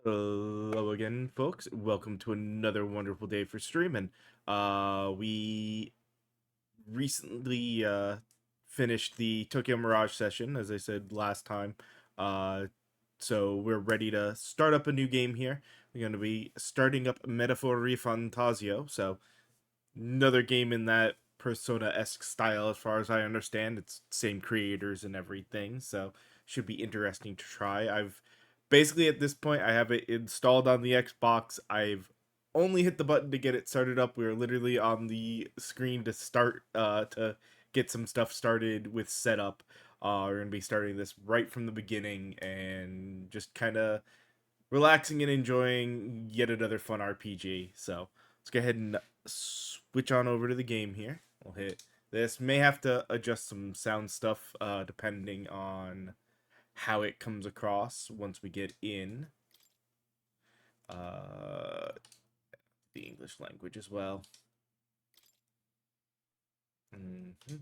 Hello again, folks. Welcome to another wonderful day for streaming. We recently finished the Tokyo Mirage session, as I said last time. Uh, so we're ready to start up a new game here. We're going to be starting up Metaphor ReFantazio. So another game in that Persona-esque style, as far as I understand. It's same creators and everything, so should be interesting to try. I've basically at this point I have it installed on the Xbox. I've only hit the button to get it started up. We are literally on the screen to start to get some stuff started with setup. We're gonna be starting this right from the beginning and just kind of relaxing and enjoying yet another fun RPG. So let's go ahead and switch on over to the game here. We'll hit this. May have to adjust some sound stuff depending on how it comes across once we get in uh, the English language as well. Mm-hmm.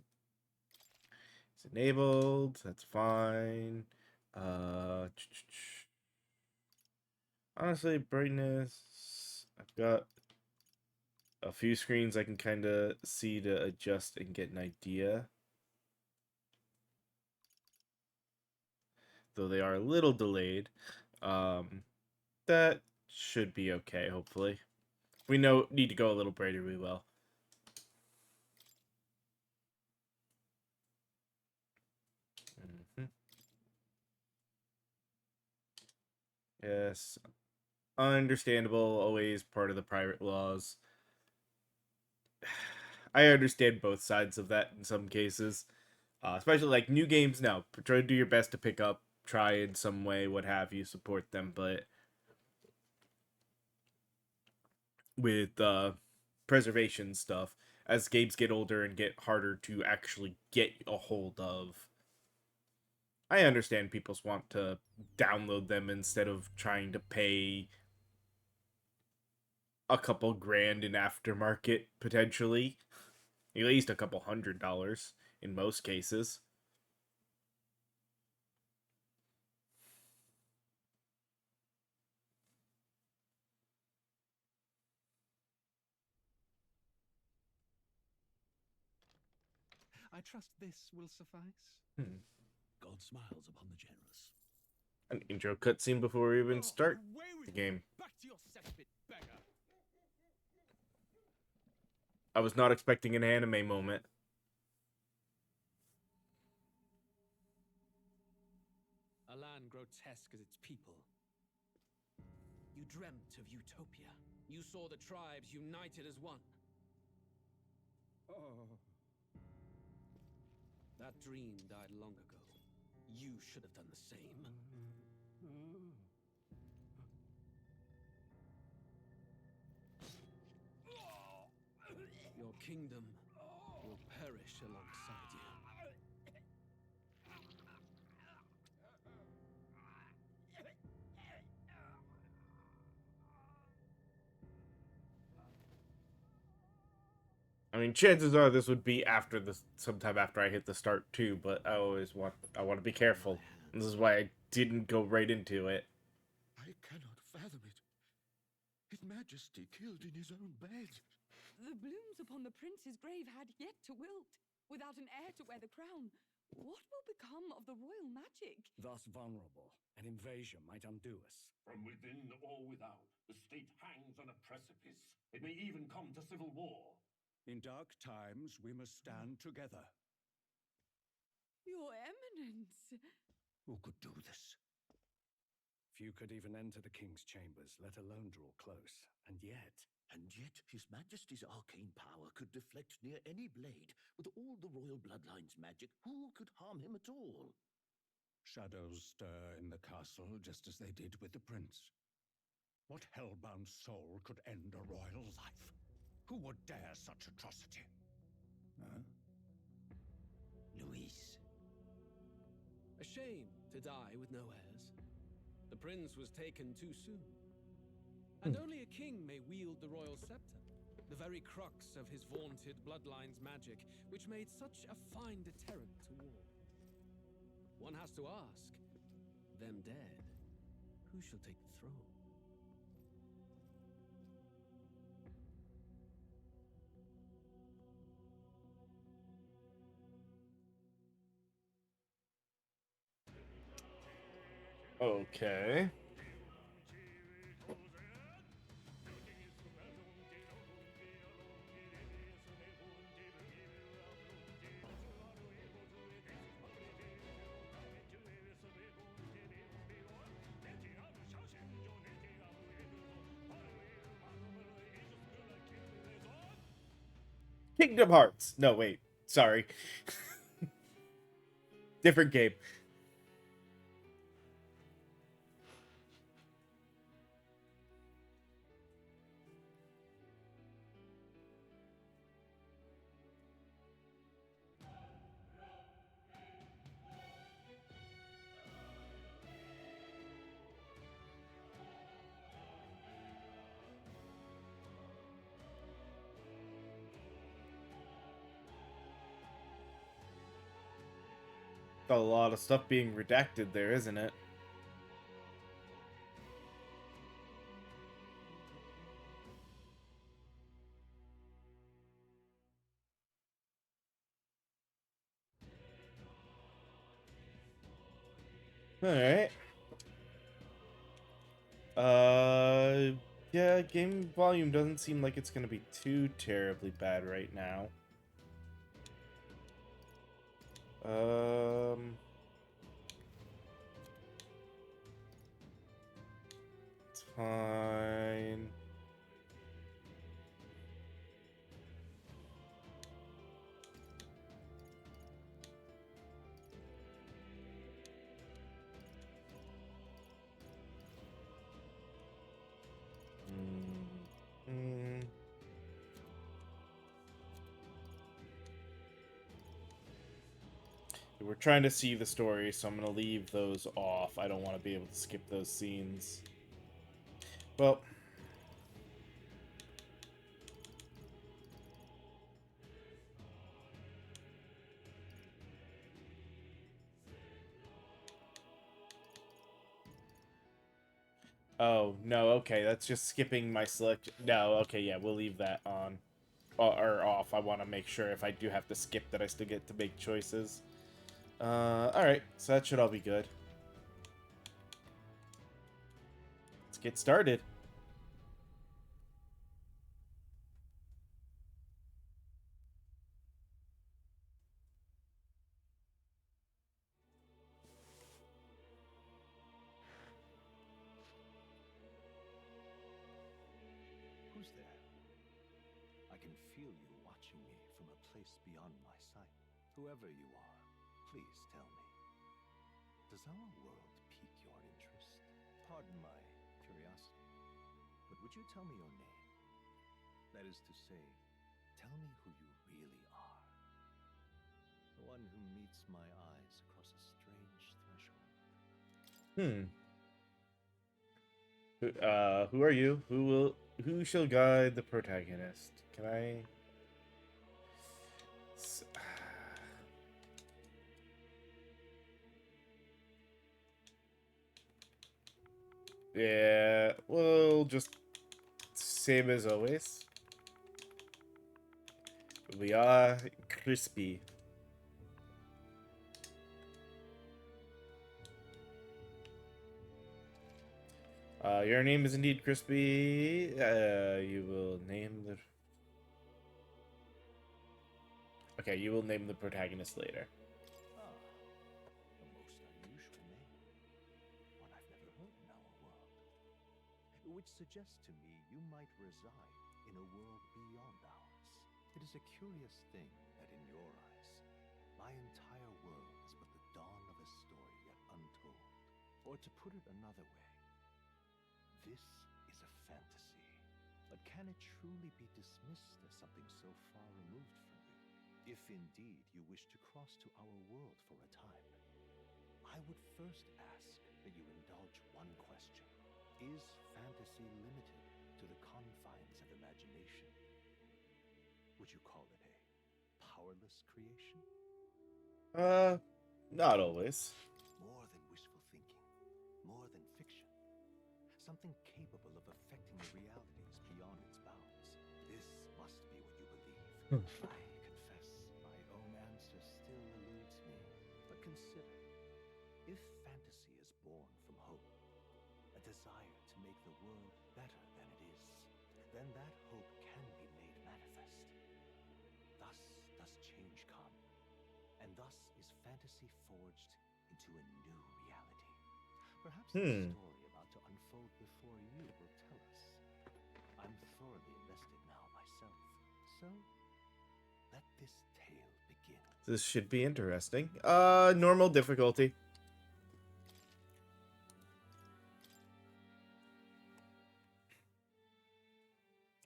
It's enabled. That's fine. Honestly, brightness. I've got a few screens I can kind of see to adjust and get an idea. Though they are a little delayed. That should be okay, hopefully. If we need to go a little brighter, we will. Mm-hmm. Yes. Understandable, always part of the pirate laws. I understand both sides of that in some cases. Especially like new games now. Try to do your best to pick up, try in some way, what have you, support them. But with preservation stuff, as games get older and get harder to actually get a hold of, I understand people's want to download them instead of trying to pay a couple grand in aftermarket potentially, at least a couple $100 in most cases. I trust this will suffice. Hmm. God smiles upon the generous. An intro cutscene before we even start the game. Back to your cesspit, beggar! I was not expecting an anime moment. A land grotesque as its people. You dreamt of utopia. You saw the tribes united as one. Oh. That dream died long ago. You should have done the same. Your kingdom will perish alongside you. I mean, chances are this would be after this, sometime after I hit the start too. But I want to be careful. This is why I didn't go right into it. I cannot fathom it. His Majesty killed in his own bed. The blooms upon the prince's grave had yet to wilt. Without an heir to wear the crown, what will become of the royal magic? Thus vulnerable, an invasion might undo us. From within or without, the state hangs on a precipice. It may even come to civil war. In dark times, we must stand together. Your Eminence! Who could do this? Few could even enter the king's chambers, let alone draw close. And yet, His Majesty's arcane power could deflect near any blade. With all the royal bloodline's magic, who could harm him at all? shadows stir in the castle just as they did with the prince. What hellbound soul could end a royal life? Who would dare such atrocity? Huh? Luis. A shame to die with no heirs. The prince was taken too soon. And only a king may wield the royal scepter, the very crux of his vaunted bloodline's magic, which made such a fine deterrent to war. One has to ask, them dead, who shall take the throne? Okay. Kingdom Hearts. No, wait. Sorry. Different game. A lot of stuff being redacted there, isn't it? Alright. Yeah, game volume doesn't seem like it's gonna be too terribly bad right now. It's fine. Mm. We're trying to see the story, so I'm gonna leave those off. I don't want to be able to skip those scenes. Well, oh no, okay, that's just skipping my selection. No, okay, yeah, we'll leave that on or off. I want to make sure if I do have to skip that I still get to make choices. Alright, so that should all be good. Let's get started. Who's there? I can feel you watching me from a place beyond my sight. Whoever you are, please tell me. Does our world pique your interest? Pardon my curiosity, but would you tell me your name? That is to say, tell me who you really are. The one who meets my eyes across a strange threshold. Who are you? Who shall guide the protagonist? Can I? Yeah, well, just same as always. We are crispy. Your name is indeed Crispy. You will name the... Okay, you will name the protagonist later. Ah, a most unusual name. One I've never heard in our world. Which suggests to me you might reside in a world beyond ours. It is a curious thing that in your eyes, my entire world is but the dawn of a story yet untold. Or to put it another way, this is a fantasy. But can it truly be dismissed as something so far removed from you? If indeed you wish to cross to our world for a time, I would first ask that you indulge one question. Is fantasy limited to the confines of imagination? Would you call it a powerless creation? Not always. More than wishful thinking, more than fiction. Something capable of affecting the realities beyond its bounds. This must be what you believe. I confess, my own answer still eludes me. But consider, if fantasy is born from hope, a desire to make the world better than it is, then that hope can be made manifest. Thus does change come, and thus is fantasy forged into a new reality. Perhaps the story about to unfold before you will tell us. I'm thoroughly invested now myself, so let this tale begin. This should be interesting. Normal difficulty.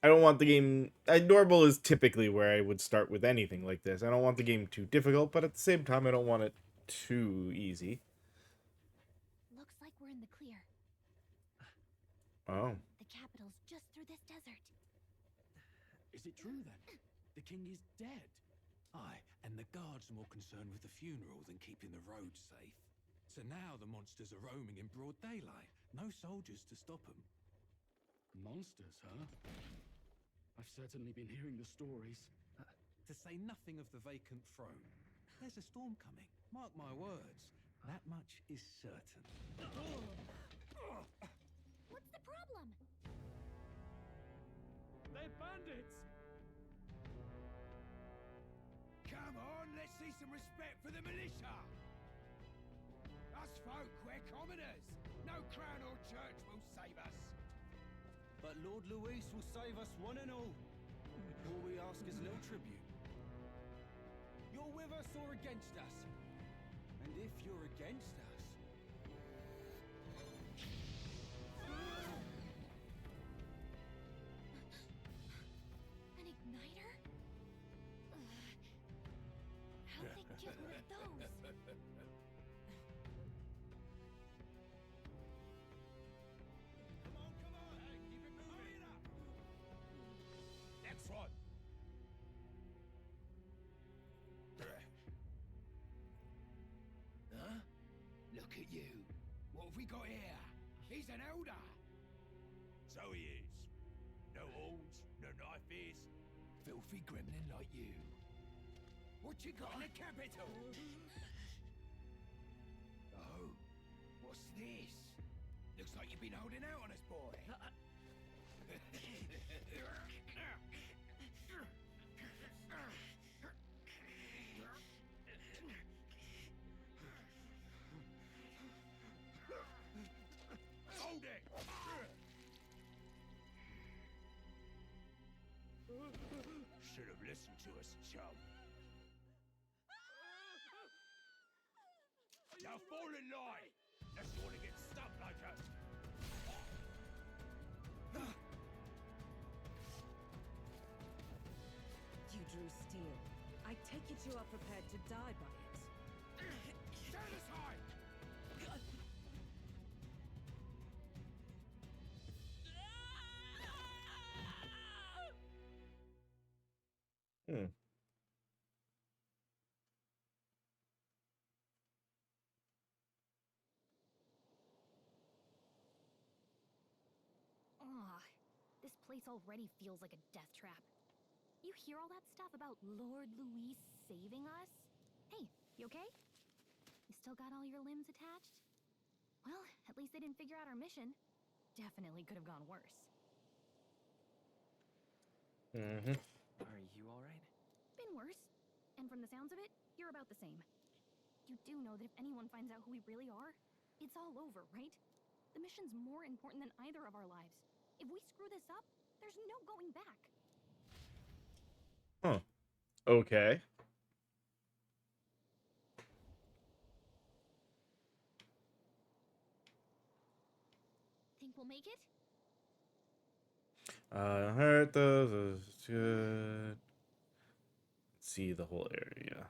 I don't want the game... normal is typically where I would start with anything like this. I don't want the game too difficult, but at the same time, I don't want it too easy. Looks like we're in the clear. Oh. The capital's just through this desert. Is it true then? The king is dead. Aye, and the guards more concerned with the funeral than keeping the roads safe. So now the monsters are roaming in broad daylight. No soldiers to stop them. Monsters, huh? I've certainly been hearing the stories. To say nothing of the vacant throne. There's a storm coming. Mark my words. That much is certain. What's the problem? They're bandits! Come on, let's see some respect for the militia! Us folk, we're commoners! No crown or church will save us! But Lord Luis will save us one and all. All we ask is a little tribute. You're with us or against us? And if you're against us... An igniter? How'd they get rid of those? Come on, hey, keep it moving up! Next one! Huh? Look at you. What have we got here? He's an elder. So he is. No horns, no knife. Filthy gremlin like you. What you got in the capital? Oh, what's this? Looks like you've been holding out on us, boy. Hold it! Should have listened to us, chum. Now fall in line! Unless you want to get stuck like us. You drew steel. I take it you are prepared to die by it. Stand aside! Hmm. This place already feels like a death trap. You hear all that stuff about Lord Luis saving us? Hey, you okay? You still got all your limbs attached? Well, at least they didn't figure out our mission. Definitely could have gone worse. Mm-hmm. Are you alright? Been worse. And from the sounds of it, you're about the same. You do know that if anyone finds out who we really are, it's all over, right? The mission's more important than either of our lives. If we screw this up, there's no going back. Huh. Okay. Think we'll make it? I heard those is good. See the whole area.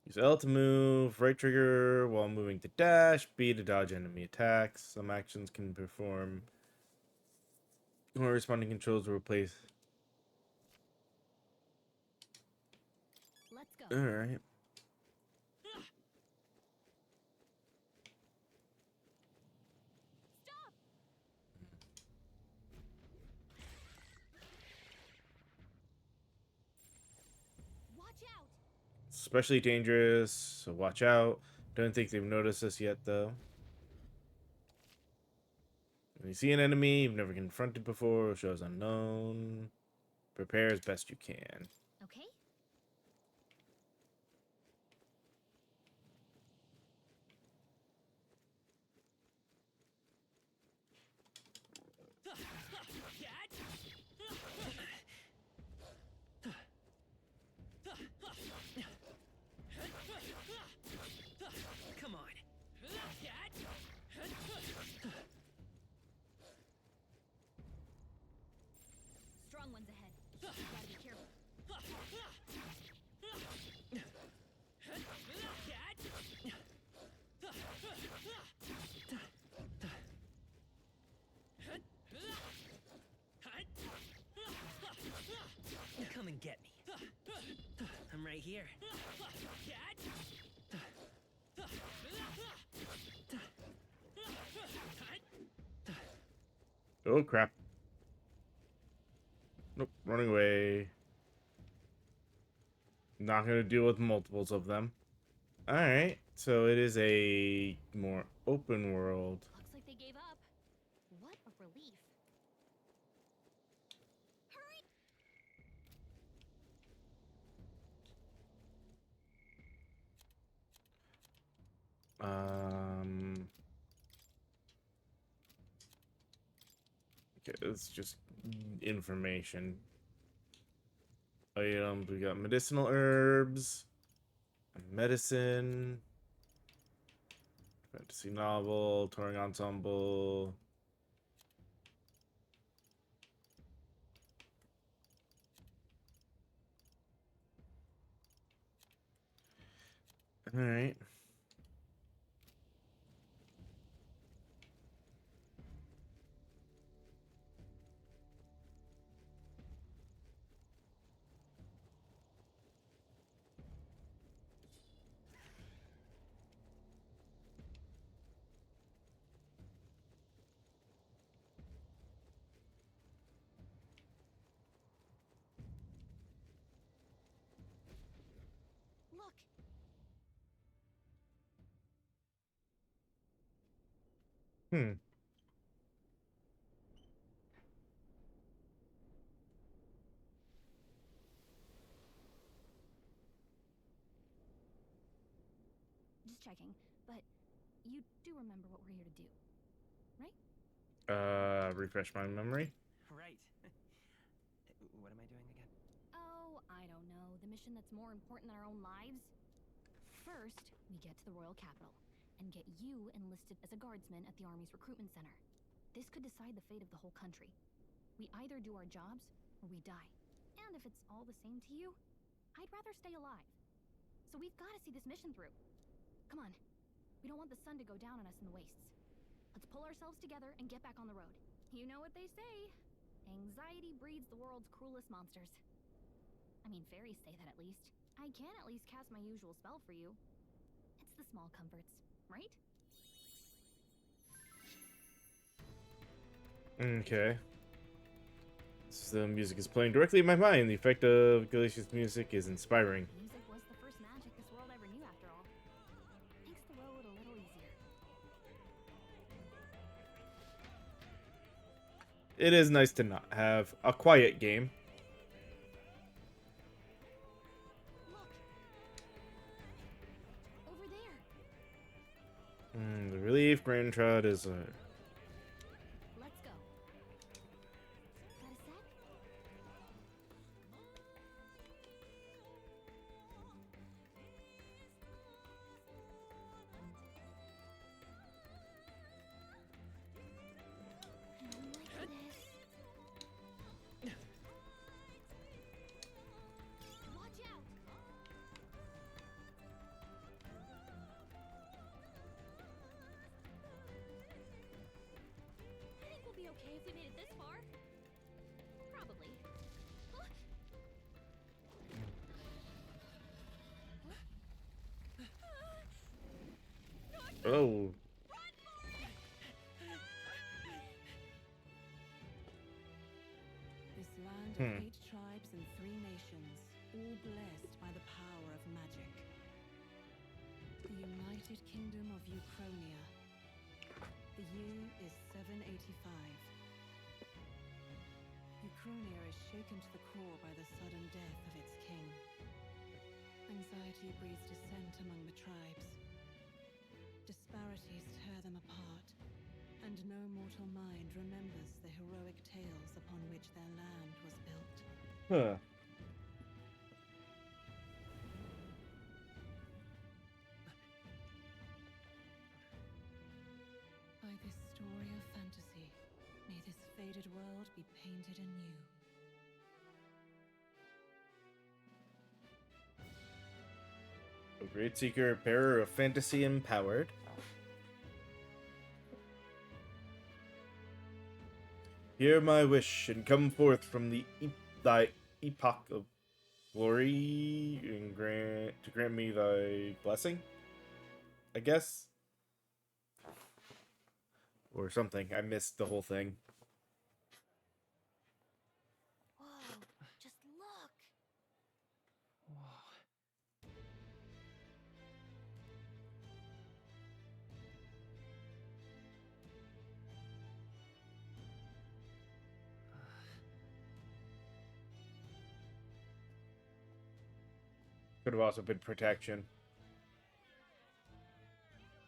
Use L to move, right trigger while moving to dash, B to dodge enemy attacks. Some actions can perform corresponding controls will replace. Let's go. Alright. Stop! Watch out! Especially dangerous, so watch out. Don't think they've noticed us yet, though. When you see an enemy you've never confronted before, shows unknown. Prepare as best you can. Okay? Come on. Strong ones ahead. Gotta be careful. Come and get me. I'm right here. Oh crap. Nope, running away. Not gonna deal with multiples of them. Alright, so it is a more open world. Looks like they gave up. What a relief. Hurry! Okay, it's just information. Items, we got medicinal herbs, medicine, fantasy novel, touring ensemble. Alright. Look! Hmm. Just checking, but you do remember what we're here to do, right? Refresh my memory. Right. What am I doing again? Oh, I don't know. The mission that's more important than our own lives? First, we get to the royal capital and get you enlisted as a guardsman at the army's recruitment center. This could decide the fate of the whole country. We either do our jobs or we die. And if it's all the same to you, I'd rather stay alive. So we've got to see this mission through. Come on. We don't want the sun to go down on us in the wastes. Let's pull ourselves together and get back on the road. You know what they say. Anxiety breeds the world's cruelest monsters. I mean, fairies say that at least. I can at least cast my usual spell for you. It's the small comforts, right? Okay. The music is playing directly in my mind. The effect of Galatia's music is inspiring. Music was the first magic this world ever knew, after all. Makes the road a little easier. It is nice to not have a quiet game. Look! Over there! The relief Grand Trot is a... Let's go. Got a sec? I don't like this. Watch out! I think we'll be okay if we made it this far. Probably. Huh? Oh. This land of 8 tribes and 3 nations, all blessed by the power of magic. The United Kingdom of Uchronia. The year is 785. Ukrainia is shaken to the core by the sudden death of its king. Anxiety breeds dissent among the tribes. Disparities tear them apart, and no mortal mind remembers the heroic tales upon which their land was built. Huh. By this story of fantasy, may this faded world be painted anew. A great seeker, bearer of fantasy empowered. Hear my wish and come forth from thy epoch of glory and grant me thy blessing, I guess. Or something. I missed the whole thing. Whoa, just look. Could have also been protection.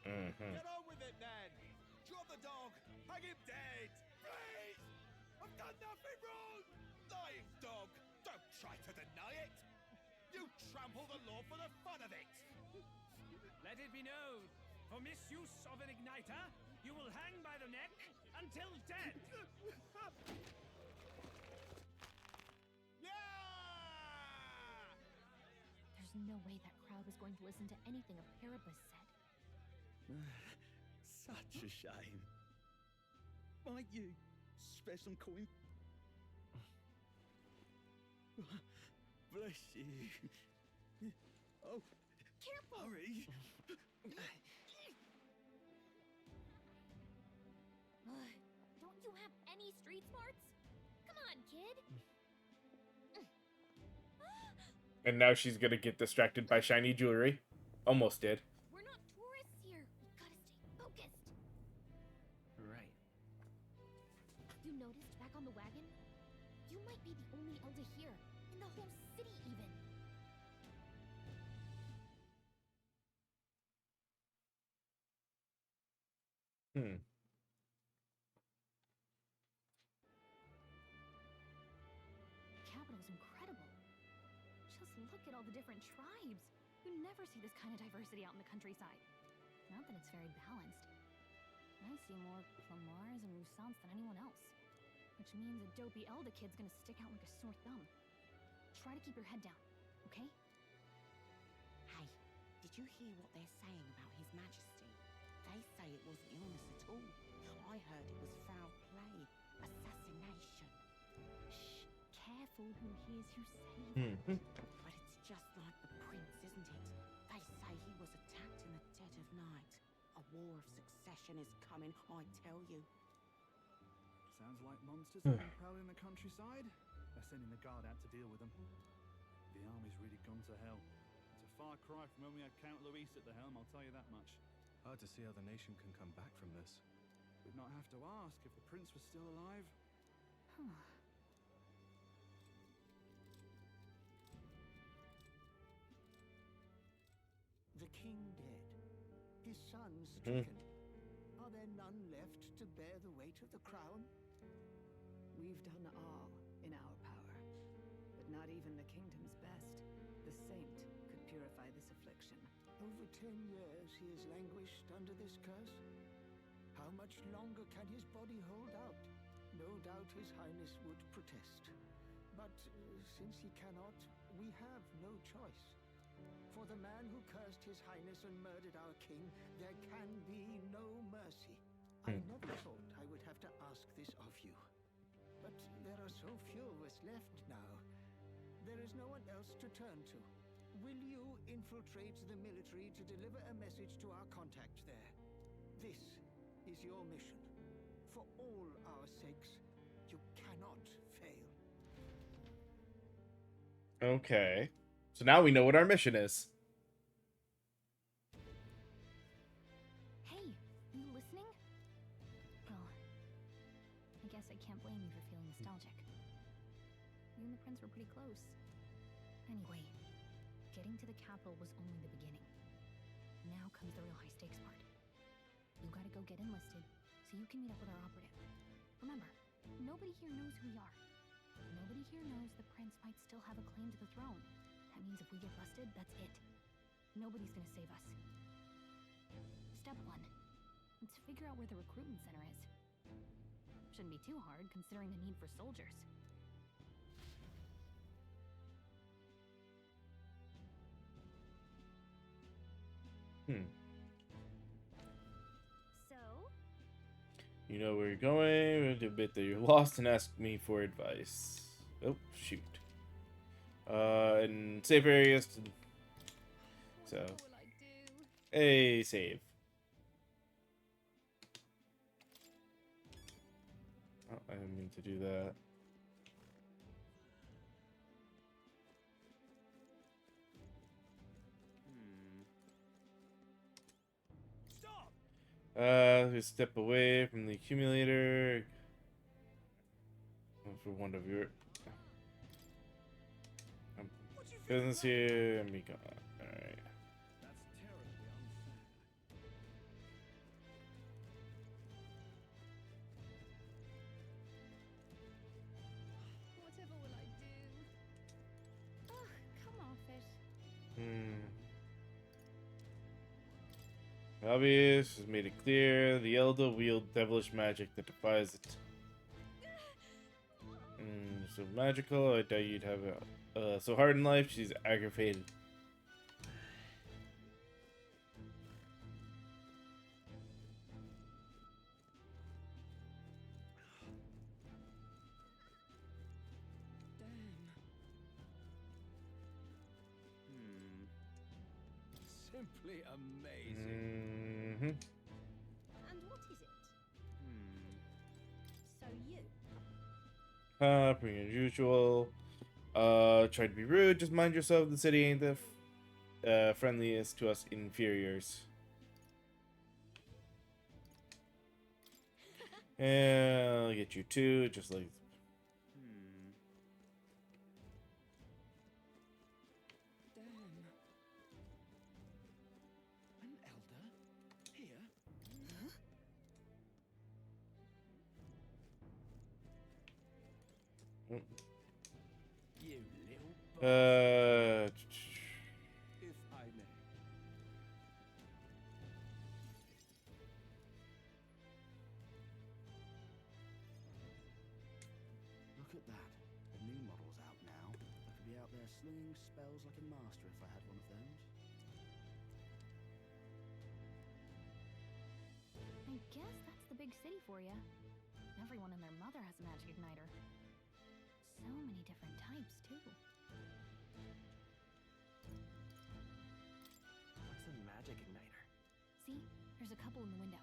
Mm-hmm. Get on with it, then! Drop the dog! Hang him dead! Please! I've done nothing wrong! Lying dog! Don't try to deny it! You trample the law for the fun of it! Let it be known, for misuse of an igniter, you will hang by the neck until dead. Yeah! There's no way that crowd was going to listen to anything a Paribus said. Such a shame. Might you spare some coin? Bless you. Oh, Careful! hurry. Don't you have any street smarts? Come on, kid. And now she's gonna get distracted by shiny jewelry. Almost did. We're not tourists here. We gotta stay focused. Right. You noticed back on the wagon? You might be the only elder here, in the whole city even. Capital's incredible. Just look at all the different tribes. You never see this kind of diversity out in the countryside. Not that it's very balanced. I see more Plamars and Roussants than anyone else. Which means a dopey Elda kid's gonna stick out like a sore thumb. Try to keep your head down, okay? Hey, did you hear what they're saying about His Majesty? They say it wasn't illness at all. I heard it was foul play, assassination. Shh, careful who hears you say that. But it's just like the prince, isn't it? They say he was attacked in the dead of night. A war of succession is coming, I tell you. Sounds like monsters have been prowling the countryside. They're sending the guard out to deal with them. The army's really gone to hell. It's a far cry from when we had Count Luis at the helm, I'll tell you that much. Hard to see how the nation can come back from this. We'd not have to ask if the prince was still alive. The king dead. His sons stricken. Are there none left to bear the weight of the crown? We've done all in our power, but not even the kingdom's best, the saint, could purify this affliction. Over 10 years he has languished under this curse. How much longer can his body hold out? No doubt his highness would protest. But since he cannot, we have no choice. For the man who cursed his highness and murdered our king, there can be no mercy. I never thought I would have to ask this of you. But there are so few of us left now. There is no one else to turn to. Will you infiltrate the military to deliver a message to our contact there? This is your mission. For all our sakes, you cannot fail. Okay. So now we know what our mission is. Hey, you listening? guess I can't blame you for feeling nostalgic. You and the prince were pretty close. Anyway, getting to the capital was only the beginning. Now comes the real high-stakes part. You gotta go get enlisted, so you can meet up with our operative. Remember, nobody here knows who we are. Nobody here knows the prince might still have a claim to the throne. That means if we get busted, that's it. Nobody's gonna save us. Step 1. Let's figure out where the recruitment center is. Shouldn't be too hard, considering the need for soldiers. So? You know where you're going, admit that you're lost, and ask me for advice. Oh, shoot. And safe areas to... So... Hey, save. Oh, I didn't mean to do that. We step away from the accumulator. For one of your business here and be gone. Alright. That's terribly unfair. Whatever will I do? Ugh, come off it. Obvious has made it clear. The Elder wield devilish magic that defies it. So magical, I doubt you'd have it. So hard in life, she's aggravated. Simply amazing. And what is it? So you? Pretty unusual. Try to be rude, just mind yourself. The city ain't the friendliest to us inferiors. And I'll get you too, just like... An elder? Here? You little bastard. If I may. Look at that. The new model's out now. I could be out there slinging spells like a master if I had one of those. I guess that's the big city for you. Everyone and their mother has a magic igniter. So many different types, too. What's a magic igniter? See? There's a couple in the window.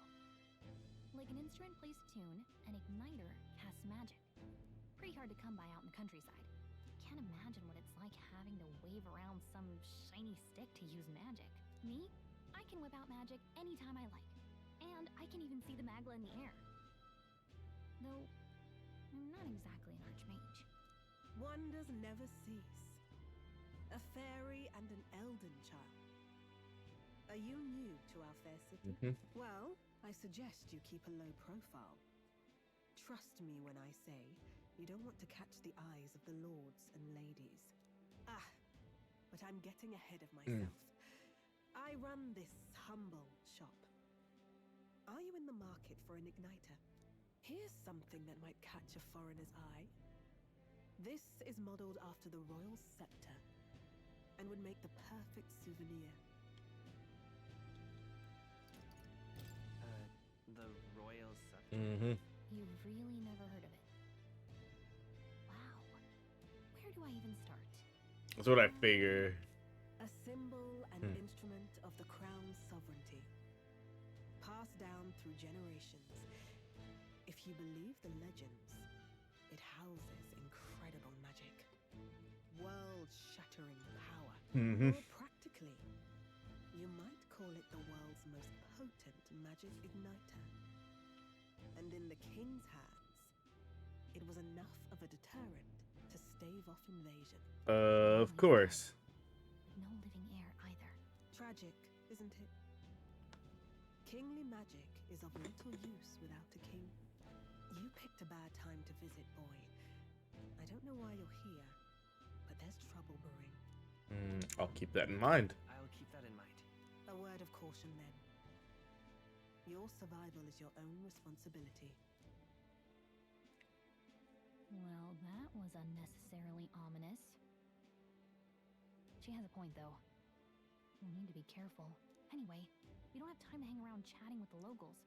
Like an instrument plays a tune, an igniter casts magic. Pretty hard to come by out in the countryside. Can't imagine what it's like having to wave around some shiny stick to use magic. Me? I can whip out magic anytime I like. And I can even see the magla in the air. Though, I'm not exactly an archmage. Wonders never cease. A fairy and an elden child. Are you new to our fair city? Well, I suggest you keep a low profile. Trust me when I say you don't want to catch the eyes of the lords and ladies. But I'm getting ahead of myself. I run this humble shop. Are you in the market for an igniter? Here's something that might catch a foreigner's eye. This is modeled after the royal scepter and would make the perfect souvenir. The royal scepter? You've really never heard of it. Wow. Where do I even start? That's what I figure. A symbol and instrument of the crown's sovereignty. Passed down through generations. If you believe the legends, it houses incredible magic. World-shattering power. Or practically, you might call it the world's most potent magic igniter. And in the king's hands, it was enough of a deterrent to stave off invasion. Of course. No living heir either. Tragic, isn't it? Kingly magic is of little use without a king. You picked a bad time to visit, boy. I don't know why you're here, but there's trouble brewing. I'll keep that in mind. I'll keep that in mind. A word of caution, then. Your survival is your own responsibility. Well, that was unnecessarily ominous. She has a point, though. We'll need to be careful. Anyway, we don't have time to hang around chatting with the locals.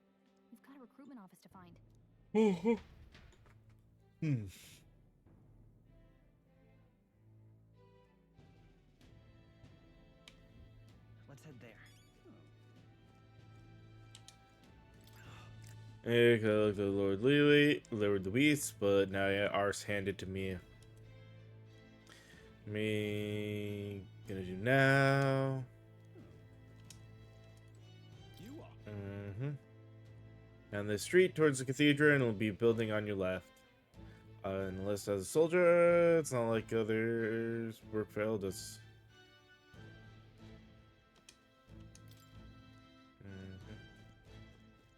We've got a recruitment office to find. Let's head there. I could look to Lord Luis, but now ours handed to me. Me gonna do now. You are. Down the street towards the cathedral, and it'll be a building on your left. Unless as a soldier, it's not like others work for Eldus.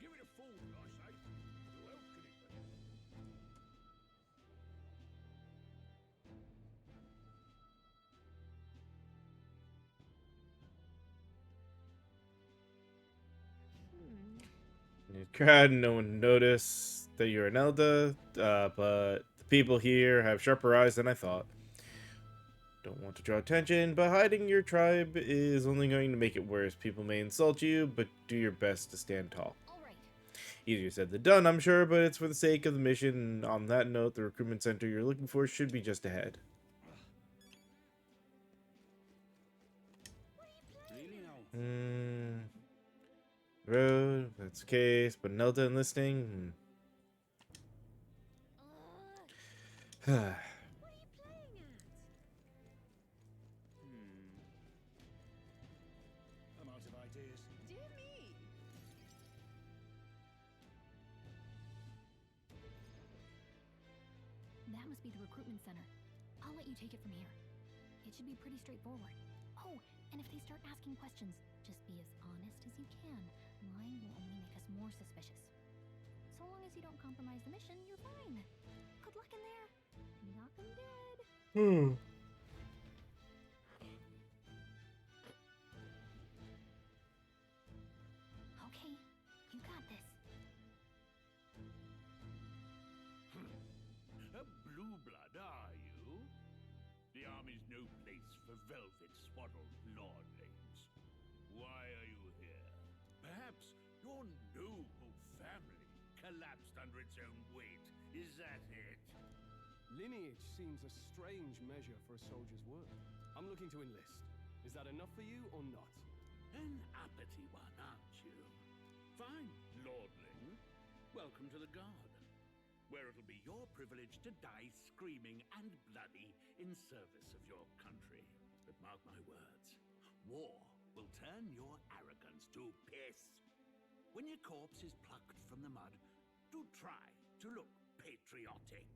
Give it a fool, I say. Who else could it be? You crowd, no one noticed that you're an Elda, but the people here have sharper eyes than I thought. Don't want to draw attention, but hiding your tribe is only going to make it worse. People may insult you, but do your best to stand tall. Easier said than done, I'm sure, but it's for the sake of the mission. On that note, the recruitment center you're looking for should be just ahead. Road, that's the case, but Nelda enlisting? I'm out of ideas. Dear me. That must be the recruitment center. I'll let you take it from here. It should be pretty straightforward. Oh, and if they start asking questions, just be as honest as you can. Lying will only make us more suspicious. So long as you don't compromise the mission, you're fine. Good luck in there. Knock 'em dead. Okay, you got this. A blue blood, are you? The army's no place for velvet-swaddled lordlings. Why are you here? Perhaps your noble family collapsed under its own weight. Is that it? Lineage seems a strange measure for a soldier's work. I'm looking to enlist. Is that enough for you or not? An uppity one, aren't you? Fine, lordling. Welcome to the Guard, where it'll be your privilege to die screaming and bloody in service of your country. But mark my words, war will turn your arrogance to piss. When your corpse is plucked from the mud, do try to look patriotic.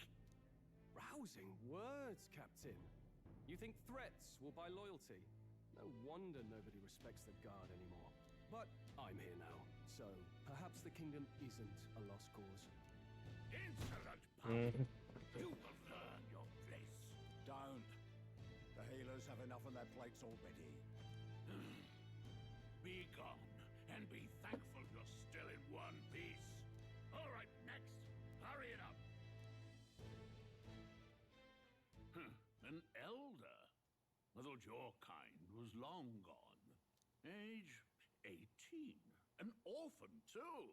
Rousing words, Captain. You think threats will buy loyalty? No wonder nobody respects the Guard anymore. But I'm here now, so perhaps the kingdom isn't a lost cause. Insolent pup! You will learn your place. Don't. The healers have enough on their plates already. Be gone, and be thankful you're still in one piece. All right, next. Hurry it up. An elder. I thought your kind was long gone. Age 18. An orphan, too.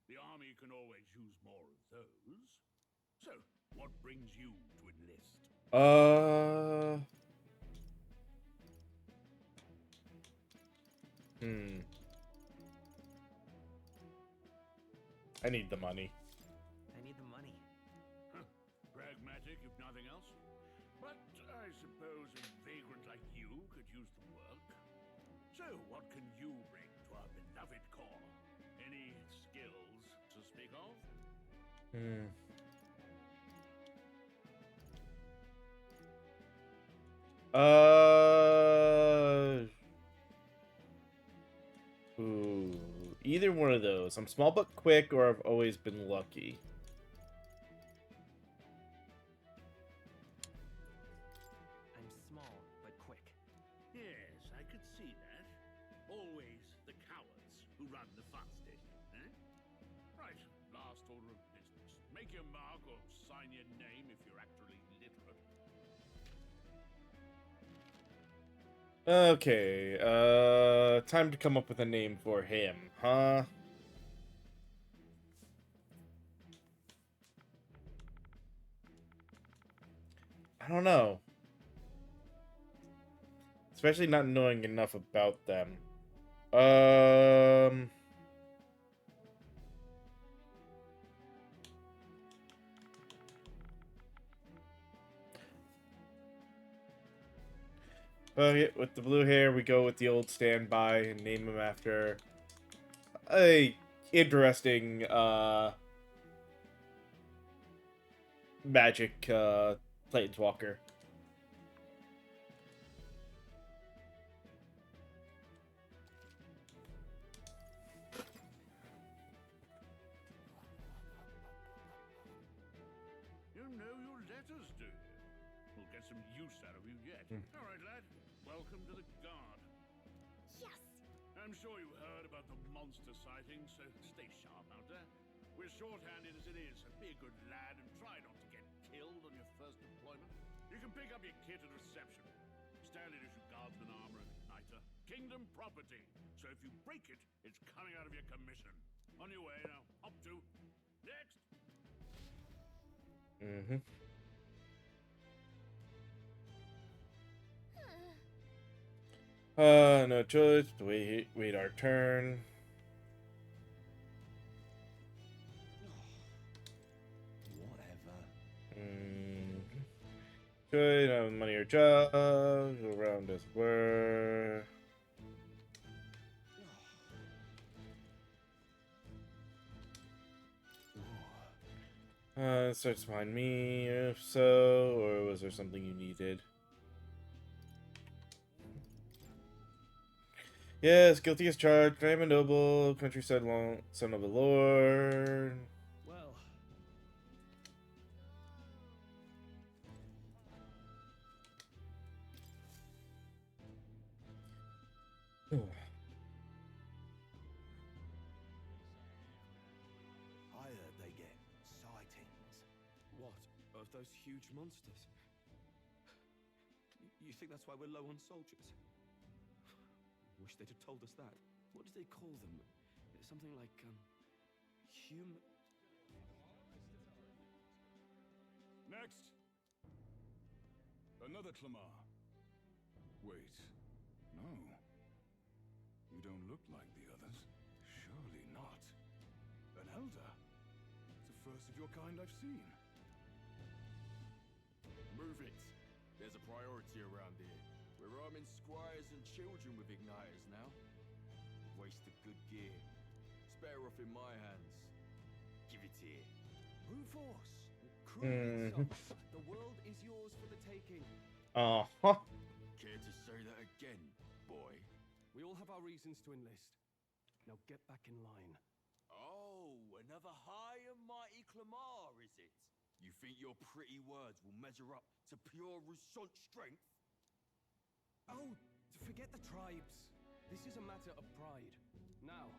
The army can always use more of those. So, what brings you to enlist? I need the money. I need the money. Pragmatic, if nothing else. But I suppose a vagrant like you could use the work. So, what can you bring to our beloved corps? Any skills to speak of? Ooh, either one of those. I'm small but quick, or I've always been lucky. I'm small, but quick. Yes, I could see that. Always the cowards who run the fastest, eh? Right, last order of business. Make your mark or sign your name if you're actually literate. Okay, time to come up with a name for him, huh? I don't know. Especially not knowing enough about them. Okay, with the blue hair, we go with the old standby and name him after a interesting, magic, planeswalker. You know your letters, do you? We'll get some use out of you yet. All right, lad. Welcome to the Guard. Yes! I'm sure you heard about the monster sighting, so stay sharp out there. We're short-handed as it is, so be a good lad and try not to get killed on your first deployment. You can pick up your kit at reception. Standard issue guardsman armor and igniter. Kingdom property. So if you break it, it's coming out of your commission. On your way now. Up to. Next! No choice. Wait our turn. Whatever. Good, money or job. Go around as it were. Starts behind me, if so, or was there something you needed? Yes, guilty as charged. I am a noble, countryside son of a lord. Well, I heard they get sightings. what? Of those huge monsters? You think that's why we're low on soldiers? Wish they'd have told us that. What did they call them? Something like, human... Next! Another Clamar. Wait, no. You don't look like the others. Surely not. An elder? It's the first of your kind I've seen. Move it. There's a priority around here. We're arming squires and children with igniters now. Waste of good gear. It's better off in my hands. Give it here. Rufus! Cruel The world is yours for the taking. Care to say that again, boy? We all have our reasons to enlist. Now get back in line. Oh, another high and mighty Clamar, is it? You think your pretty words will measure up to pure Rousseau strength? Oh, forget the tribes. This is a matter of pride. Now,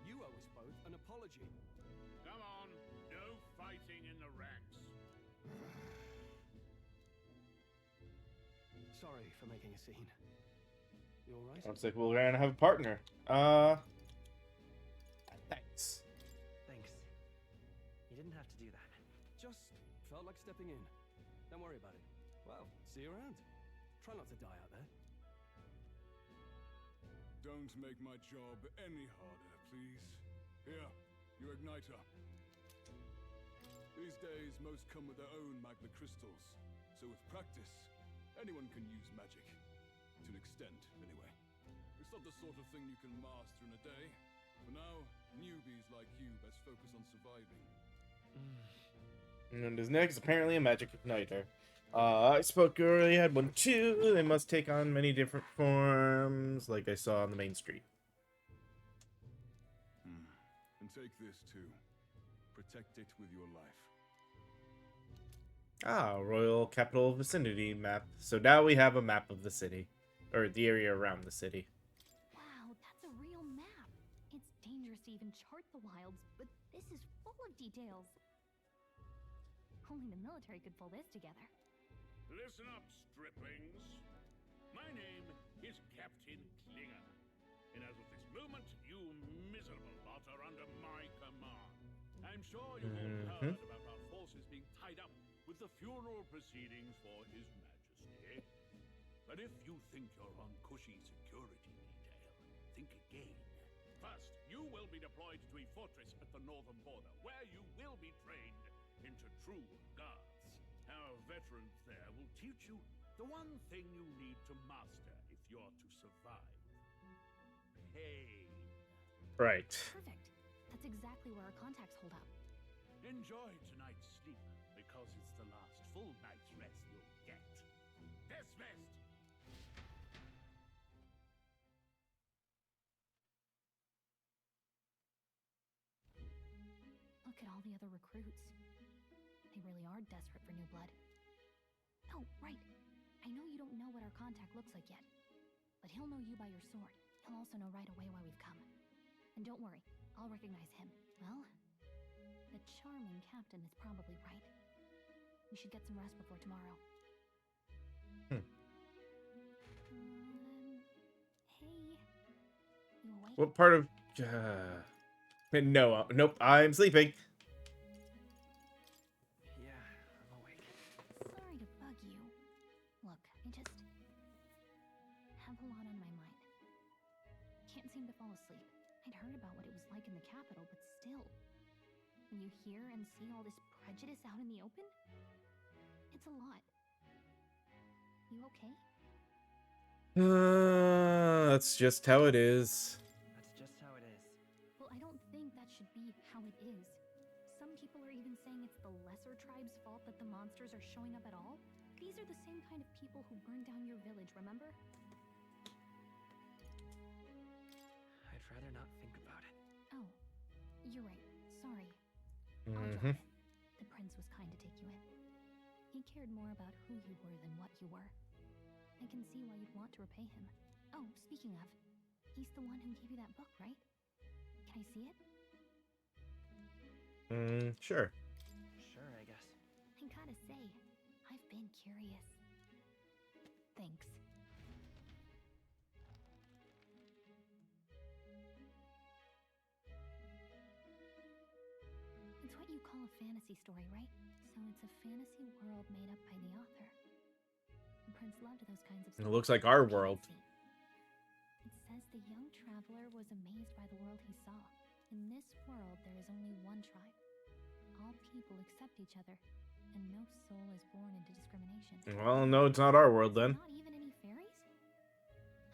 you owe us both an apology. Come on. No fighting in the ranks. Sorry for making a scene. You alright? Sounds like we're gonna have a partner. Thanks. Thanks. You didn't have to do that. Just felt like stepping in. Don't worry about it. Well, see you around. Try not to die out there. Don't make my job any harder, please. Here, your igniter. These days, most come with their own magna crystals. So with practice, anyone can use magic. To an extent, anyway. It's not the sort of thing you can master in a day. For now, newbies like you best focus on surviving. And his next, apparently a magic igniter. I spoke earlier, had one too. They must take on many different forms, like I saw on the main street. And take this too. Protect it with your life. Ah, Royal Capital Vicinity map. So now we have a map of the city. Or the area around the city. Wow, that's a real map. It's dangerous to even chart the wilds, but this is full of details. Only the military could pull this together. Listen up, striplings. My name is Captain Klinger. And as of this moment, you miserable lot are under my command. I'm sure you've all heard about our forces being tied up with the funeral proceedings for His Majesty. But if you think you're on cushy security detail, think again. First, you will be deployed to a fortress at the northern border, where you will be trained into true guards. Our veterans there will teach you the one thing you need to master if you're to survive. Pain. Right. Perfect. That's exactly where our contacts hold up. Enjoy tonight's sleep, because it's the last full night's rest you'll get. Dismissed! Look at all the other recruits. They really are desperate for new blood. Oh, right. I know you don't know what our contact looks like yet, but he'll know you by your sword. He'll also know right away why we've come. And don't worry, I'll recognize him. Well, the charming captain is probably right. We should get some rest before tomorrow. Hey, you awake? What part of... No, nope, I'm sleeping. Yeah, I'm awake. Sorry to bug you. Look, I just have a lot on my mind. Can't seem to fall asleep. I'd heard about what it was like in the capital, but still. When you hear and see all this prejudice out in the open, it's a lot. You okay? That's just how it is. That's just how it is. Well, I don't think that should be how it is. Some people are even saying it's the lesser tribe's fault that the monsters are showing up at all. These are the same kind of people who burned down your village, remember? I'd rather not think about it. Oh, you're right. Sorry. I'll drop it. The prince was kind to take you in. He cared more about who you were than what you were. I can see why you'd want to repay him. Oh, speaking of, he's the one who gave you that book, right? Can I see it? Sure. Sure, I guess. I gotta say, I've been curious. Thanks. It's what you call a fantasy story, right? So it's a fantasy world made up by the author. The prince loved those kinds of It looks like our world. It says the young traveler was amazed by the world he saw. In this world, there is only one tribe. All people accept each other, and no soul is born into discrimination. Well, no, it's not our world then. Not even any fairies?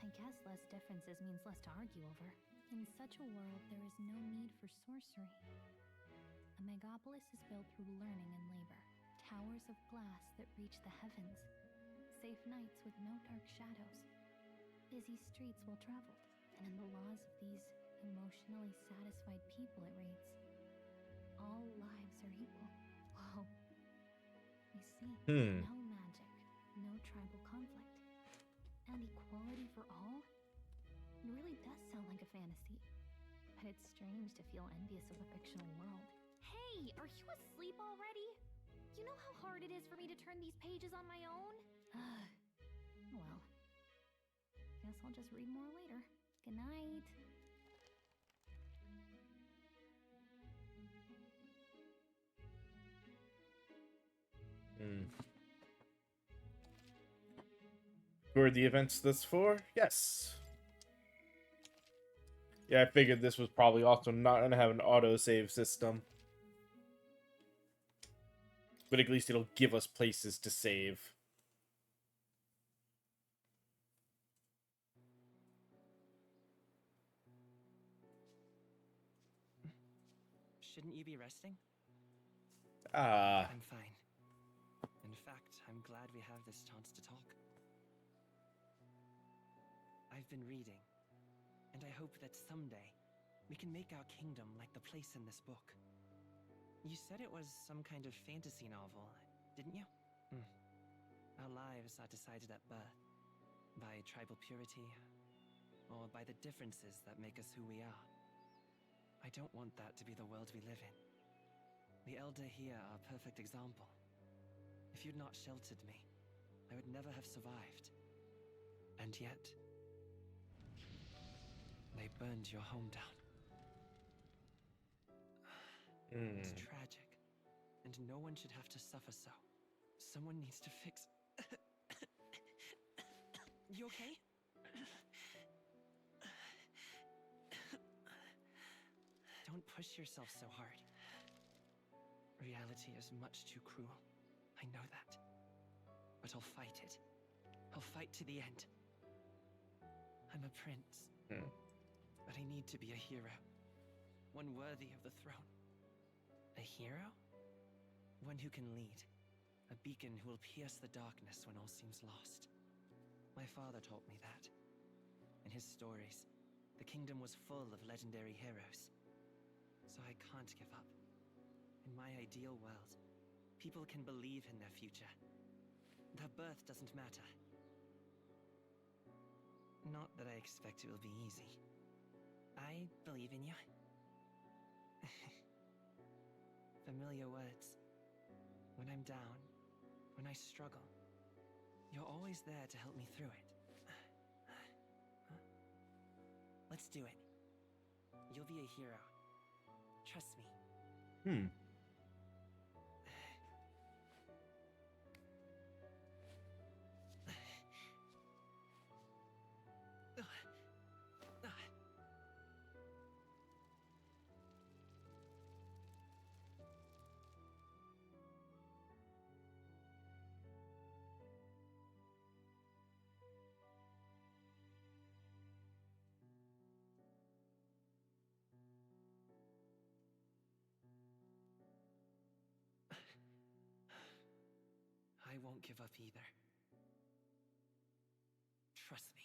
I guess less differences means less to argue over. In such a world, there is no need for sorcery. A megapolis is built through learning and labor. Towers of glass that reach the heavens. Safe nights with no dark shadows. Busy streets well traveled. And in the laws of these emotionally satisfied people, it reads, all lives are equal. Whoa. You see, no magic, no tribal conflict, and equality for all? It really does sound like a fantasy. But it's strange to feel envious of a fictional world. Hey, are you asleep already? You know how hard it is for me to turn these pages on my own? Well, guess I'll just read more later. Good night. Who are the events this for? Yes. Yeah, I figured this was probably also not going to have an autosave system. But at least it'll give us places to save. Shouldn't you be resting? Ah. I'm fine. And In fact, I'm glad we have this chance to talk. I've been reading, and I hope that someday we can make our kingdom like the place in this book. You said it was some kind of fantasy novel, didn't you? Our lives are decided at birth, by tribal purity, or by the differences that make us who we are. I don't want that to be the world we live in. The Elder here are a perfect example. If you'd not sheltered me, I would never have survived. And yet, they burned your home down. It's tragic, and no one should have to suffer so. Someone needs to fix... You okay? Don't push yourself so hard. Reality is much too cruel. I know that. But I'll fight it. I'll fight to the end. I'm a prince. But I need to be a hero. One worthy of the throne. A hero? One who can lead. A beacon who will pierce the darkness when all seems lost. My father taught me that. In his stories, the kingdom was full of legendary heroes. So I can't give up. In my ideal world, people can believe in their future. Their birth doesn't matter. Not that I expect it will be easy. I believe in you. Familiar words. When I'm down, when I struggle, you're always there to help me through it. Let's do it. You'll be a hero. Trust me. I won't give up either. Trust me.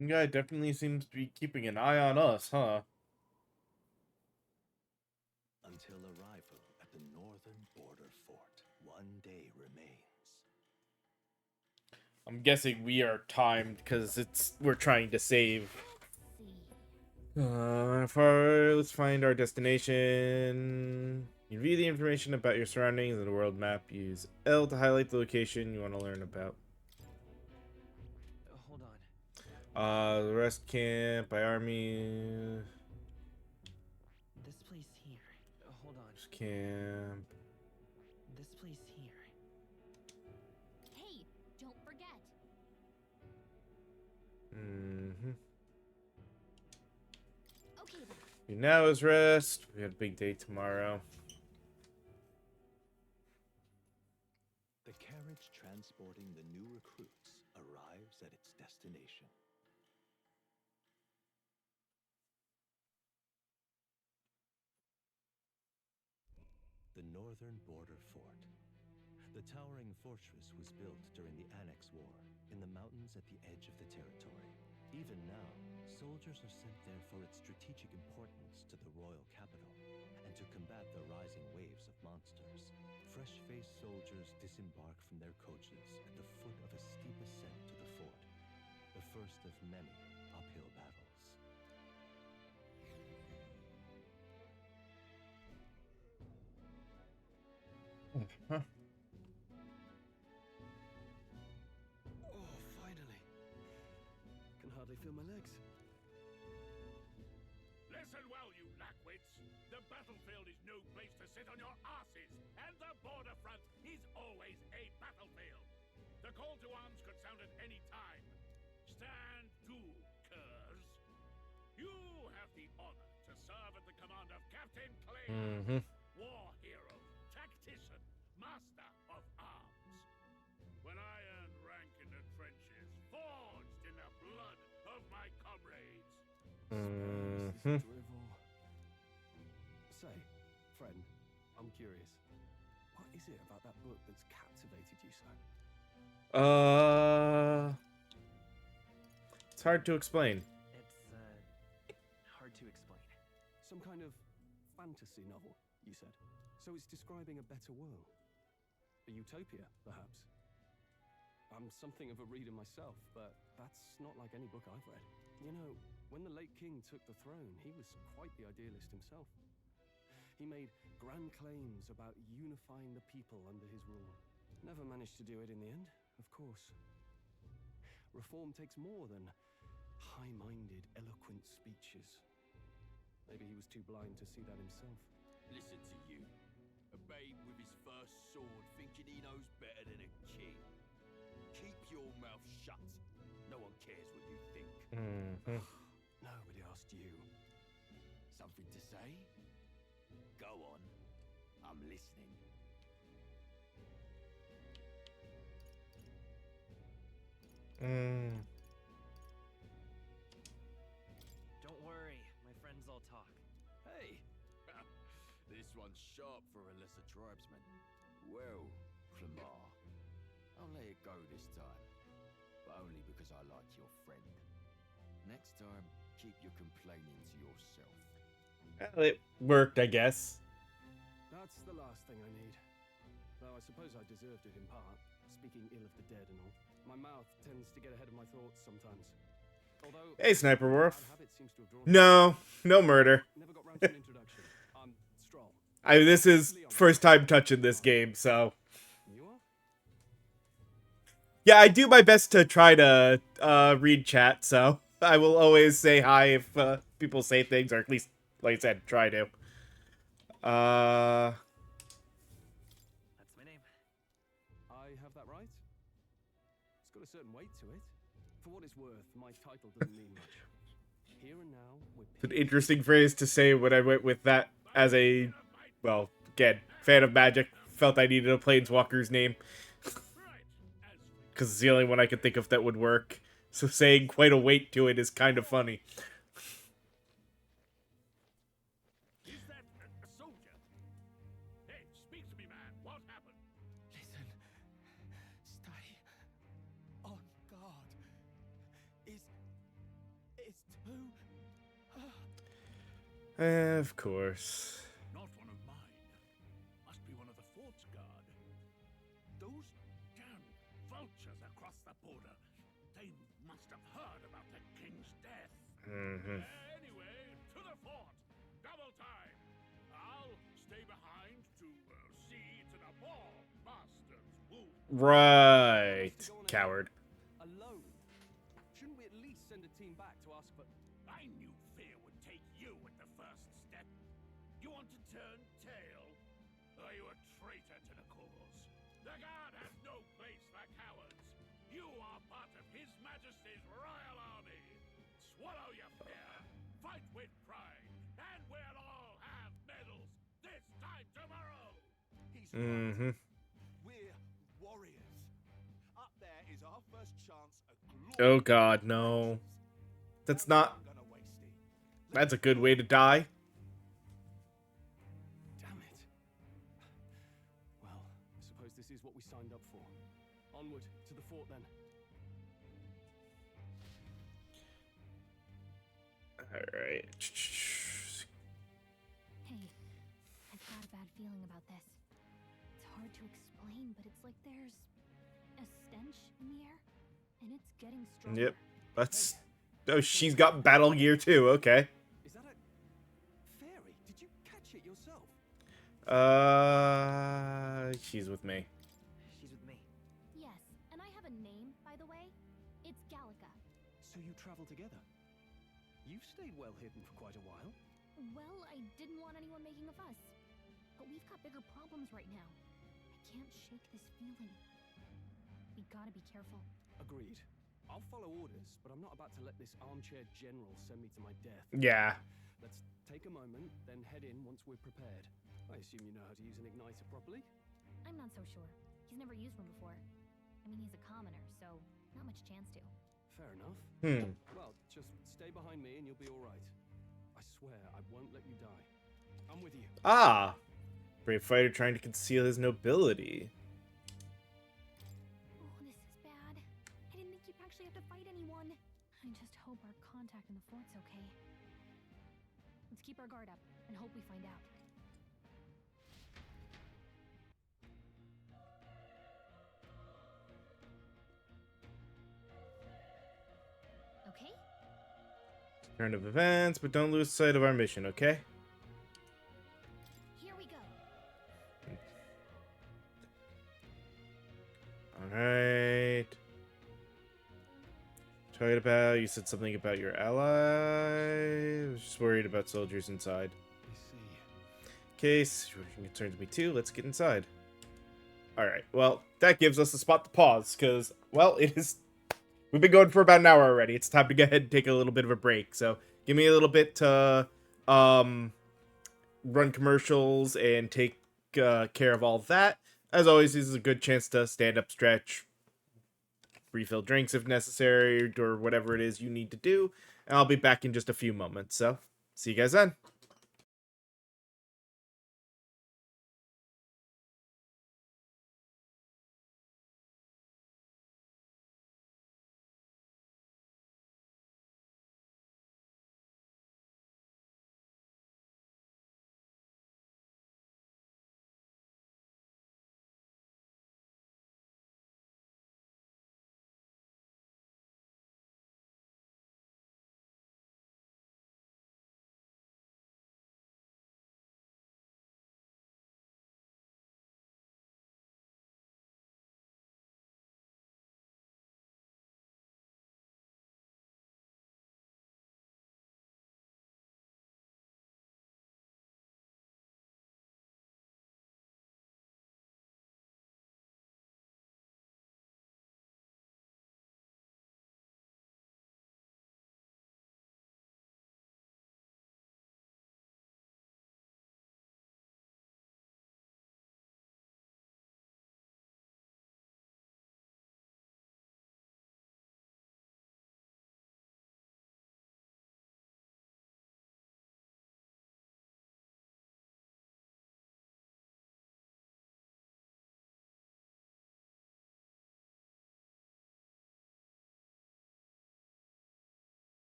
One guy definitely seems to be keeping an eye on us, huh? Until arrival at the northern border fort, one day remains. I'm guessing we are timed because we're trying to save. Let's find our destination. You read the information about your surroundings in the world map. Use L to highlight the location you want to learn about. Hold on. The rest camp by army. This place here. Hold on. Rest camp. This place here. Hey, don't forget. Okay then. Now is rest. We have a big day tomorrow. The carriage transporting the new recruits arrives at its destination. The northern border fort. The towering fortress was built during the Annex War in the mountains at the edge of the territory. Even now, soldiers are sent there for its strategic importance to the royal capital and to combat the rising waves of monsters. Fresh-faced soldiers disembark from their coaches at the foot of a steep ascent to the fort, the first of many uphill battles. feel my legs. Listen well, you lackwits. The battlefield is no place to sit on your asses, and the border front is always a battlefield. The call to arms could sound at any time. Stand to, curs. You have the honor to serve at the command of Captain Clay, war hero, tactician, master of arms. When I earned rank in the trenches, forged in the blood of my comrades. Drivel. Say, friend, I'm curious. What is it about that book that's captivated you so? It's hard to explain. It's hard to explain. Some kind of fantasy novel, you said. So it's describing a better world. A utopia, perhaps. I'm something of a reader myself, but that's not like any book I've read. You know, when the late king took the throne, he was quite the idealist himself. He made grand claims about unifying the people under his rule. Never managed to do it in the end, of course. Reform takes more than high-minded, eloquent speeches. Maybe he was too blind to see that himself. Listen to you. A babe with his first sword thinking he knows better than a king. Keep your mouth shut. No one cares what you think. Nobody asked you. Something to say? Go on. I'm listening. Don't worry, my friends all talk. Hey! This one's sharp for a lesser tribesman. Well, Clemar, I'll let it go this time. But only because I like your friend. Next time, keep your complaining to yourself. Well, it worked, I guess. That's the last thing I need. Though I suppose I deserved it in part, speaking ill of the dead and all. My mouth tends to get ahead of my thoughts sometimes. Although, Hey, Sniper Wolf. bad habit seems to have drawn No murder. Never got round to an introduction. I'm Stroll. This is first time touching this game, so. You are? Yeah, I do my best to try to read chat, so I will always say hi if people say things, or at least, like I said, try to. That's my name. I have that right? It's got a certain weight to it. For what it's worth, my title doesn't mean much. Here and now, It's an interesting phrase to say when I went with that as a, well, again, fan of Magic. Felt I needed a Planeswalker's name. Because it's the only one I could think of that would work. So saying quite a weight to it is kind of funny. Is that a soldier? Hey, speak to me, man. What happened? Listen. Stay on guard. It's too... Of course. Not one of mine. Must be one of the fort's guard. Those damn vultures across the border. They must have heard about the king's death. Anyway, to the fort. Double time. I'll stay behind to see to the ball master's wound. Right. Coward. Alone. Shouldn't we at least send a team back to ask for... I knew fear would take you at the first step. You want to turn tail? Are you a traitor to the cause? The guard has no place for cowards. You are part of His Majesty's Royal Army. Swallow your fear. Fight with pride. And we'll all have medals this time tomorrow. He's right. We're warriors. Up there is our first chance at glory. Oh god, no. That's not... That's a good way to die. Damn it. Well, I suppose this is what we signed up for. Onward to the fort then. Alright. Hey, I've got a bad feeling about this. It's hard to explain, but it's like there's a stench in the air, and it's getting stronger. Yep. That's... Oh, she's got battle gear too, okay. Is that a fairy? Did you catch it yourself? She's with me. She's with me. Yes, and I have a name, by the way. It's Gallica. So you travel together? You've stayed well hidden for quite a while. Well, I didn't want anyone making a fuss. But we've got bigger problems right now. I can't shake this feeling. We gotta be careful. Agreed. I'll follow orders, but I'm not about to let this armchair general send me to my death. Yeah. Let's take a moment, then head in once we're prepared. I assume you know how to use an igniter properly? I'm not so sure. He's never used one before. I mean, he's a commoner, so not much chance to. Fair enough. Hmm. Well, just stay behind me and you'll be all right. I swear I won't let you die. I'm with you. Ah! Brave fighter trying to conceal his nobility. Oh, this is bad. I didn't think you'd actually have to fight anyone. I just hope our contact in the fort's okay. Let's keep our guard up and hope we find out. Okay? Turn of events, but don't lose sight of our mission, okay? Here we go. Alright. You said something about your ally. I was just worried about soldiers inside. I see. Case, situation concerns me too. Let's get inside. Alright, well, that gives us a spot to pause, because, well, it is... We've been going for about an hour already. It's time to go ahead and take a little bit of a break. So, give me a little bit to, run commercials and take care of all that. As always, this is a good chance to stand up, stretch, refill drinks if necessary, or whatever it is you need to do. And I'll be back in just a few moments. So, see you guys then.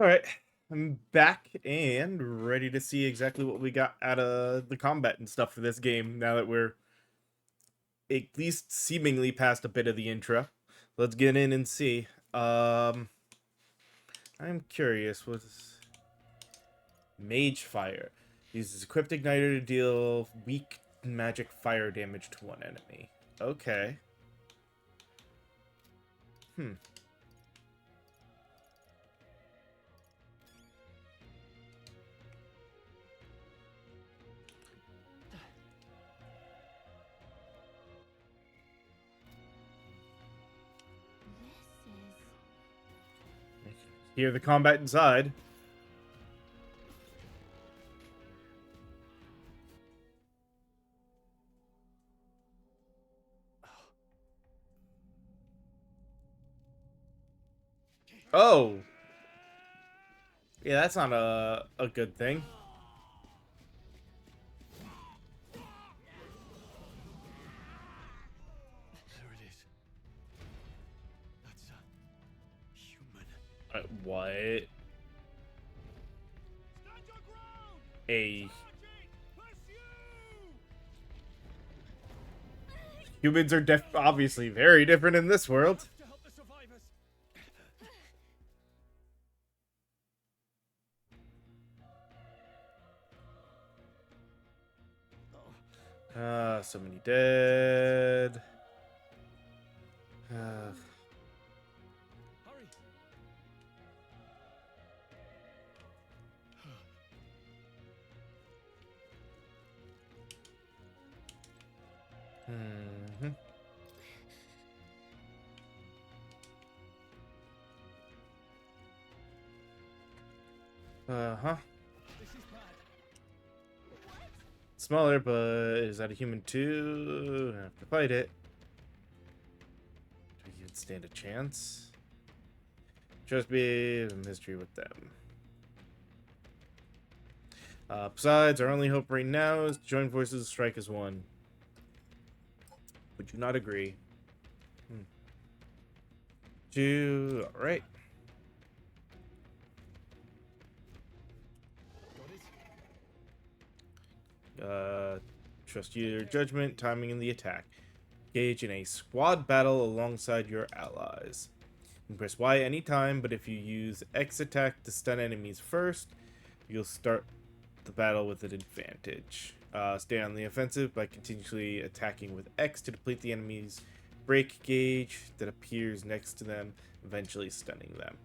All right, I'm back and ready to see exactly what we got out of the combat and stuff for this game. Now that we're at least seemingly past a bit of the intro, let's get in and see. I'm curious. What's Mage Fire? Uses Equipped Igniter to deal weak magic fire damage to one enemy. Okay. Hear the combat inside. Oh. Yeah, that's not a good thing. There it is. That's a human. What? A humans are obviously very different in this world. To help the survivors. So many dead. Hurry. Mhm. Uh-huh. This is bad. Smaller, but is that a human too? I have to fight it. Do we even stand a chance? Trust me, there's a mystery with them. Besides, our only hope right now is to join forces and strike as one. Would you not agree? Alright. Trust your judgment, timing, and the attack. Engage in a squad battle alongside your allies. You can press Y anytime, but if you use X attack to stun enemies first, you'll start the battle with an advantage. Stay on the offensive by continuously attacking with X to deplete the enemy's break gauge that appears next to them, eventually stunning them.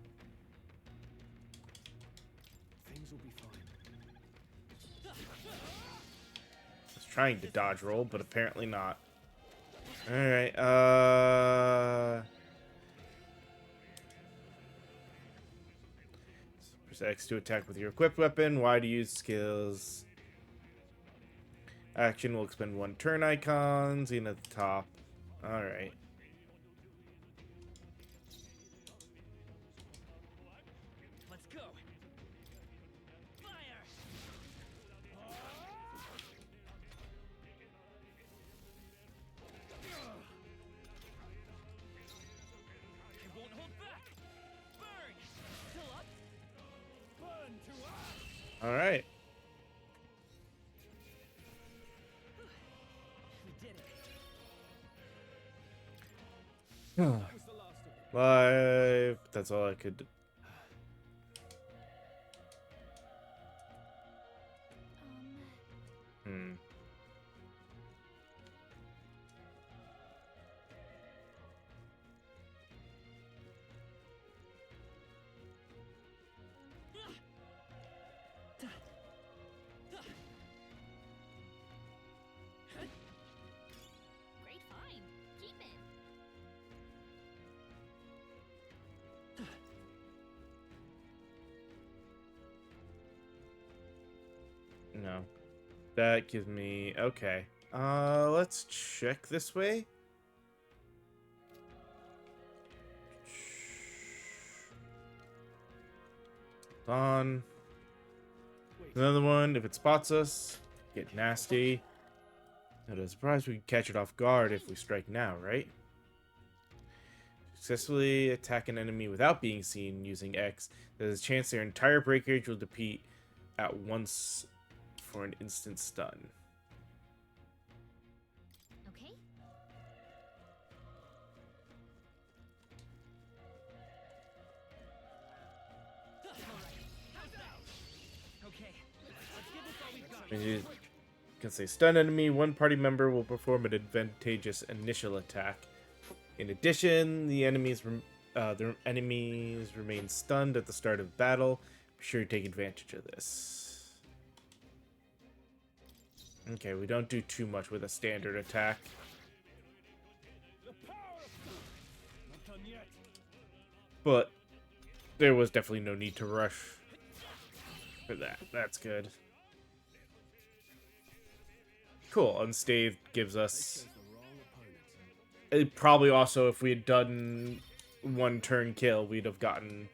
Things will be fine. I was trying to dodge roll, but apparently not. Alright, press X to attack with your equipped weapon, Y to use skills. Action will expend one turn icon, seen at the top. Alright. Let's go. Fire! I won't hold back. Burn! Still up? Burn to ash! Alright. We did it. Live. That's all I could. Hmm. Great find. Keep it. No. That gives me... Okay. Let's check this way. On. Another one. If it spots us, get nasty. Not a surprise we can catch it off guard if we strike now, right? Successfully attack an enemy without being seen using X. There's a chance their entire breakage will defeat at once for an instant stun. Okay. Okay, let's give this all we've got. And you can say stun enemy. One party member will perform an advantageous initial attack. In addition, the enemies remain stunned at the start of battle. Be sure to take advantage of this. Okay, we don't do too much with a standard attack. Not done yet. But there was definitely no need to rush for that. That's good. Cool. Unscathed gives us... It probably also, if we had done one turn kill, we'd have gotten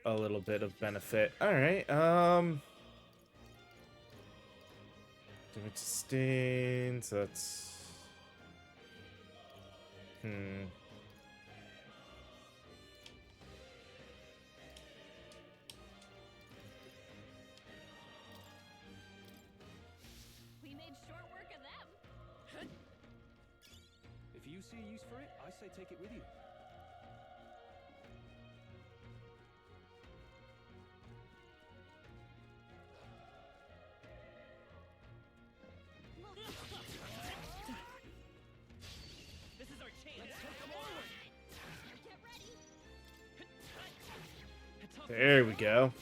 a little bit of benefit. Alright, damage sustain, so that's... We made short work of them. If you see a use for it, I say take it with you. This is our chance. Get ready. There we go.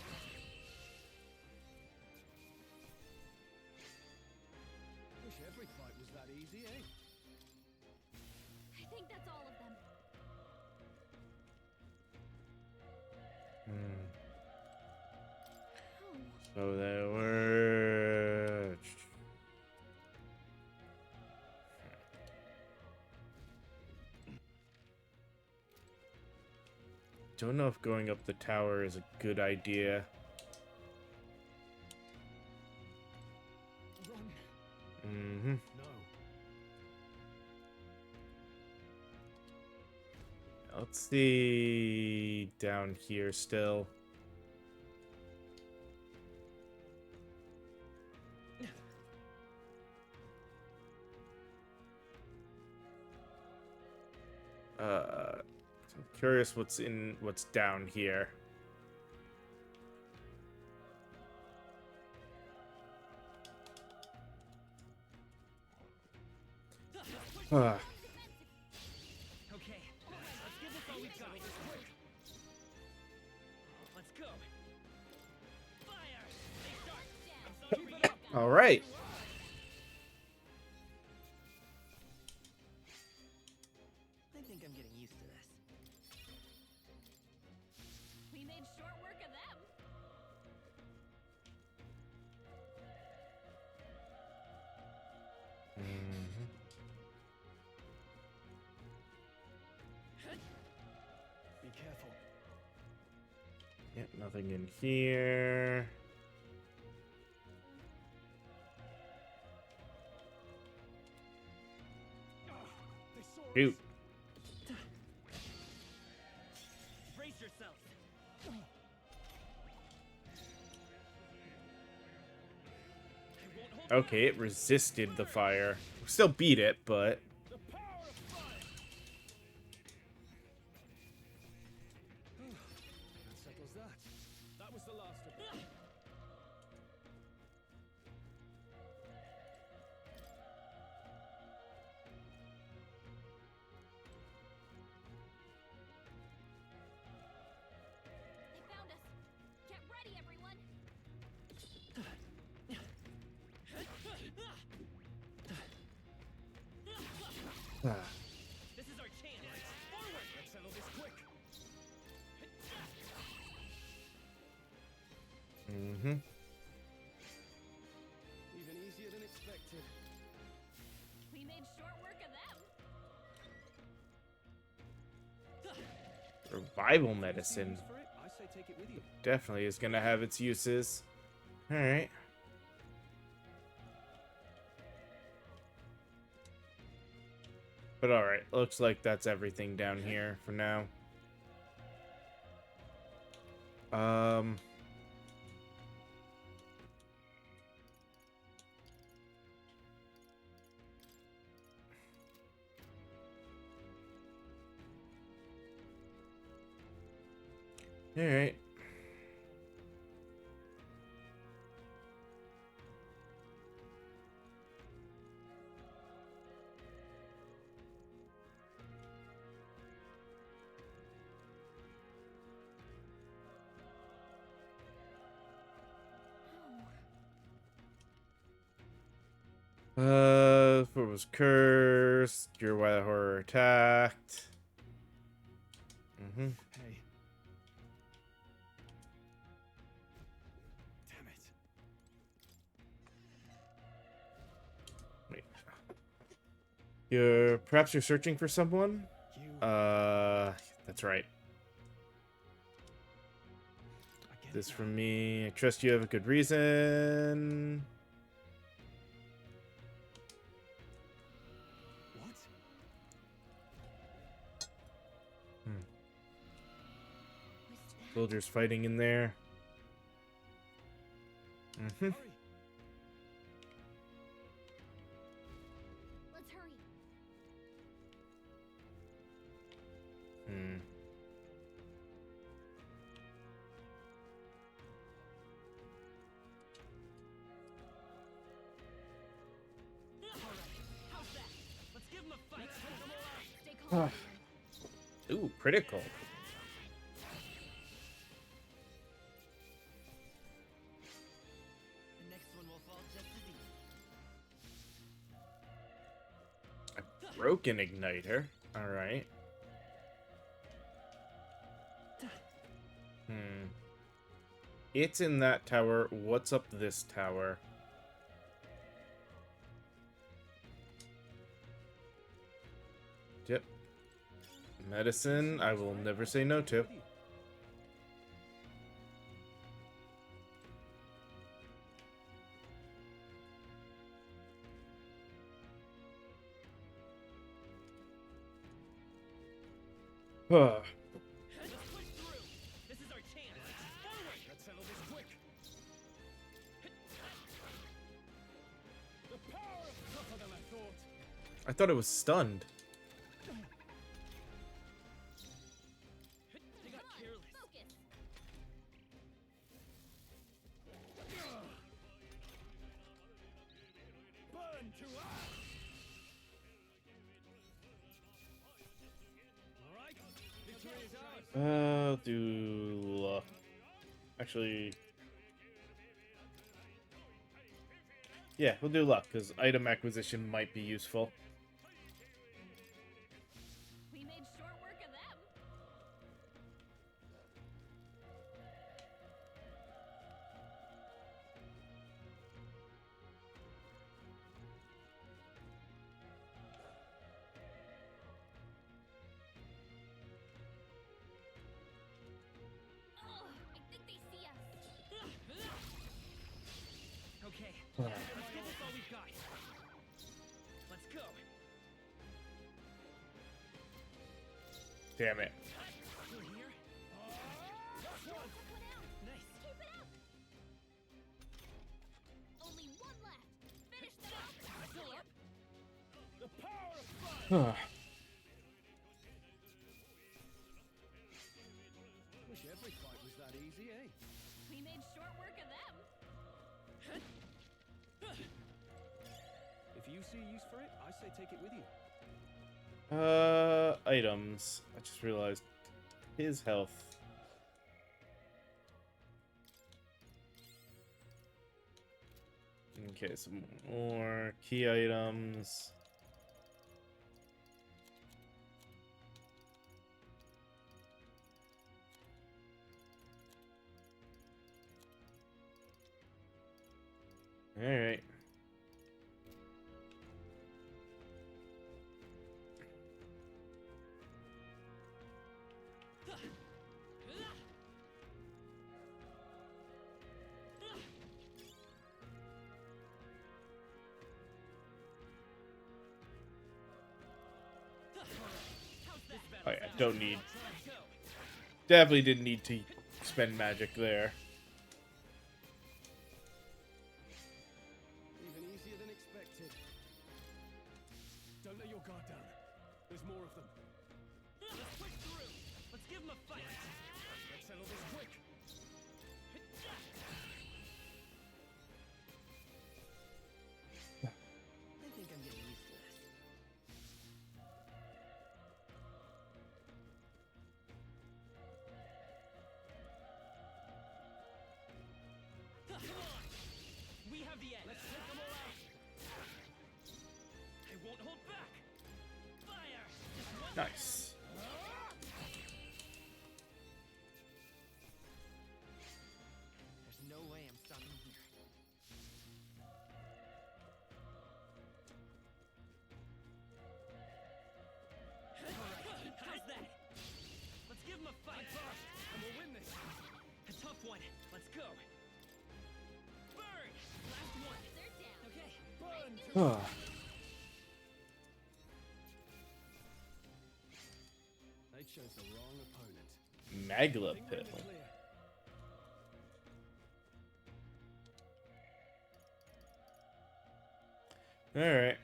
Wish every fight was that easy, eh? I think that's all of them. So there were... Don't know if going up the tower is a good idea. Run. No. Let's see down here still. I'm curious what's down here. Ah. Okay, let's give this all we've got. Let's go. Fire! Stay sharp. All right. I think I'm getting used to this. We made short work of them. Be careful. Yep, nothing in here. Shoot. Brace yourself. Okay, it resisted the fire. Still beat it, but... That settles that. That was the last of them. They found us. Get ready, everyone. This is our chance. Forward! Let's settle this quick. Even easier than expected. We made short work of them. Revival medicine. Use for it, I say take it with you. Definitely is gonna have its uses. Alright. But alright, looks like that's everything down here for now. Alright. What was cursed? Your why the horror attacked. Hey. Damn it. Wait. Perhaps you're searching for someone? That's right. This from me. I trust you have a good reason. What? Soldiers fighting in there. Let's hurry. How's that? Let's give him a fight. Stay calm. Ooh, critical. The next one will fall just as easy. A broken igniter. Alright. It's in that tower. What's up this tower? Yep. Medicine, I will never say no to. Huh. Let's push through. This is our chance. Forward. Let's settle this quick. The power is tougher than I thought. I thought it was stunned. They got careless. Focus. Burn to ash. All right. Victory is ours. Do luck. Actually, yeah, we'll do luck because item acquisition might be useful. We made short work of them. Oh, I think they see us. Okay. Let's give this all we've got. Let's go. Damn it. Still here? Nice. Keep it up. Only one left. Finish them up. Still up. The power of fire. Wish every fight was that easy, eh? We made short work of them. If you see use for it, I say take it with you. Items. I just realized his health. Okay, some more key items. All right. Oh yeah, don't need. Definitely didn't need to spend magic there. Even easier than expected. Don't let your guard down. There's more of them. Let's push through. Let's give him a fight. Let's settle this quick. I think I'm getting used to this. Come on! We have the edge. Let's take them all out. I won't hold back. Fire! Just one Nice. There's no way I'm stopping here. How's that? Let's give him a fight first, and we'll win this. A tough one. Let's go. Burn! Last one. They're down. Okay. Burn! They chose the wrong opponent. Magla Think we're in pill. the clear. All right.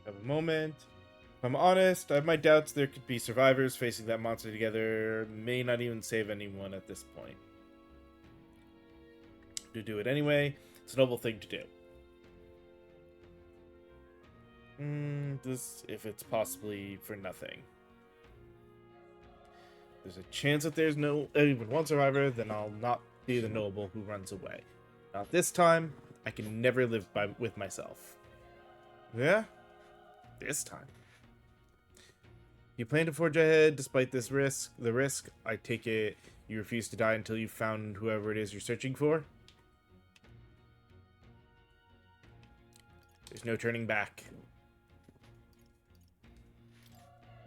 Have a moment. If I'm honest, I have my doubts there could be survivors facing that monster together. May not even save anyone at this point. To do it anyway, it's a noble thing to do. This, if it's possibly for nothing. There's a chance that there's no even one survivor, then I'll not be the noble who runs away. Not this time. I can never live with myself. Yeah? This time. You plan to forge ahead despite this risk. The risk, I take it, you refuse to die until you've found whoever it is you're searching for? There's no turning back.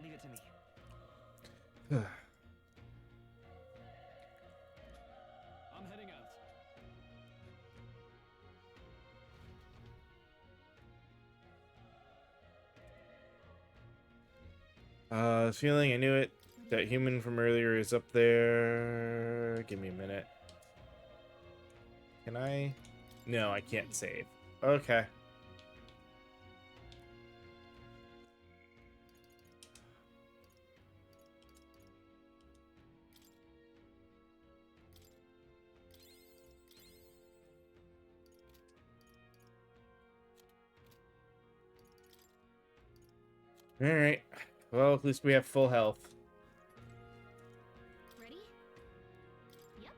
Leave it to me. I'm heading out. Feeling, I knew it. That human from earlier is up there. Give me a minute. Can I? No, I can't save. Okay. Alright. Well, at least we have full health. Ready? Yep.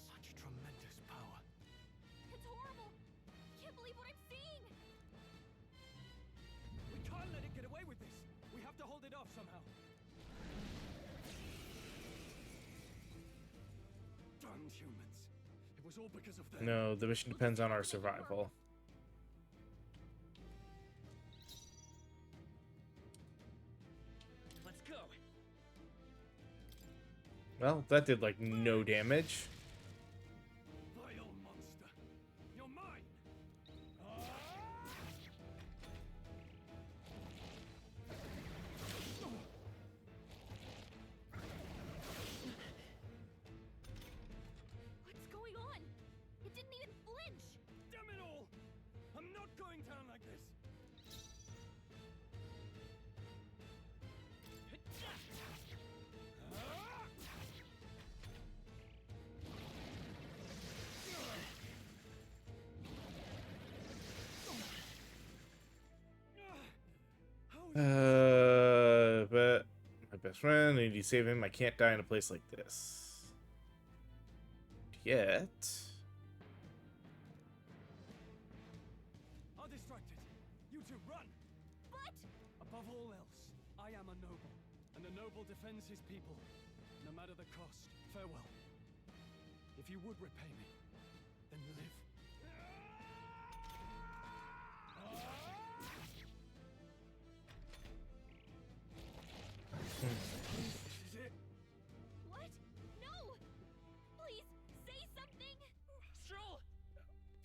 Such tremendous power. It's horrible. Can't believe what I'm seeing. We can't let it get away with this. We have to hold it off somehow. Damn humans. It was all because of them. No, the mission depends on our survival. Let's go. Well, that did like no damage. Vile monster. You're mine. What's going on? It didn't even flinch. Damn it all! I'm not going down like this. But my best friend, I need to save him. I can't die in a place like this. Yet. distracted. You two run! But... Above all else, I am a noble, and a noble defends his people, no matter the cost. Farewell. If you would repay me, then live. This is it. What? No! Please, say something! Stroll!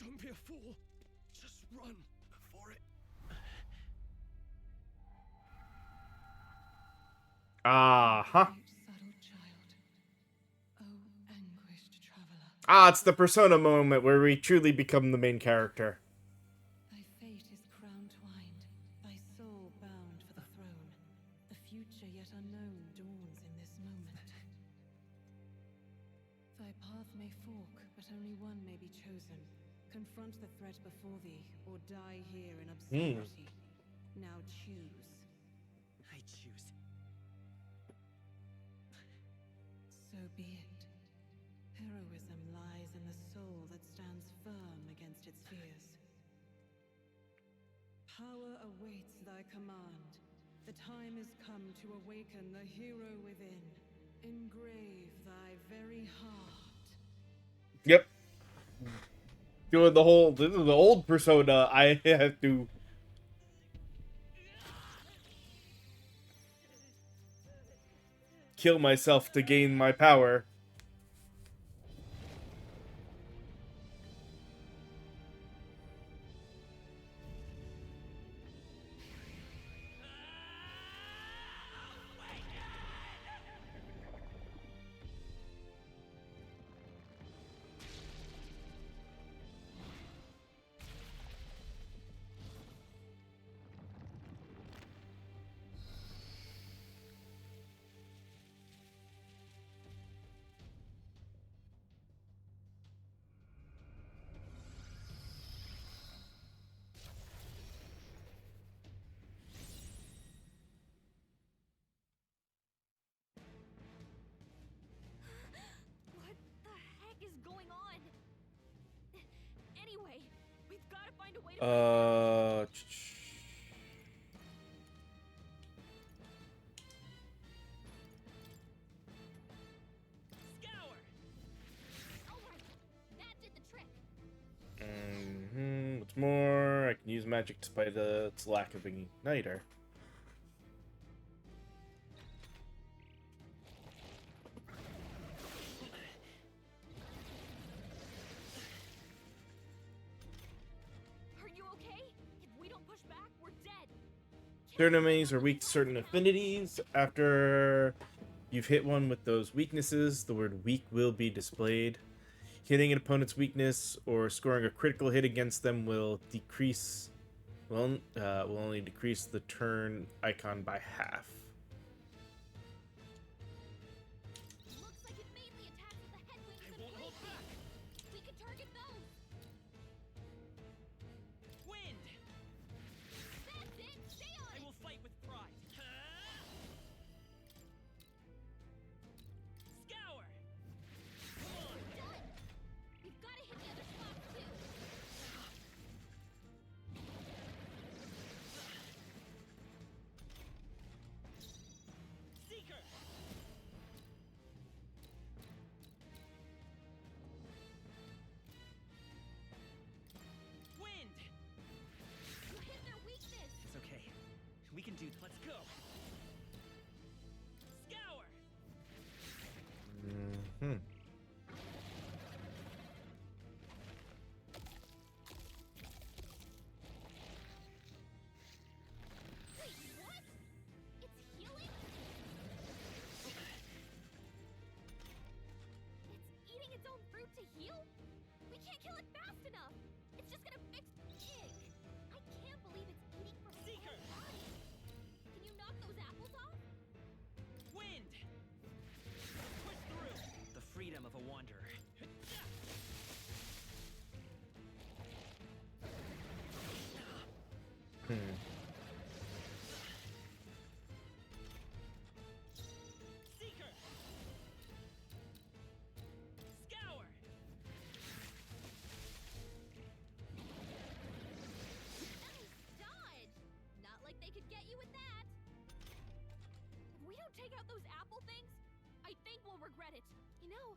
Don't be a fool. Just run before it... Uh-huh. Ah, it's the Persona moment where we truly become the main character. Thy fate is crown-twined, thy soul bound for the throne. The future yet unknown dawns in this moment. Thy path may fork, but only one may be chosen. Confront the threat before thee, or die here in obscurity. Now choose. I choose. So be it. Heroism lies in the soul that stands firm against its fears. Power awaits thy command. The time is come to awaken the hero within. Engrave thy very heart. Yep. Doing the whole, this is the old Persona. I have to kill myself to gain my power. What the heck is going on? Anyway, we've got to find a way to... Scour! Alright, that did the trick. What's more, I can use magic despite its lack of an igniter. Are you okay? If we don't push back, we're dead. Certain enemies are weak to certain affinities. After you've hit one with those weaknesses, the word weak will be displayed. Hitting an opponent's weakness or scoring a critical hit against them will decrease, will only decrease the turn icon by half. Looks like it mainly attacks with the headwinds and won't hold back. We can target those. Wind! That's it. Stay on I it. will fight with pride. Scour! Come on! Done. We've got to hit the other spots too. Seeker! Wind! You hit their weakness. It's okay. We can do. Let's go. Scour! Wait, what? It's healing? It's eating its own fruit to heal? We can't kill it fast enough. It's just gonna fix Ig. I can't believe it's eating from its Seeker! own body. Can you knock those apples off? Wind! Push through! The freedom of a wanderer. Seeker! Scour! regret it. You know,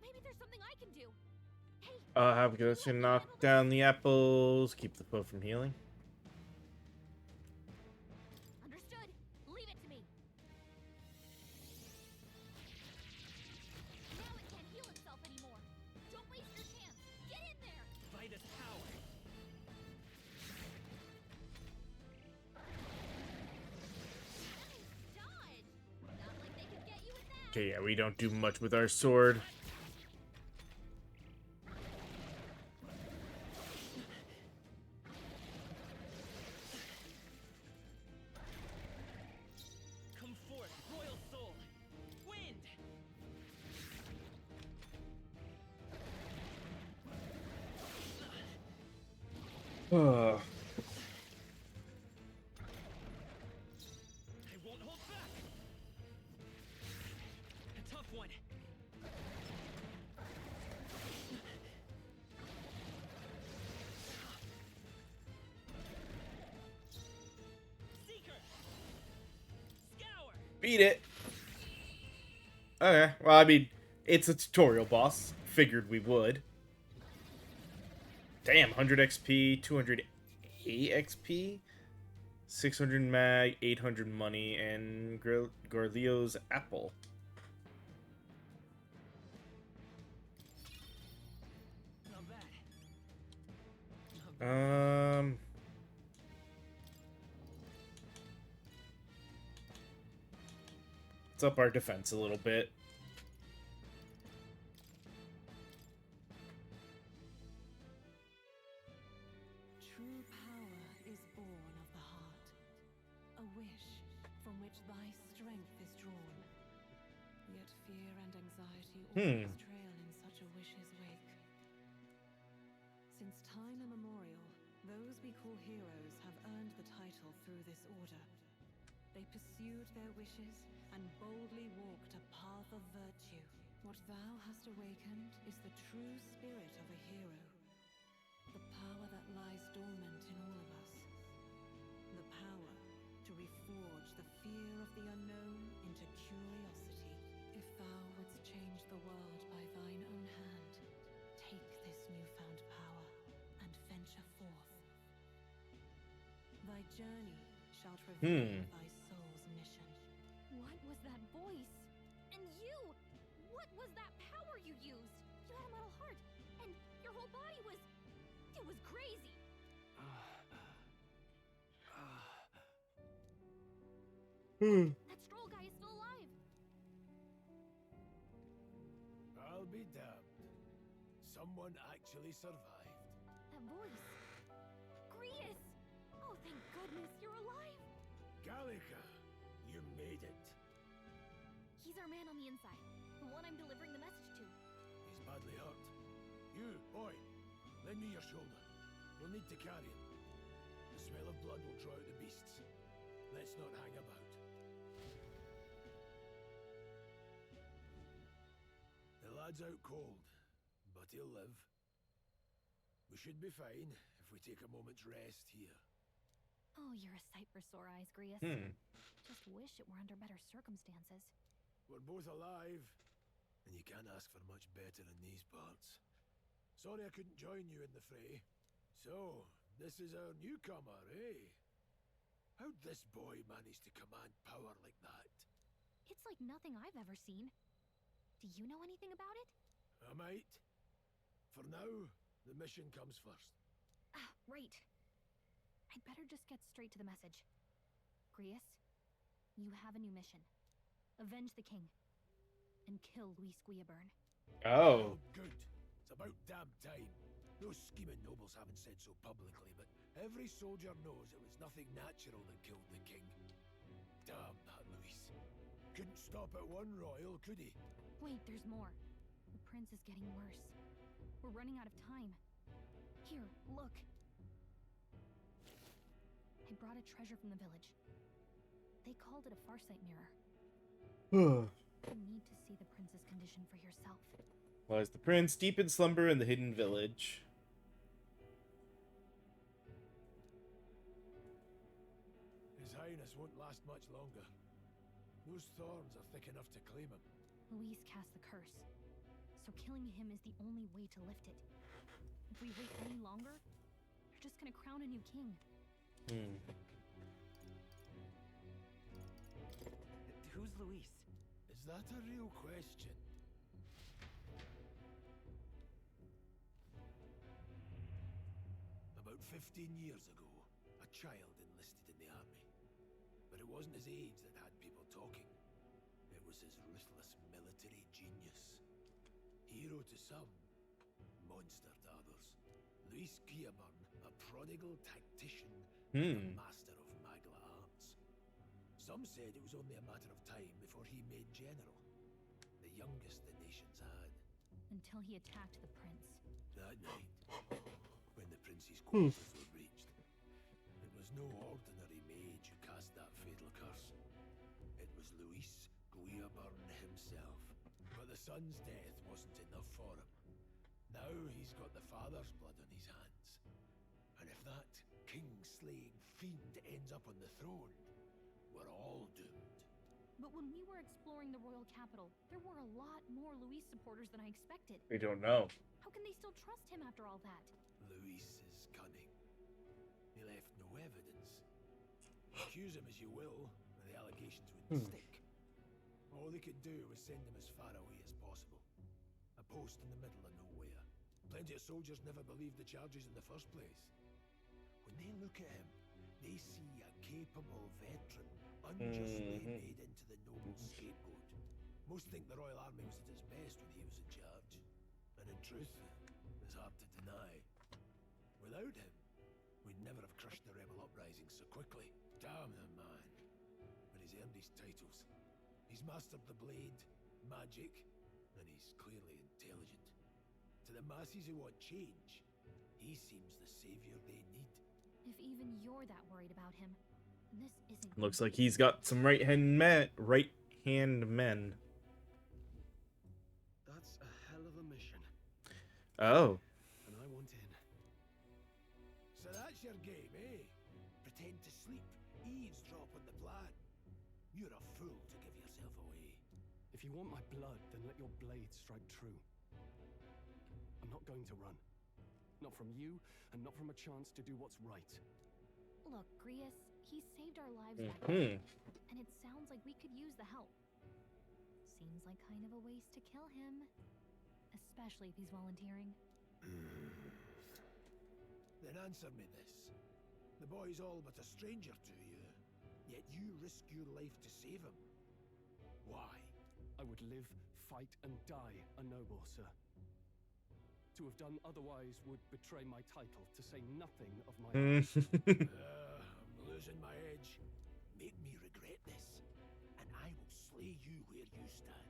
maybe there's something I can do. Hey, Have to knock down the apples. Keep the foe from healing. understood. Leave it to me. Now it can't heal itself anymore. Don't waste your chance. Get in there. By this power. Nice dodge. Not like they could get you with that. Okay, yeah, we don't do much with our sword. Come forth, royal soul. Wind. Ugh. I won't hold back. A tough one. Seeker. Scour. Beat it. Okay, well, I mean, it's a tutorial boss. Figured we would. Damn, 100 XP, 208 XP, 600 mag, 800 money, and Gorlio's apple. Not bad. Let's up our defense a little bit. True power is born of the heart, a wish from which thy strength is drawn. Yet fear and anxiety always trail in such a wish's wake. Since time immemorial, those we call heroes have earned the title through this order. They pursued their wishes and boldly walked a path of virtue. What thou hast awakened is the true spirit of a hero. The power that lies dormant in all of us. The power to reforge the fear of the unknown into curiosity. If thou wouldst change the world by thine own hand, take this newfound power and venture forth. Thy journey shalt reveal thy soul's mission. What was that voice? And you! What was that power you used? You had a metal heart, and your whole body was... It was crazy! That stroll guy is still alive! I'll be damned. Someone actually survived. That voice... Grius! Oh, thank goodness, you're alive! Gallica, you made it. He's our man on the inside, the one I'm delivering the message to. He's badly hurt. You, boy, lend me your shoulder. We'll need to carry him. The smell of blood will draw out the beasts. Let's not hang about. The lad's out cold, but he'll live. We should be fine if we take a moment's rest here. Oh, you're a sight for sore eyes, Grius. Just wish it were under better circumstances. We're both alive, and you can't ask for much better in these parts. Sorry I couldn't join you in the fray. So, this is our newcomer, eh? How'd this boy manage to command power like that? It's like nothing I've ever seen. Do you know anything about it? I might. For now, the mission comes first. Ah, right. I'd better just get straight to the message. Grius, you have a new mission. Avenge the king. And kill Luis Guillaburn. Oh. Good. It's about damn time. Those scheming nobles haven't said so publicly, but every soldier knows it was nothing natural that killed the king. Damn that Luis. Couldn't stop at one royal, could he? Wait, there's more. The prince is getting worse. We're running out of time. Here, look. I brought a treasure from the village. They called it a farsight mirror. You need to see the prince's condition for yourself. Lies the prince deep in slumber in the hidden village. His Highness won't last much longer. Those thorns are thick enough to claim him. Luis cast the curse, so killing him is the only way to lift it. If we wait any longer, they're just gonna crown a new king. Who's Luis? Is that a real question? About 15 years ago, a child enlisted in the army. But it wasn't his age that had people talking. It was his ruthless military genius. Hero to some, monster to others. Luis Gearburn, a prodigal tactician and a master of Magla arts. Some said it was only a matter of time before he made general. The youngest the nations had. Until he attacked the prince. That night, when the prince's quarters were reached, it was no ordinary mage who cast that fatal curse. It was Luis Gearburn himself. But the son's death wasn't enough for him. Now he's got the father's blood on his hands. And if that king-slaying fiend ends up on the throne, we're all doomed. But when we were exploring the royal capital, there were a lot more Luis supporters than I expected. We don't know. How can they still trust him after all that? Luis is cunning. He left no evidence. Accuse him as you will, the allegations wouldn't stick. All they could do was send him as far away as possible. A post in the middle of nowhere. Plenty of soldiers never believed the charges in the first place. When they look at him, they see a capable veteran unjustly made into the noble scapegoat. Most think the Royal Army was at its best when he was in charge. And in truth, it's hard to deny. Without him, we'd never have crushed the rebel uprising so quickly. Damn the man. But he's earned his titles. He's mastered the blade, magic, and he's clearly intelligent. To the masses who want change, he seems the savior they need. If even you're that worried about him, this isn't... Looks like he's got some right-hand men. That's a hell of a mission. Oh. And I want in. So that's your game, eh? Pretend to sleep, eavesdrop on the plan. You're a fool to give yourself away. If you want my blood, then let your blade strike true. I'm not going to run. Not from you, and not from a chance to do what's right. Look, Grius, he saved our lives back then, and it sounds like we could use the help. Seems like kind of a waste to kill him. Especially if he's volunteering. Then answer me this. The boy's all but a stranger to you, yet you risk your life to save him. Why? I would live, fight, and die a noble, sir. To have done otherwise would betray my title, to say nothing of my I'm losing my edge. Make me regret this, and I will slay you where you stand.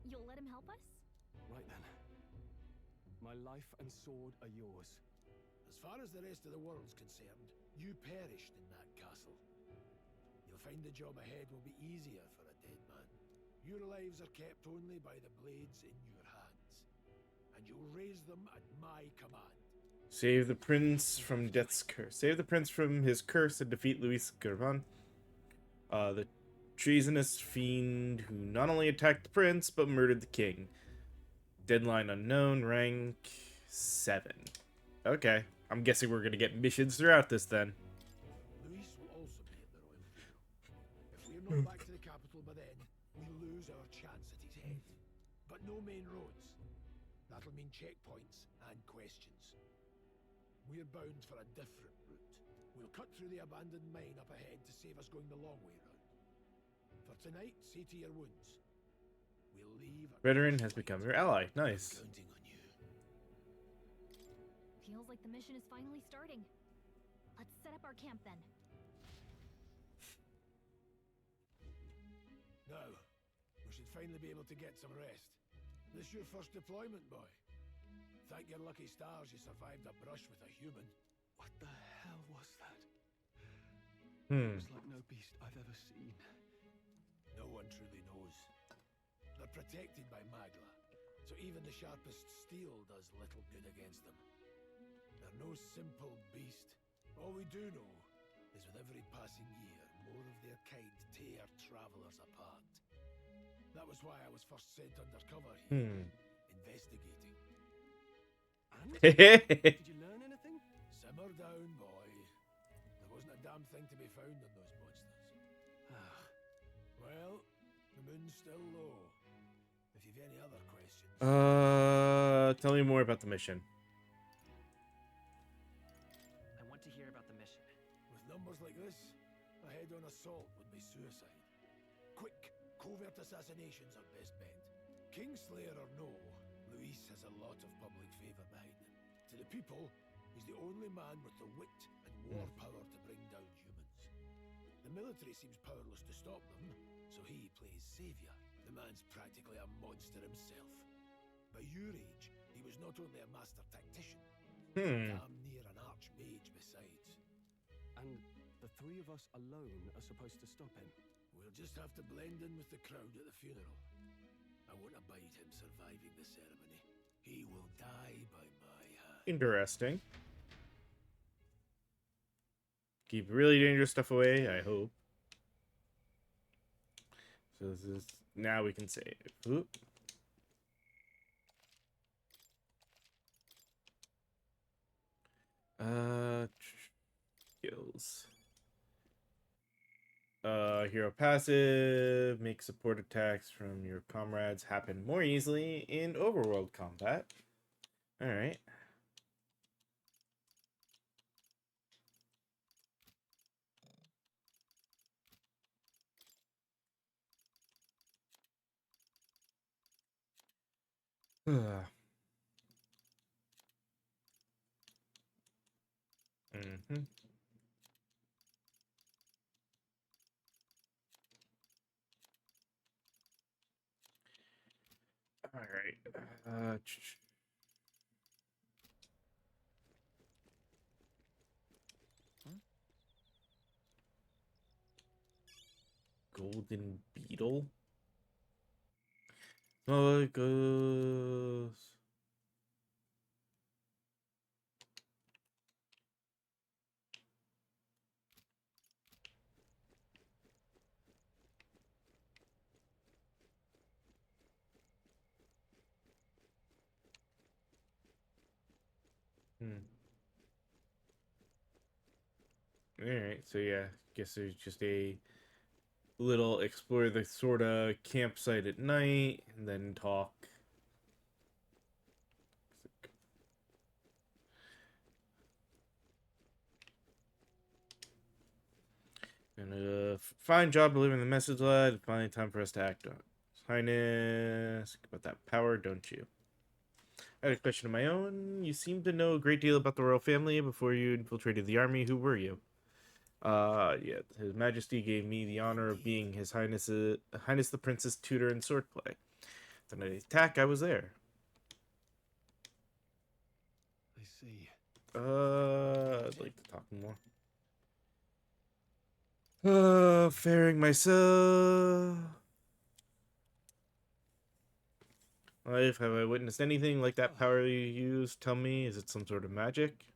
You'll let him help us? Right then. My life and sword are yours. As far as the rest of the world's concerned, you perished in that castle. You'll find the job ahead will be easier for a dead man. Your lives are kept only by the blades in your hands, and you'll raise them at my command. Save the prince from death's curse. Save the prince from his curse and defeat Luis Gearburn, the treasonous fiend who not only attacked the prince, but murdered the king. Deadline unknown, rank 7. Okay, I'm guessing we're gonna get missions throughout this then. Luis will also be at the royal field. If we're not back to the capital by then, we lose our chance at his head. But no main roads. That'll mean checkpoints and questions. We're bound for a different route. We'll cut through the abandoned mine up ahead to save us going the long way round. For tonight, see to your wounds. We'll leave. Veteran has become your ally. Nice. Counting on you. Feels like the mission is finally starting. Let's set up our camp then. Now, we should finally be able to get some rest. This your first deployment, boy? Thank your lucky stars you survived a brush with a human. What the hell was that? It was like no beast I've ever seen. No one truly knows. They're protected by Magla, so even the sharpest steel does little good against them. They're no simple beast. All we do know is with every passing year, more of their kind tear travelers apart. That was why I was first sent undercover here, investigating. And? Did you learn anything? Simmer down, boy. There wasn't a damn thing to be found on those monsters. Well, the moon's still low. If you've any other questions... Tell me more about the mission. I want to hear about the mission. With numbers like this, a head-on assault would be suicide. Quick, covert assassinations are best bet. Kingslayer or no, Luis has a lot of public favour behind him. To the people, he's the only man with the wit and war power to bring down humans. The military seems powerless to stop them, so he plays saviour. The man's practically a monster himself. By your age, he was not only a master tactician, damn near an archmage besides. And the three of us alone are supposed to stop him? We'll just have to blend in with the crowd at the funeral. I won't abide him surviving the ceremony. He will die by my hand. Interesting. Keep really dangerous stuff away, I hope. So this is... Now we can save. Oop. Skills. Hero passive. Make support attacks from your comrades happen more easily in overworld combat. Alright. All right. Golden beetle. Oh, it goes. Alright, so yeah, guess there's just a little explore the sort of campsite at night and then talk. And fine job delivering the message, lad. Finally, time for us to act on. Highness, about that power, don't you? I had a question of my own. You seem to know a great deal about the royal family before you infiltrated the army. Who were you? Yeah, His Majesty gave me the honor of being His Highness the Prince's tutor in swordplay. The night of the attack, I was there. I see. I'd like to talk more. Faring myself. Life, have I witnessed anything like that power you used? Tell me, is it some sort of magic?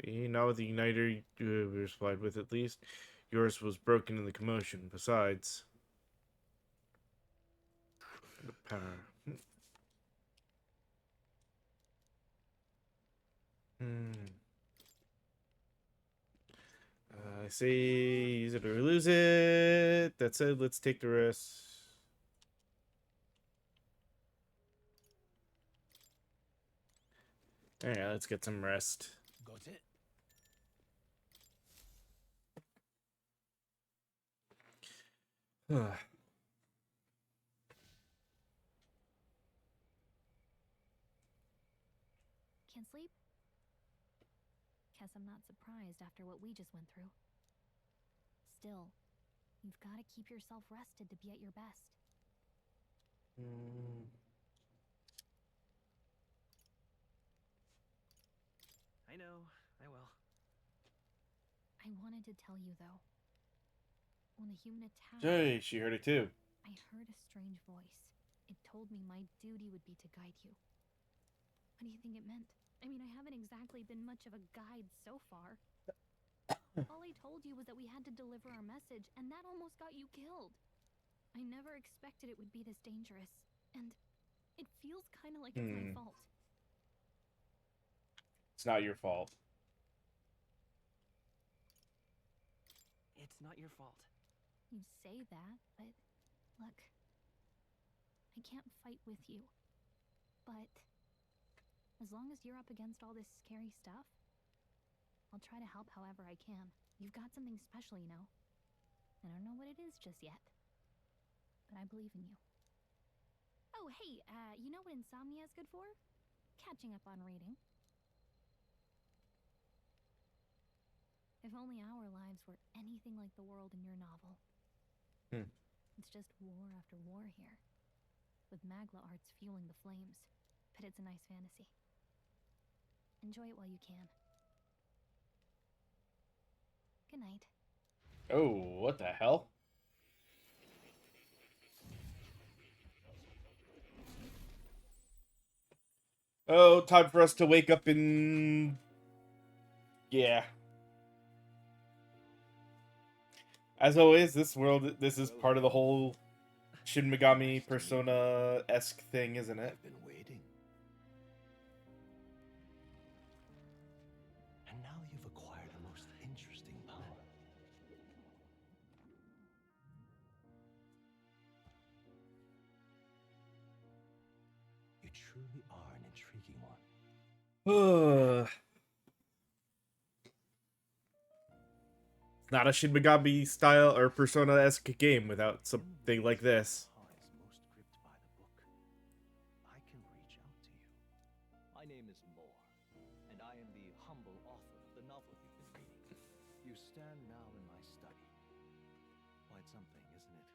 Not with the Uniter you were supplied with, at least. Yours was broken in the commotion. Besides, the power. I say use it or lose it. That said, let's take the risk. Alright, let's get some rest. Got it. Can't sleep? Guess I'm not surprised after what we just went through. Still, you've got to keep yourself rested to be at your best. I know, I will. I wanted to tell you, though. When the human attacked... Hey, she heard it too. I heard a strange voice. It told me my duty would be to guide you. What do you think it meant? I mean, I haven't exactly been much of a guide so far. All I told you was that we had to deliver our message, and that almost got you killed. I never expected it would be this dangerous, and it feels kind of like it's my fault. It's not your fault. It's not your fault. You say that, but look, I can't fight with you. But as long as you're up against all this scary stuff, I'll try to help however I can. You've got something special, you know. I don't know what it is just yet, but I believe in you. Oh, hey, you know what insomnia is good for? Catching up on reading. If only our lives were anything like the world in your novel. It's just war after war here, with Magla arts fueling the flames. But it's a nice fantasy. Enjoy it while you can. Good night. Oh, what the hell? Oh, time for us to wake up in... Yeah. As always, this is part of the whole Shin Megami Persona-esque thing, isn't it? I've been waiting. And now you've acquired a most interesting power. You truly are an intriguing one. It's not a Shin Megami style or Persona-esque game without something like this. Most gripped by the book. I can reach out to you. My name is Moore, and I am the humble author of the novel you've been reading. You stand now in my study. Quite something, isn't it?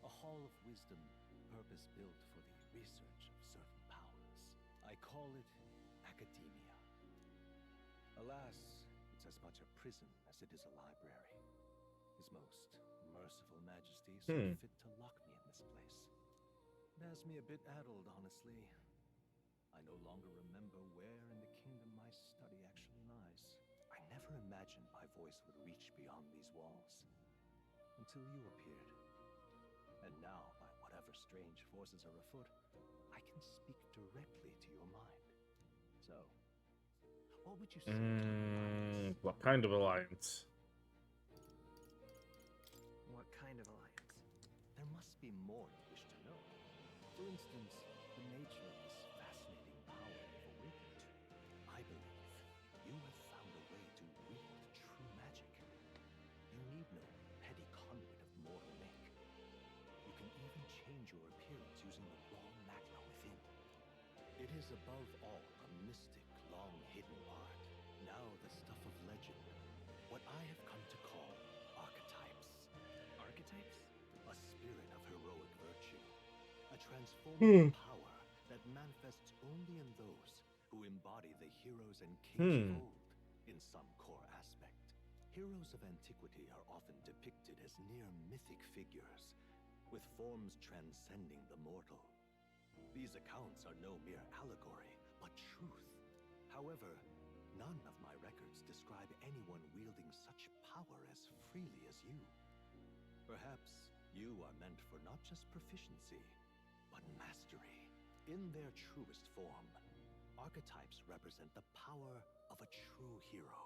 A hall of wisdom, purpose-built for the research of certain powers. I call it academia. Alas, it's as much a prison as it is a library. His most merciful majesty saw fit to lock me in this place. It has me a bit addled, honestly. I no longer remember where in the kingdom my study actually lies. I never imagined my voice would reach beyond these walls. Until you appeared. And now, by whatever strange forces are afoot, I can speak directly to your mind. So, what would you say to an alliance? What kind of alliance? What kind of alliance? There must be more you wish to know. For instance, the nature of this fascinating power you've awakened. I believe you have found a way to wield true magic. You need no petty conduit of mortal make. You can even change your appearance using the raw magma within. It is above all a mystic, long-hidden art. Now the stuff of legend. What I have come to call archetypes. Archetypes? A spirit of heroic virtue. A transformative power that manifests only in those who embody the heroes and kings of old in some core aspect. Heroes of antiquity are often depicted as near mythic figures, with forms transcending the mortal. These accounts are no mere allegory, but truth. However, none of my records describe anyone wielding such power as freely as you. Perhaps you are meant for not just proficiency, but mastery. In their truest form, archetypes represent the power of a true hero.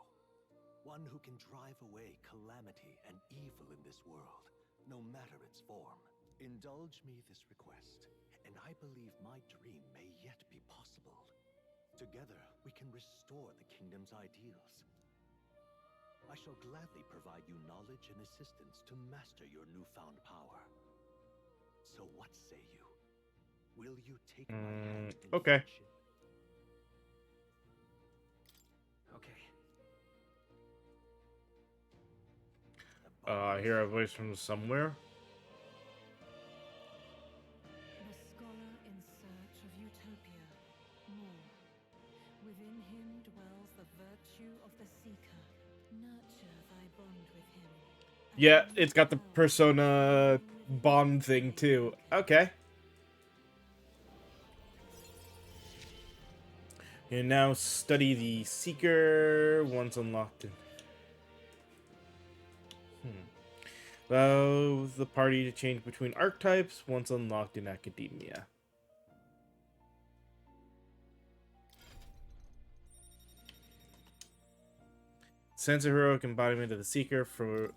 One who can drive away calamity and evil in this world, no matter its form. Indulge me this request, and I believe my dream may yet be possible. Together, we can restore the kingdom's ideals. I shall gladly provide you knowledge and assistance to master your newfound power. So what say you? Will you take my hand in Okay. friendship? Okay. I hear a voice from somewhere. The scholar in search of utopia. More. Within him dwells the virtue of the seeker. Nurture thy bond with him. Yeah, it's got the Persona bond thing too. Okay. You now study the Seeker once unlocked. Allow the party to change between archetypes once unlocked in Academia. Sense a heroic embodiment of the Seeker for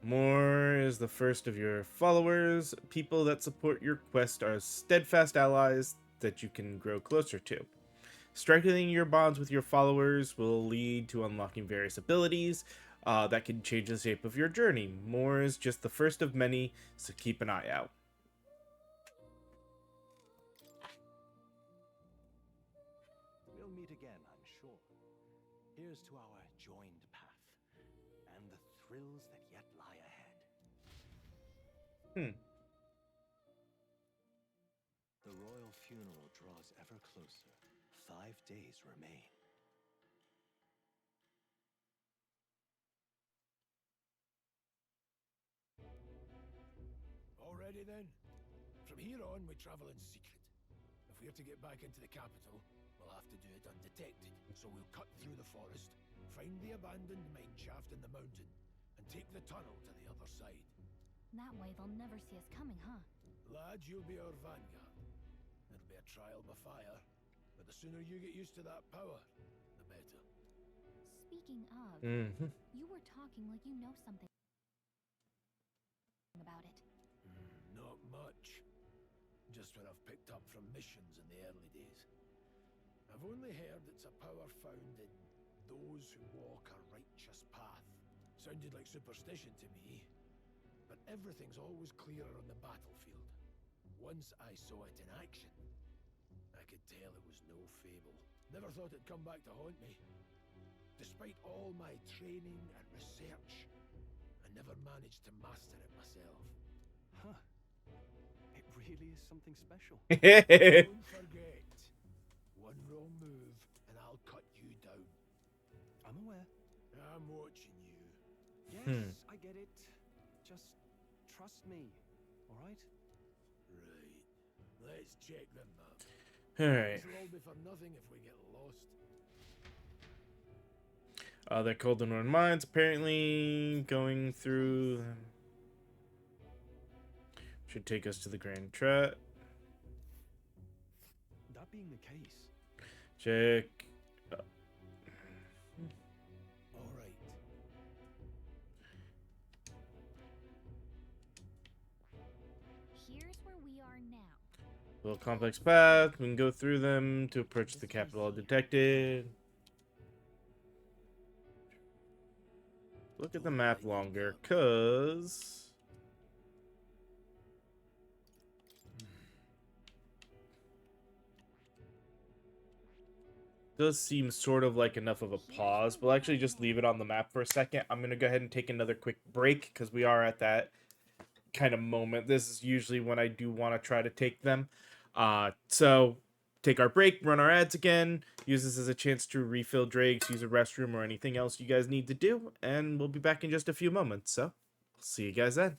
More is the first of your followers. People that support your quest are steadfast allies that you can grow closer to. Strengthening your bonds with your followers will lead to unlocking various abilities that can change the shape of your journey. More is just the first of many, so keep an eye out. We'll meet again, I'm sure. Here's to our joined path and the thrills that yet lie ahead. The royal funeral draws ever closer. 5 days remain. Already then? From here on, we travel in secret. If we're to get back into the capital, we'll have to do it undetected. So we'll cut through the forest, find the abandoned mine shaft in the mountain, and take the tunnel to the other side. That way they'll never see us coming, huh? Lad, you'll be our vanguard. It'll be a trial by fire, but the sooner you get used to that power, the better. Speaking of, you were talking like you know something about it. Not much. Just what I've picked up from missions in the early days. I've only heard it's a power found in those who walk a righteous path. Sounded like superstition to me, but everything's always clearer on the battlefield. Once I saw it in action, I could tell it was no fable. Never thought it'd come back to haunt me. Despite all my training and research, I never managed to master it myself. Huh. It really is something special. Don't forget, one wrong move and I'll cut you down. I'm aware. I'm watching you. Yes, I get it. Just trust me, all right? Right. Let's check the map. Alright. This'll all be for nothing if we get lost. They're called the Northern Mines, apparently going through. Should take us to the Grand Trat. That being the case. Check. All right. Here's where we are now. Little complex path. We can go through them to approach the capital undetected. Look at the map longer, cause does seem sort of like enough of a pause. We'll actually just leave it on the map for a second. I'm gonna go ahead and take another quick break because we are at that kind of moment. This is usually when I do want to try to take them. So take our break, run our ads again, use this as a chance to refill drakes, use a restroom, or anything else you guys need to do, and we'll be back in just a few moments. So, see you guys then.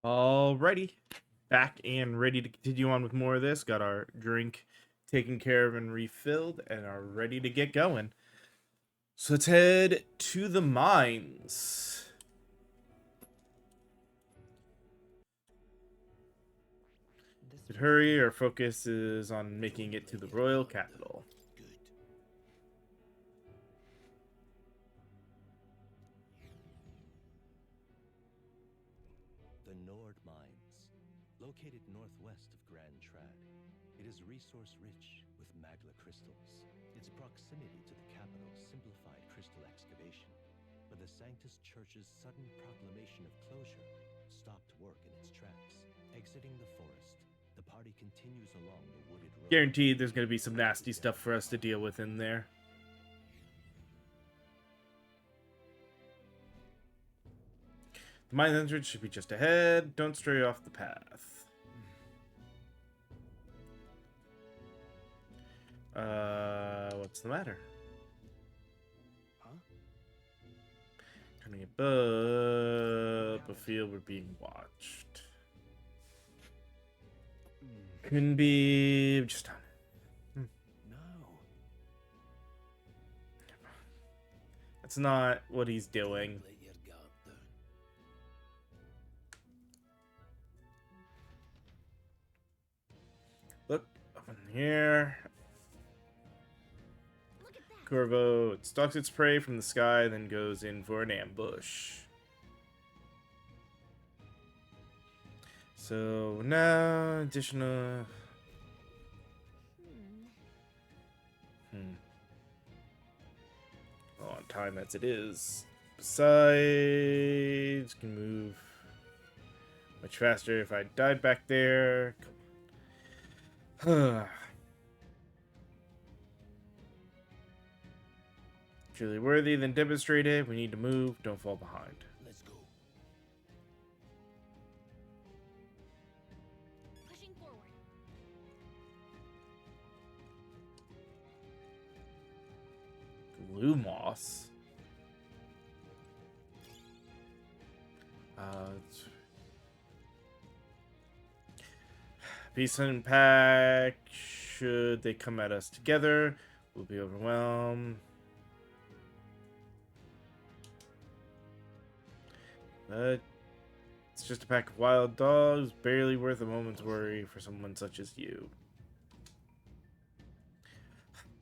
Alrighty, back and ready to continue on with more of this. Got our drink taken care of and refilled, and are ready to get going. So let's head to the mines. But hurry, our focus is on making it to the royal capital. The Nord Mines, located northwest of Grand Trad. It is resource-rich with magla crystals. Its proximity to the capital simplified crystal excavation, but the Sanctus Church's sudden proclamation of closure stopped work in its tracks. Exiting the forest, the party continues along the wooded road. Guaranteed there's going to be some nasty stuff for us to deal with in there. The mine entrance should be just ahead. Don't stray off the path. What's the matter? Huh? Coming above a field, we're being watched. Couldn't be just done. No. That's not what he's doing. Look up in here. Corvo, it stalks its prey from the sky, then goes in for an ambush. So now, additional. On time as it is. Besides, can move much faster if I died back there. Come on. Truly worthy, then demonstrated. We need to move. Don't fall behind. Let's go. Pushing forward. Blue moss. Peace and pack. Should they come at us together, we'll be overwhelmed. But it's just a pack of wild dogs, barely worth a moment's worry for someone such as you.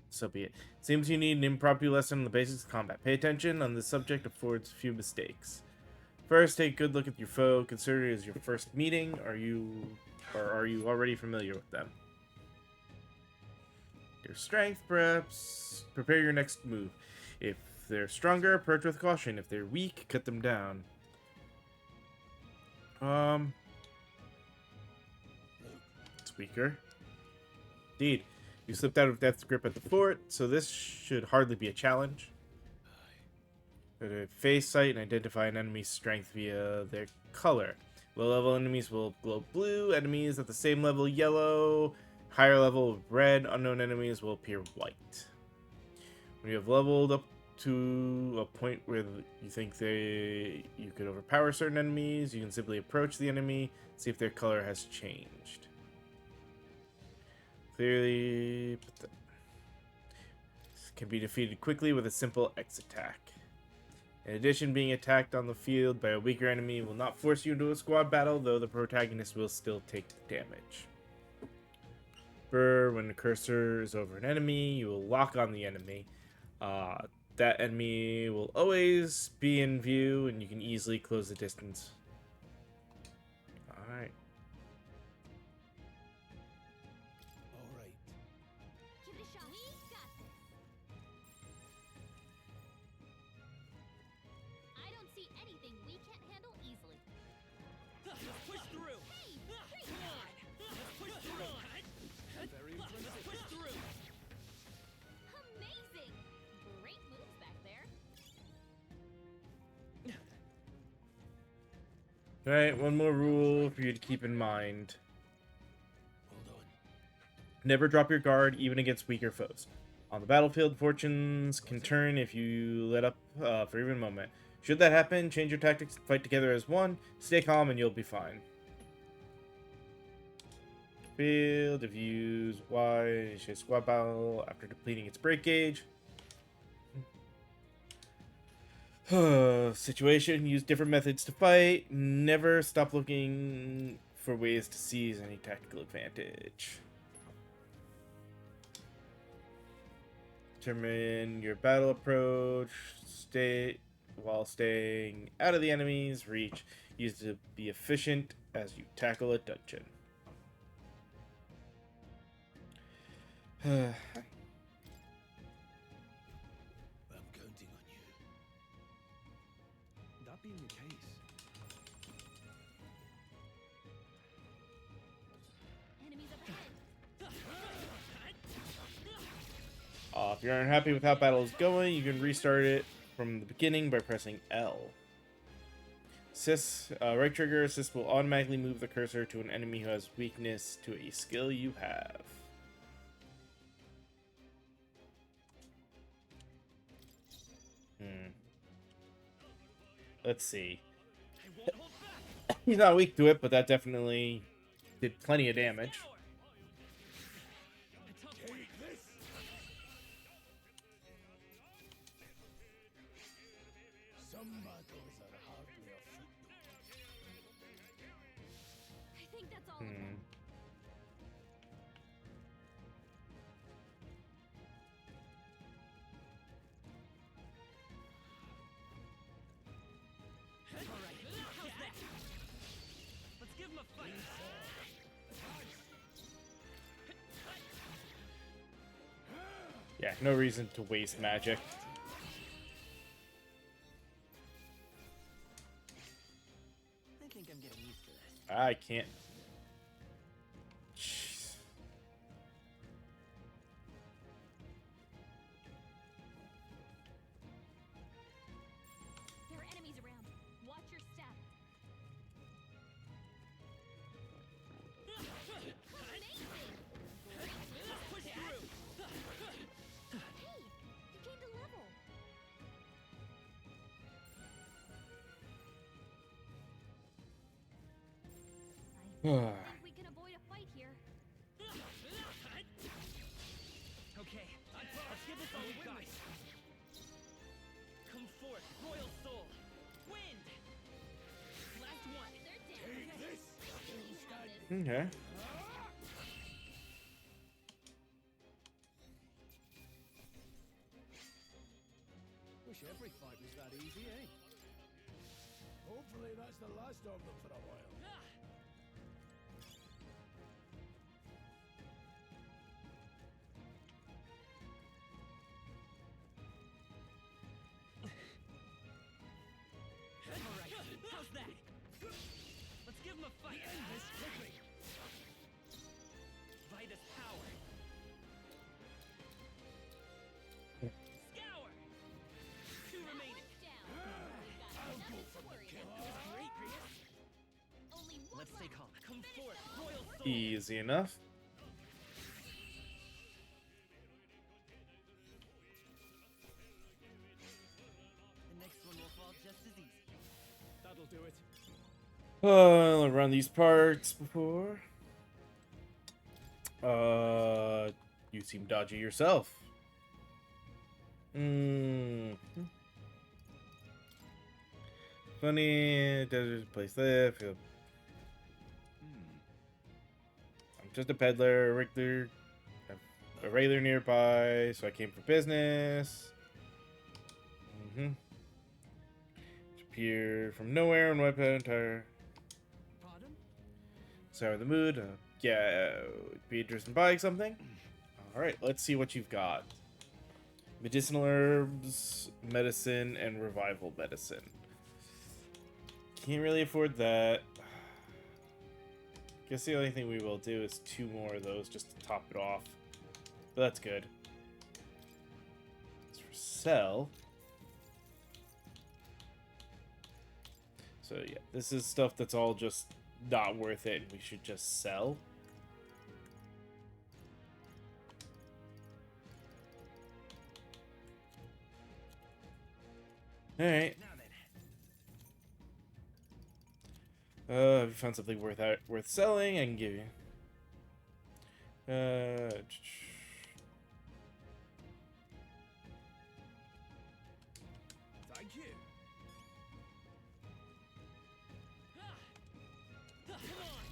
So be it. Seems you need an impromptu lesson on the basics of combat. Pay attention on this subject affords few mistakes. First, take a good look at your foe. Consider it as your first meeting. Are you already familiar with them? Your strength, perhaps. Prepare your next move. If they're stronger, approach with caution. If they're weak, cut them down. It's weaker. Indeed. You slipped out of Death's grip at the fort, so this should hardly be a challenge. Face sight and identify an enemy's strength via their color. Low-level enemies will glow blue, enemies at the same level yellow, higher level red, unknown enemies will appear white. When you have leveled up to a point where you think you could overpower certain enemies, you can simply approach the enemy, see if their color has changed. Clearly, this can be defeated quickly with a simple X attack. In addition, being attacked on the field by a weaker enemy will not force you into a squad battle, though the protagonist will still take damage. When the cursor is over an enemy, you will lock on the enemy. That enemy will always be in view, and you can easily close the distance. Alright. All right. Give it a shot. We got this. I don't see anything we can't handle easily. Let's push through. Hey, Come on. Let's push through. Very Let's push through. amazing! Great moves back there. Alright, one more rule for you to keep in mind. Hold on. Never drop your guard, even against weaker foes. On the battlefield, fortunes can turn if you let up for even a moment. Should that happen, change your tactics and fight together as one. Stay calm and you'll be fine. Field. If you use Y, initiate squad battle after depleting its break gauge. Situation. Use different methods to fight. Never stop looking for ways to seize any tactical advantage. Determine your battle approach. Stay while staying out of the enemy's reach. Use to be efficient as you tackle a dungeon. I'm counting on you. That being the case, Enemies up ahead. If you're unhappy with how battle is going, you can restart it from the beginning by pressing L. Assist, right trigger assist will automatically move the cursor to an enemy who has weakness to a skill you have. Let's see. He's not weak to it, but that definitely did plenty of damage. Some battles are hardly a footnote. I think that's all of them. Alright, how's that? Let's give him a fight. Yeah, no reason to waste magic. I think I'm getting used to this. I can't. Jeez. There are enemies around. Watch your step. Push through. Hey, you gained a level. I think we can avoid a fight here. Okay, let's give this all we've got. Come forth, royal soul. Wind. Last one. They're down. Okay. wish every fight was that easy, eh? Hopefully that's the last of them for a while. Alright, how's that? Let's give him a fight. End this quickly. Vitus power. Scour. Two remaining. I'll go for the kill. Great, Grievous. Only one Let's stay left. calm. Come forth, royal soul. Easy enough. The next one will fall just as easy. That'll do it. Oh, I'll run these parts before. You seem dodgy yourself. Funny, desert place there. I'm just a peddler, a regular nearby, so I came for business. Appeared from nowhere and wiped out entire. Pardon? Sour the mood. Yeah, be interested in buying something. All right, let's see what you've got. Medicinal herbs, medicine, and revival medicine. Can't really afford that. Guess the only thing we will do is 2 more of those just to top it off. But that's good. As for sell. So yeah, this is stuff that's all just not worth it and we should just sell. Alright. If you found something worth selling, I can give you. Thank you. Come on!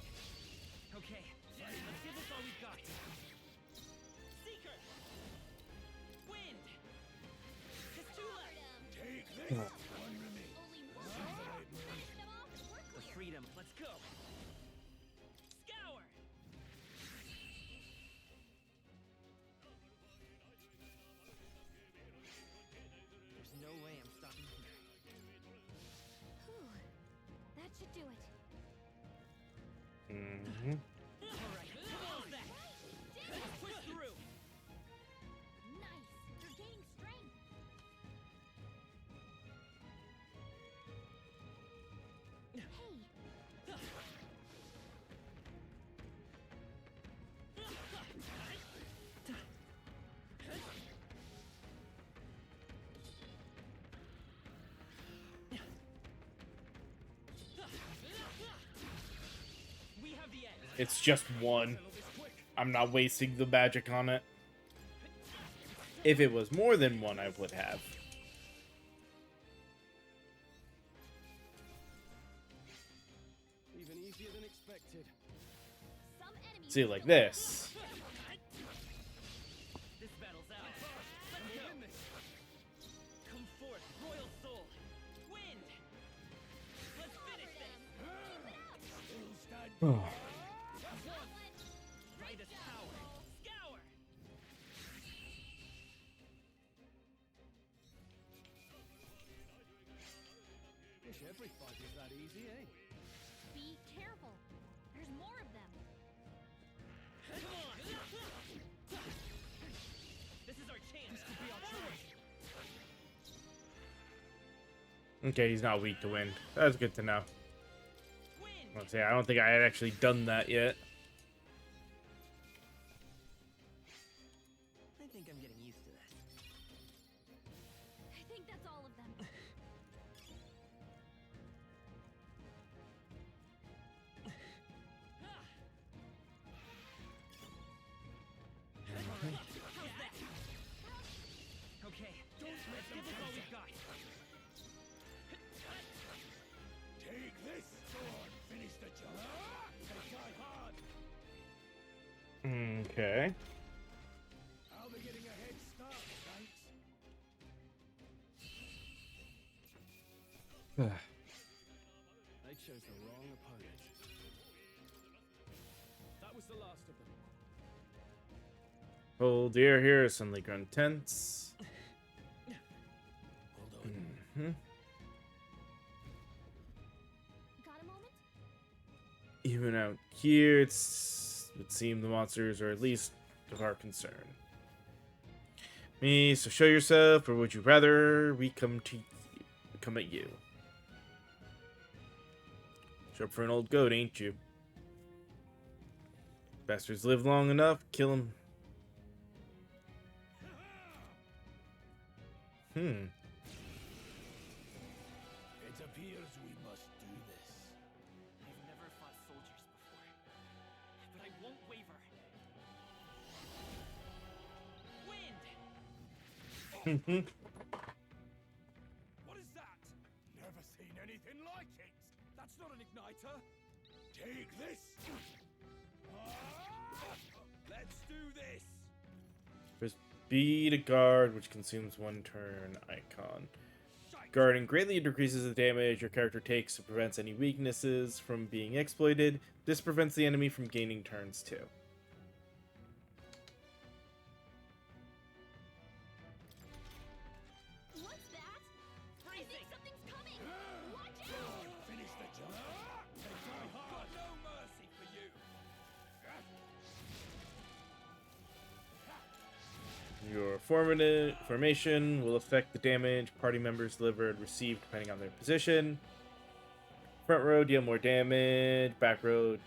Okay, let's give this all we've got. Seeker! Wind! Just two left! Take this! One remains. The freedom, let's go! Scour! There's no way I'm stopping here. Whew. That should do it. Mm-hmm. Alright, come on back! Let's push through! Nice. You're gaining strength. Hey, We have the edge! It's just one. I'm not wasting the magic on it. If it was more than one, I would have. Even easier than expected. some enemies. See, like this. This battle's ours. Let's go! Come forth, royal soul! Wind! Let's finish this! Brightest power! Scour! Wish every fight was that easy, eh? Be careful. There's more of them. Come on! This is our chance! This could be our chance! Okay, he's not weak to wind. That's good to know. Let's say I don't think I had actually done that yet. I think I'm getting used to this. I think that's all of them. Okay, let's give this all we've got. Take this sword! Finish the job! They try hard! Okay. I'll be getting a head start, thanks. They chose the wrong opponent. That was the last of them. Oh dear, here is suddenly grown tense. Mm-hmm. Got a moment? Even out here, it would seem the monsters are at least of our concern. Me, so show yourself, or would you rather we come at you? You're up for an old goat, ain't you? Bastards live long enough, kill him. It appears we must do this. I've never fought soldiers before, but I won't waver. Wind! What is that? Never seen anything like it. That's not an igniter. Take this. Let's do this. Press B to guard, which consumes one turn icon. Guarding greatly decreases the damage your character takes and prevents any weaknesses from being exploited. This prevents the enemy from gaining turns too. What's that? I think something's coming. Watch out! Finish the job. They try hard. No mercy for you. Your formation will affect the damage party members delivered received depending on their position. Front row deal more damage. Back row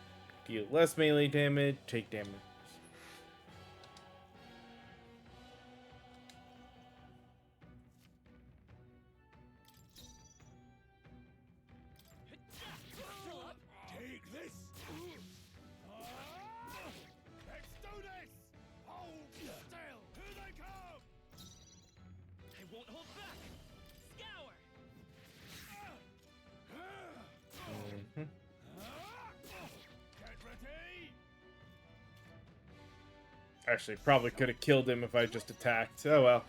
deal less melee damage. Take damage. Take this. Let's do this. Actually, probably could have killed him if I just attacked. Oh well.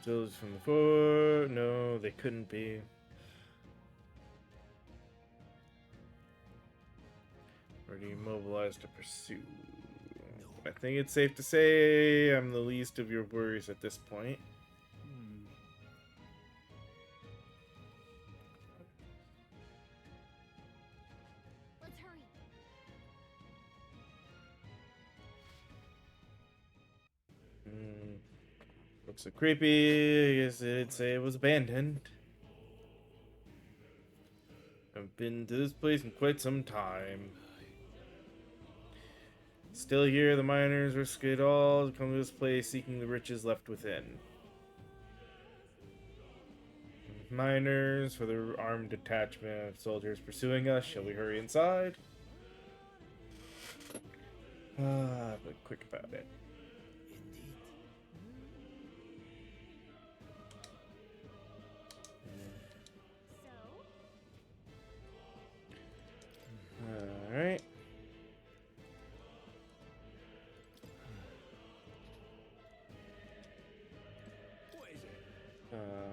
Those from the fort. No, they couldn't be. Already mobilized to pursue. I think it's safe to say I'm the least of your worries at this point. Let's hurry. Looks so creepy. I guess it'd say it was abandoned. I've been to this place in quite some time. Still here, the miners risk it all to come to this place seeking the riches left within. Miners for the armed detachment of soldiers pursuing us. Shall we hurry inside? But quick about it. Alright.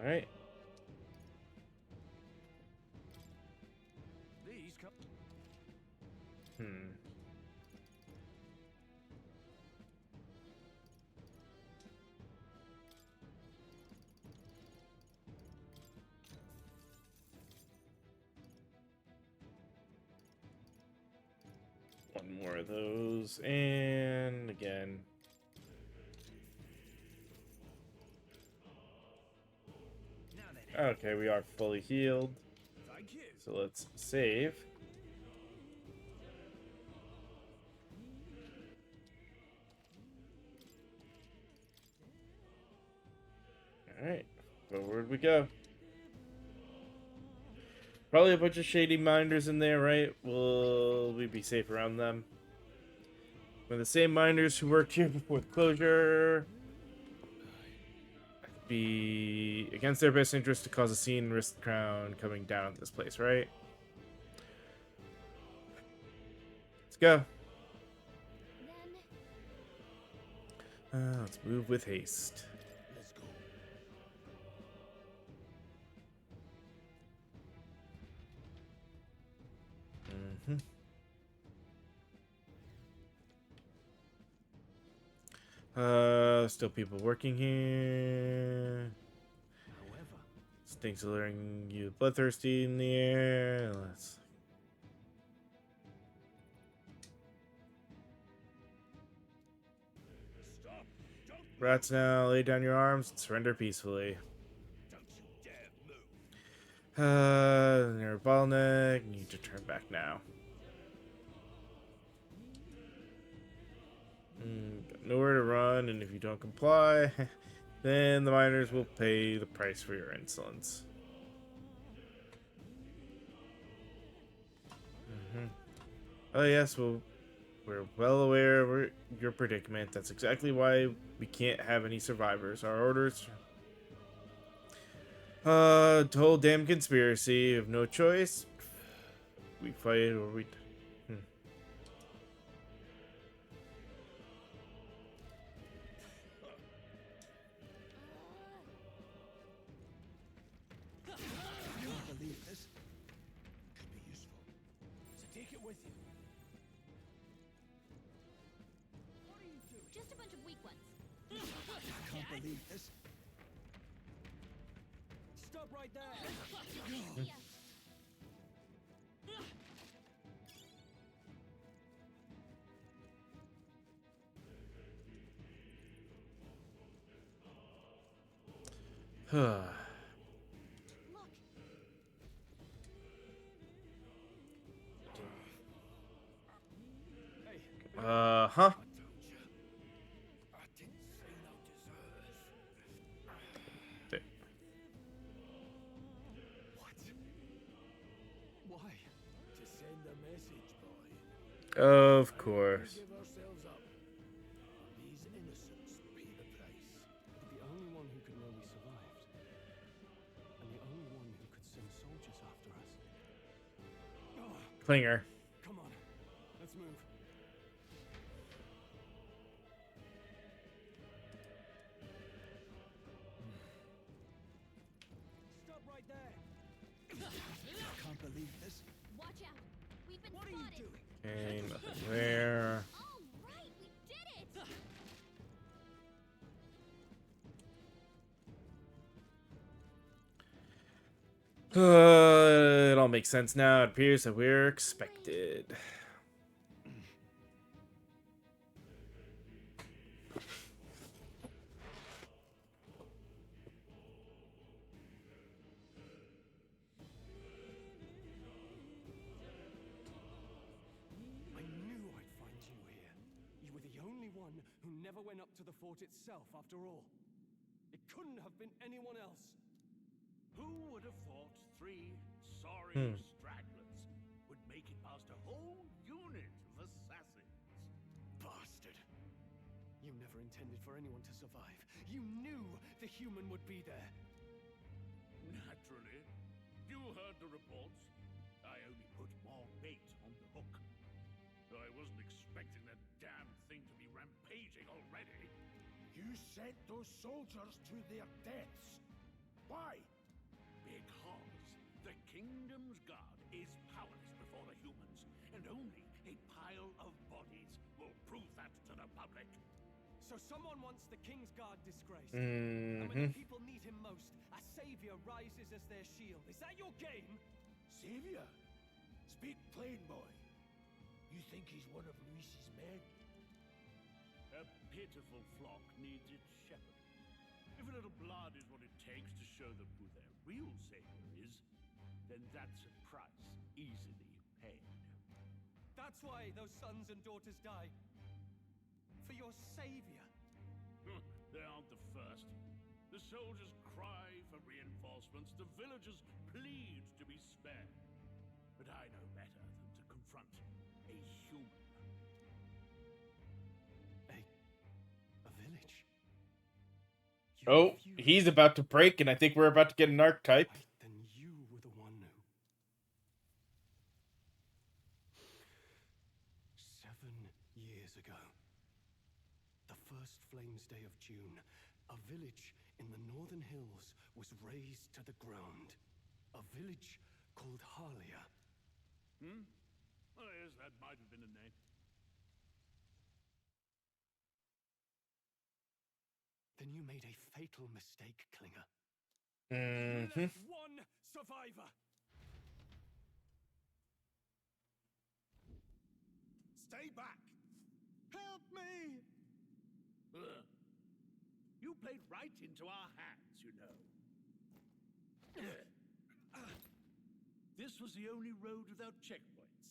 Alright. One more of those, and again. Okay, we are fully healed. So let's save. Alright, forward we go. Probably a bunch of shady minders in there, right? Will we be safe around them? We're the same miners who worked here before the closure. Be against their best interest to cause a scene and risk the crown coming down at this place, right? Let's go. Let's move with haste. Still people working here. Stinks of luring you bloodthirsty in the air. Let's. Rats now, lay down your arms and surrender peacefully. You're a bottleneck. You need to turn back now. Got nowhere to run, and if you don't comply, then the miners will pay the price for your insolence. Oh yes, well, we're well aware of your predicament. That's exactly why we can't have any survivors. Our orders... the whole damn conspiracy. We have no choice. We fight or we... Just a bunch of weak ones. I can't believe this. Stop right there! Huh? There. What? Why? To send a message, boy. Of course. Give ourselves up. These innocents pay the price. But the only one who could know we survived, and the only one who could send soldiers after us. Klinger. Come on, let's move. Stop right there. I can't believe this. Watch out. We've been What are you spotted. doing? Okay, nothing there. All right, we did it. It all makes sense now. It appears that we're expected. I knew I'd find you here. You were the only one who never went up to the fort itself, after all. It couldn't have been anyone else. Who would have thought 3 sorry Hmm. stragglers would make it past a whole unit of assassins? Bastard. You never intended for anyone to survive. You knew the human would be there. Naturally. You heard the reports. I only put more bait on the hook. I wasn't expecting that damn thing to be rampaging already. You sent those soldiers to their deaths. Why? Because the kingdom's guard is powerless before the humans, and only a pile of bodies will prove that to the public. So someone wants the King's Guard disgraced. And when the Mm-hmm. people need him most, a savior rises as their shield. Is that your game? Savior? Speak plain, boy. You think he's one of Luis's men? A pitiful flock needs its shepherd. If a little blood is what it takes to show them who their real savior is, then that's a price easily paid. That's why those sons and daughters die. For your savior. They aren't the first. The soldiers cry for reinforcements, the villagers plead to be spared. But I know better than to confront a human. A village. Oh, he's about to break, and I think we're about to get an archetype. Then you were the one who... 7 years ago. The first Flames Day of June. A village in the northern hills was razed to the ground. A village called Harlia. Oh yes, that might have been a name. Then you made a fatal mistake, Klinger. Mm-hmm. You left one survivor. Stay back! Help me! Ugh. You played right into our hands, you know. This was the only road without checkpoints.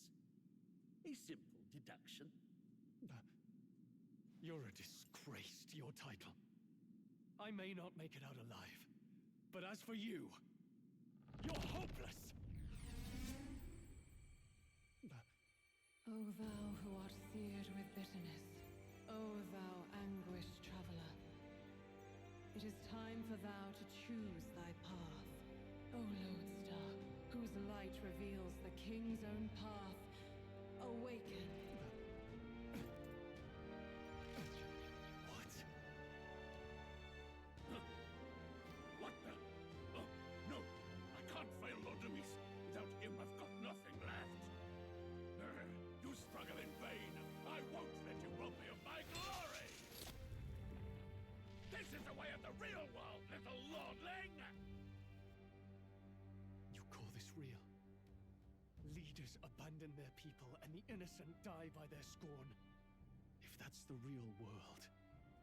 A simple deduction. You're a disgrace to your title. I may not make it out alive, but as for you, you're hopeless! O thou who art seared with bitterness, O thou anguished traveler, it is time for thou to choose thy path. O lodestar, whose light reveals the king's own path, awaken. What the? Oh, no! I can't fail Lord Luis. Without him, I've got nothing left. You struggle in vain. I won't let you rob me of my glory! This is the way of the real world, little lordling! You call this real? Leaders abandon their people and the innocent die by their scorn. If that's the real world,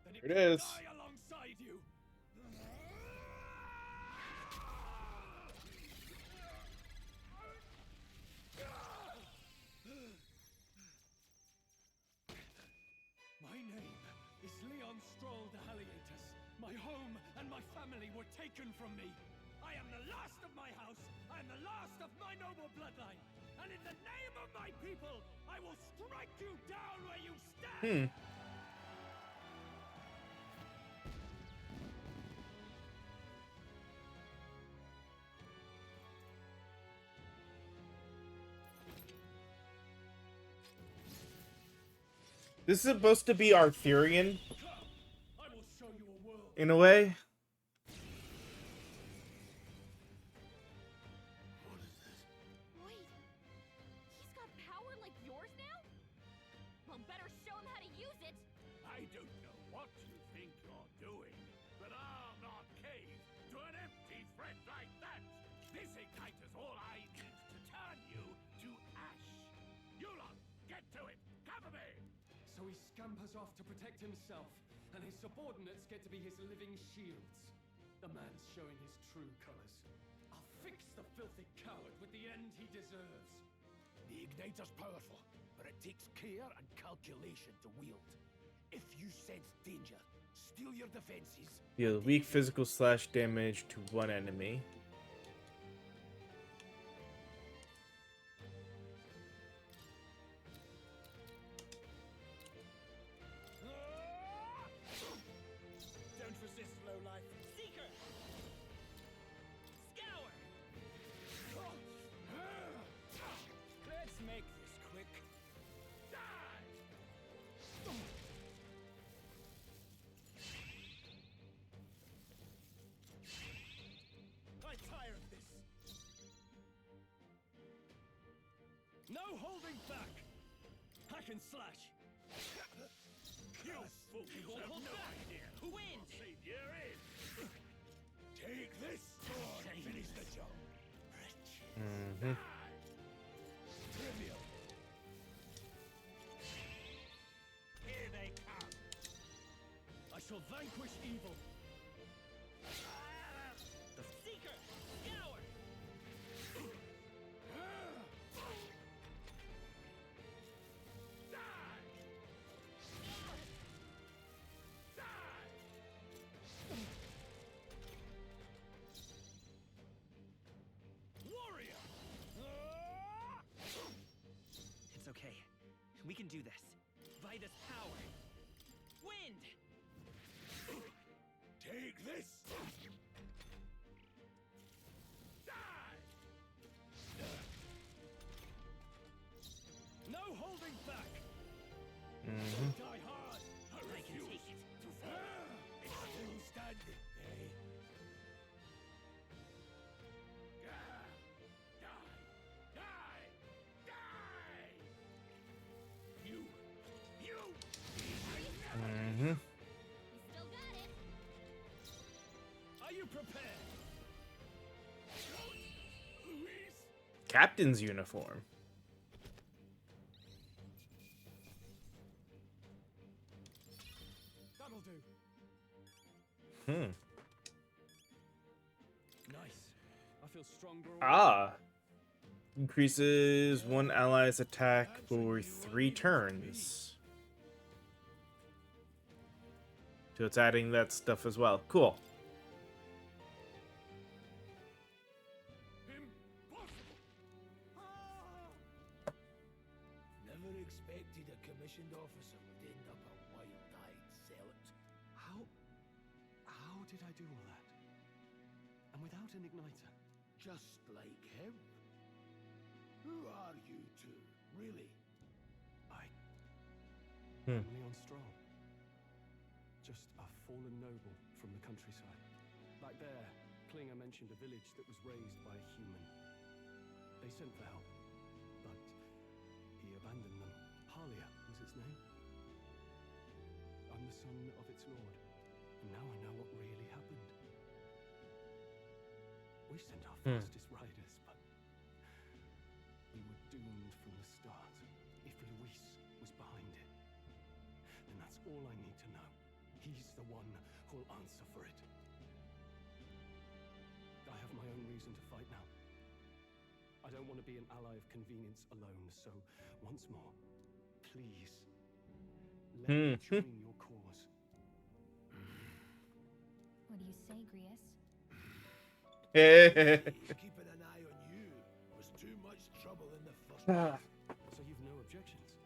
then it There it can is. die alongside you! My name is Leon Stroll de Halietus. My home and my family were taken from me. I am the last of my house. I am the last of my noble bloodline. And in the name of my people, I will strike you down where you stand! This is supposed to be Arthurian, in a way. Wait, he's got power like yours now? Well, better show him how to use it. I don't know what you think you're doing, but I'll not cave to an empty threat like that. This ignite is all I need to turn you to ash. You lot, get to it. Cover me. So he scampers off to protect himself, and his subordinates get to be his living shields. The man's showing his true colors. I'll fix the filthy coward with the end he deserves. The igniter's powerful, but it takes care and calculation to wield. If you sense danger, steel your defenses. Deal weak physical / damage to one enemy. Don't resist, lowlife. Seeker! Scour! Let's make this quick. I'm tired of this. No holding back! Hack and slash! You fools You won't have hold no back. idea Who wins? what savior is. Take this sword and finish the job. Trivial. Here they come. I shall vanquish evil. The Seeker! Scour! Warrior! It's okay. We can do this. By this power. Wind! Take this! No holding back! Die hard! I can take it. To fall. It's still standing, eh? Die! Die! Die! You! Mm-hmm. Still got it. Are you prepared? Captain's uniform. That'll do. Nice. I feel stronger. Ah. Increases one ally's attack for 3 turns. So it's adding that stuff as well. Cool. Never expected a commissioned officer would end up a wild-eyed zealot. How did I do all that? And without an igniter? Just like him. Who are you two, really? I'm Leon Stroll. Just a fallen noble from the countryside. Back there, Klinger mentioned a village that was raised by a human. They sent for help, but he abandoned them. Halia was its name. I'm the son of its lord, and now I know what really happened. We sent our fastest riders, but we were doomed from the start. If Luis was behind it, then that's all I need to know. He's the one who'll answer for it. I have my own reason to fight now. I don't want to be an ally of convenience alone, so once more, please, let me join your cause. What do you say, Grius? Keeping an eye on you was too much trouble in the So you've no objections?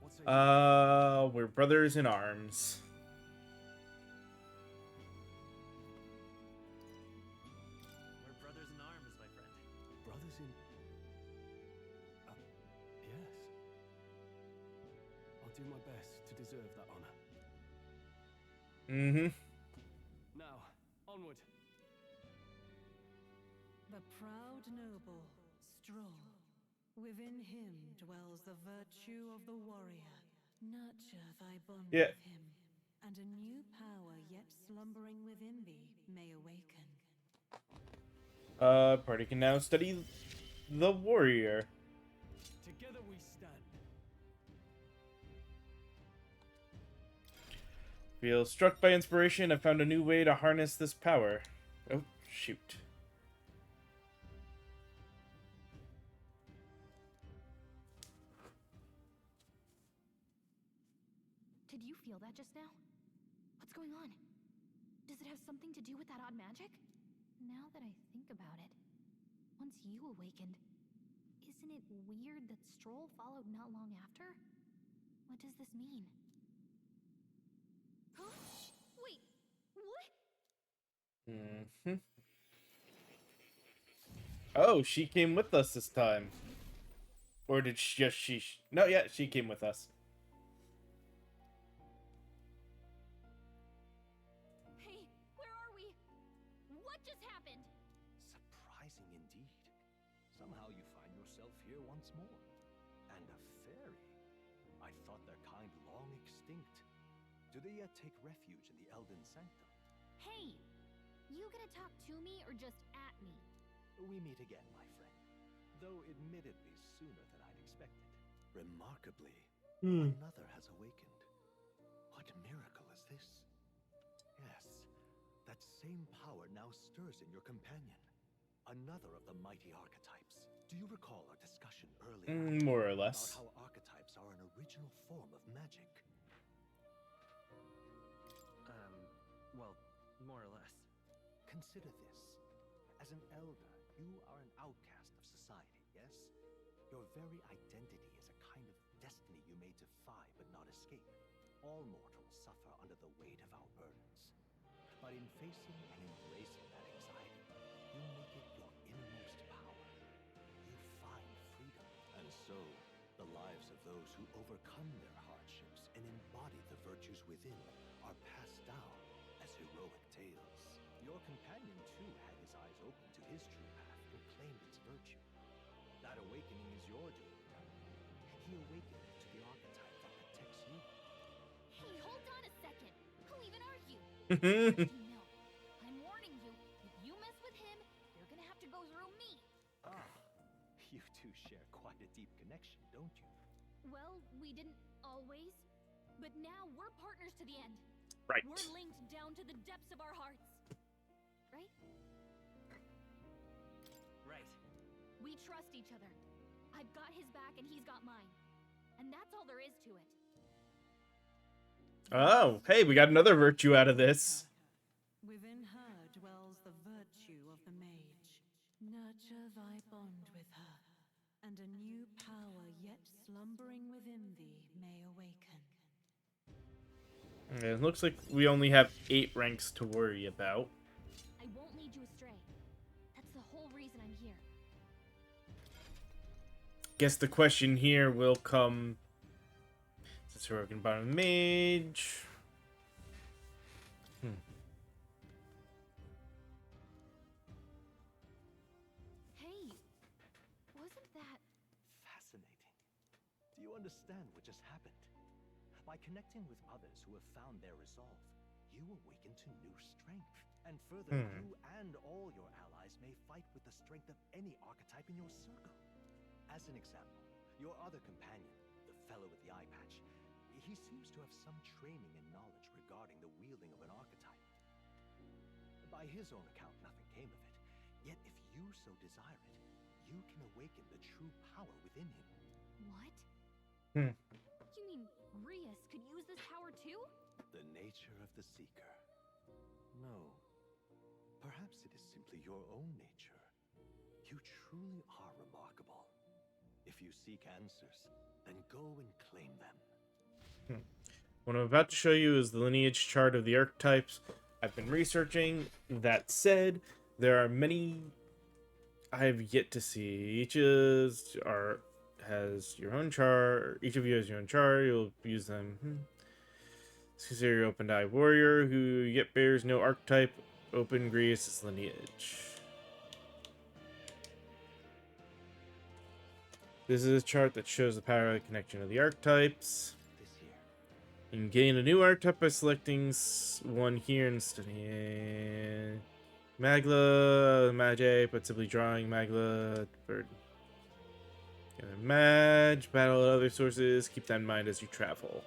What say you? We're brothers in arms. We're brothers in arms, my friend. Brothers in... yes. I'll do my best to deserve that honor. Mm-hmm. Now, onward. The proud noble, Stroll. Within him dwells the virtue of the warrior. Nurture thy bond Yeah. with him, and a new power yet slumbering within thee may awaken. Party can now study the warrior. Together we stand. Feel struck by inspiration. I found a new way to harness this power. Oh, shoot. Did you feel that just now? What's going on? Does it have something to do with that odd magic? Now that I think about it, once you awakened, isn't it weird that Stroll followed not long after? What does this mean? Huh? Wait, what? Mm-hmm. Oh, she came with us this time. Or did she No, yeah, she came with us. Hey, where are we? What just happened? Surprising indeed. Somehow you find yourself here once more. And a fairy. I thought their kind long extinct. Do they yet take refuge in the Elden Sanctum? Hey! You gonna talk to me or just at me? We meet again, my friend. Though admittedly sooner than I'd expected. Remarkably, another has awakened. What miracle is this? Yes, that same power now stirs in your companion. Another of the mighty archetypes. Do you recall our discussion earlier? More or less. About how archetypes are an original form of magic. Well, more or less. Consider this. As an elder, you are an outcast of society, yes? Your very identity is a kind of destiny you may defy but not escape. All mortals suffer under the weight of our burdens. But in facing and embracing that anxiety, you make it your innermost power. You find freedom. And so, the lives of those who overcome their hardships and embody the virtues within are passed down as heroic tales. Your companion, too, had his eyes open to his true path and claimed its virtue. That awakening is your doing. He awakened to the archetype that protects you. Hey, hold on a second. Who even are you? You know, I'm warning you. If you mess with him, you're gonna have to go through me. Ah, you two share quite a deep connection, don't you? Well, we didn't always. But now we're partners to the end. Right. We're linked down to the depths of our hearts. Right? Right. We trust each other. I've got his back and he's got mine. And that's all there is to it. Oh, hey, we got another virtue out of this. Within her dwells the virtue of the mage. Nurture thy bond with her, and a new power yet slumbering within thee may awaken. It looks like we only have 8 ranks to worry about. I won't lead you astray. That's the whole reason I'm here. Guess the question here will come... Since we're working about a mage... Hey, wasn't that... Fascinating. Do you understand what just happened? By connecting with others who have found their resolve, you awaken to new strength. And further, you and all your allies may fight with the strength of any archetype in your circle. As an example, your other companion, the fellow with the eye patch, he seems to have some training and knowledge regarding the wielding of an archetype. By his own account, nothing came of it. Yet if you so desire it, you can awaken the true power within him. What? You mean Rias could use this power too? The nature of the Seeker. No. Perhaps it is simply your own nature. You truly are remarkable. If you seek answers, then go and claim them. What I'm about to show you is the lineage chart of the archetypes I've been researching. That said, there are many I have yet to see. Has your own chart. Each of you has your own chart. You'll use them. Consider your open eye warrior, who yet bears no archetype. Open Grievous' lineage. This is a chart that shows the power of the connection of the archetypes. You can gain a new archetype by selecting one here and studying Magla, Magic, but simply drawing Magla. Bird. Mage, battle other sources. Keep that in mind as you travel.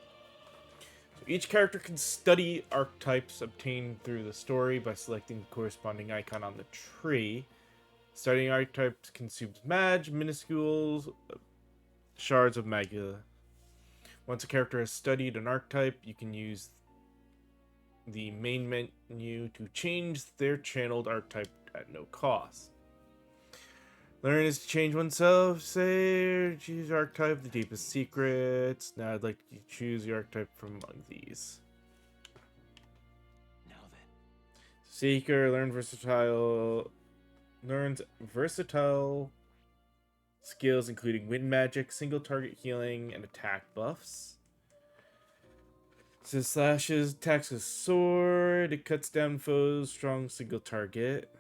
So each character can study archetypes obtained through the story by selecting the corresponding icon on the tree. Studying archetypes consumes Mage, minuscule shards of Magla. Once a character has studied an archetype, you can use the main menu to change their channeled archetype at no cost. Learn is to change oneself. Say, choose your archetype, the deepest secrets. Now I'd like to choose your archetype from among these. Now then. Seeker, learns versatile skills including wind magic, single target healing, and attack buffs. So slashes, attacks with sword, it cuts down foes, strong single target.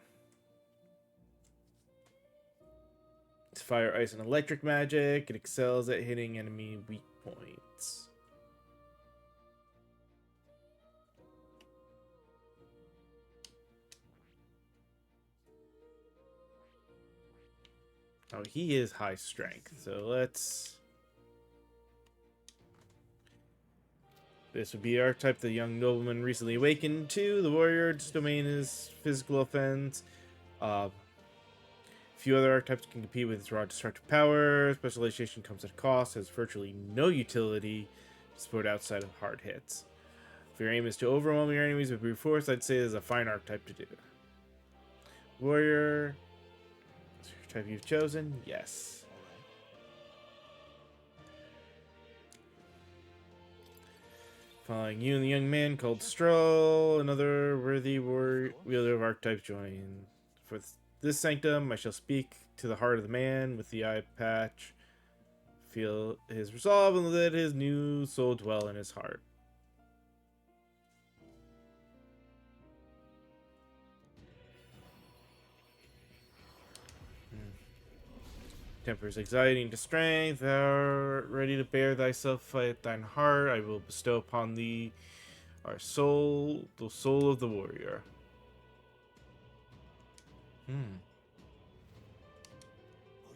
It's fire, ice, and electric magic. It excels at hitting enemy weak points. Oh, he is high strength, so let's... This would be archetype the young nobleman recently awakened to. The warrior, its domain is physical offense. Few other archetypes can compete with its raw destructive power. Specialization comes at a cost, has virtually no utility to support outside of hard hits. If your aim is to overwhelm your enemies with brute force, I'd say this is a fine archetype to do. Warrior. Is your type you've chosen? Yes. Following you and the young man called Stroll, another worthy wielder of archetype join. For this sanctum, I shall speak to the heart of the man with the eye patch. Feel his resolve and let his new soul dwell in his heart. Tempers anxiety into strength. Thou art ready to bear thyself, fight thine heart. I will bestow upon thee our soul, the soul of the warrior. What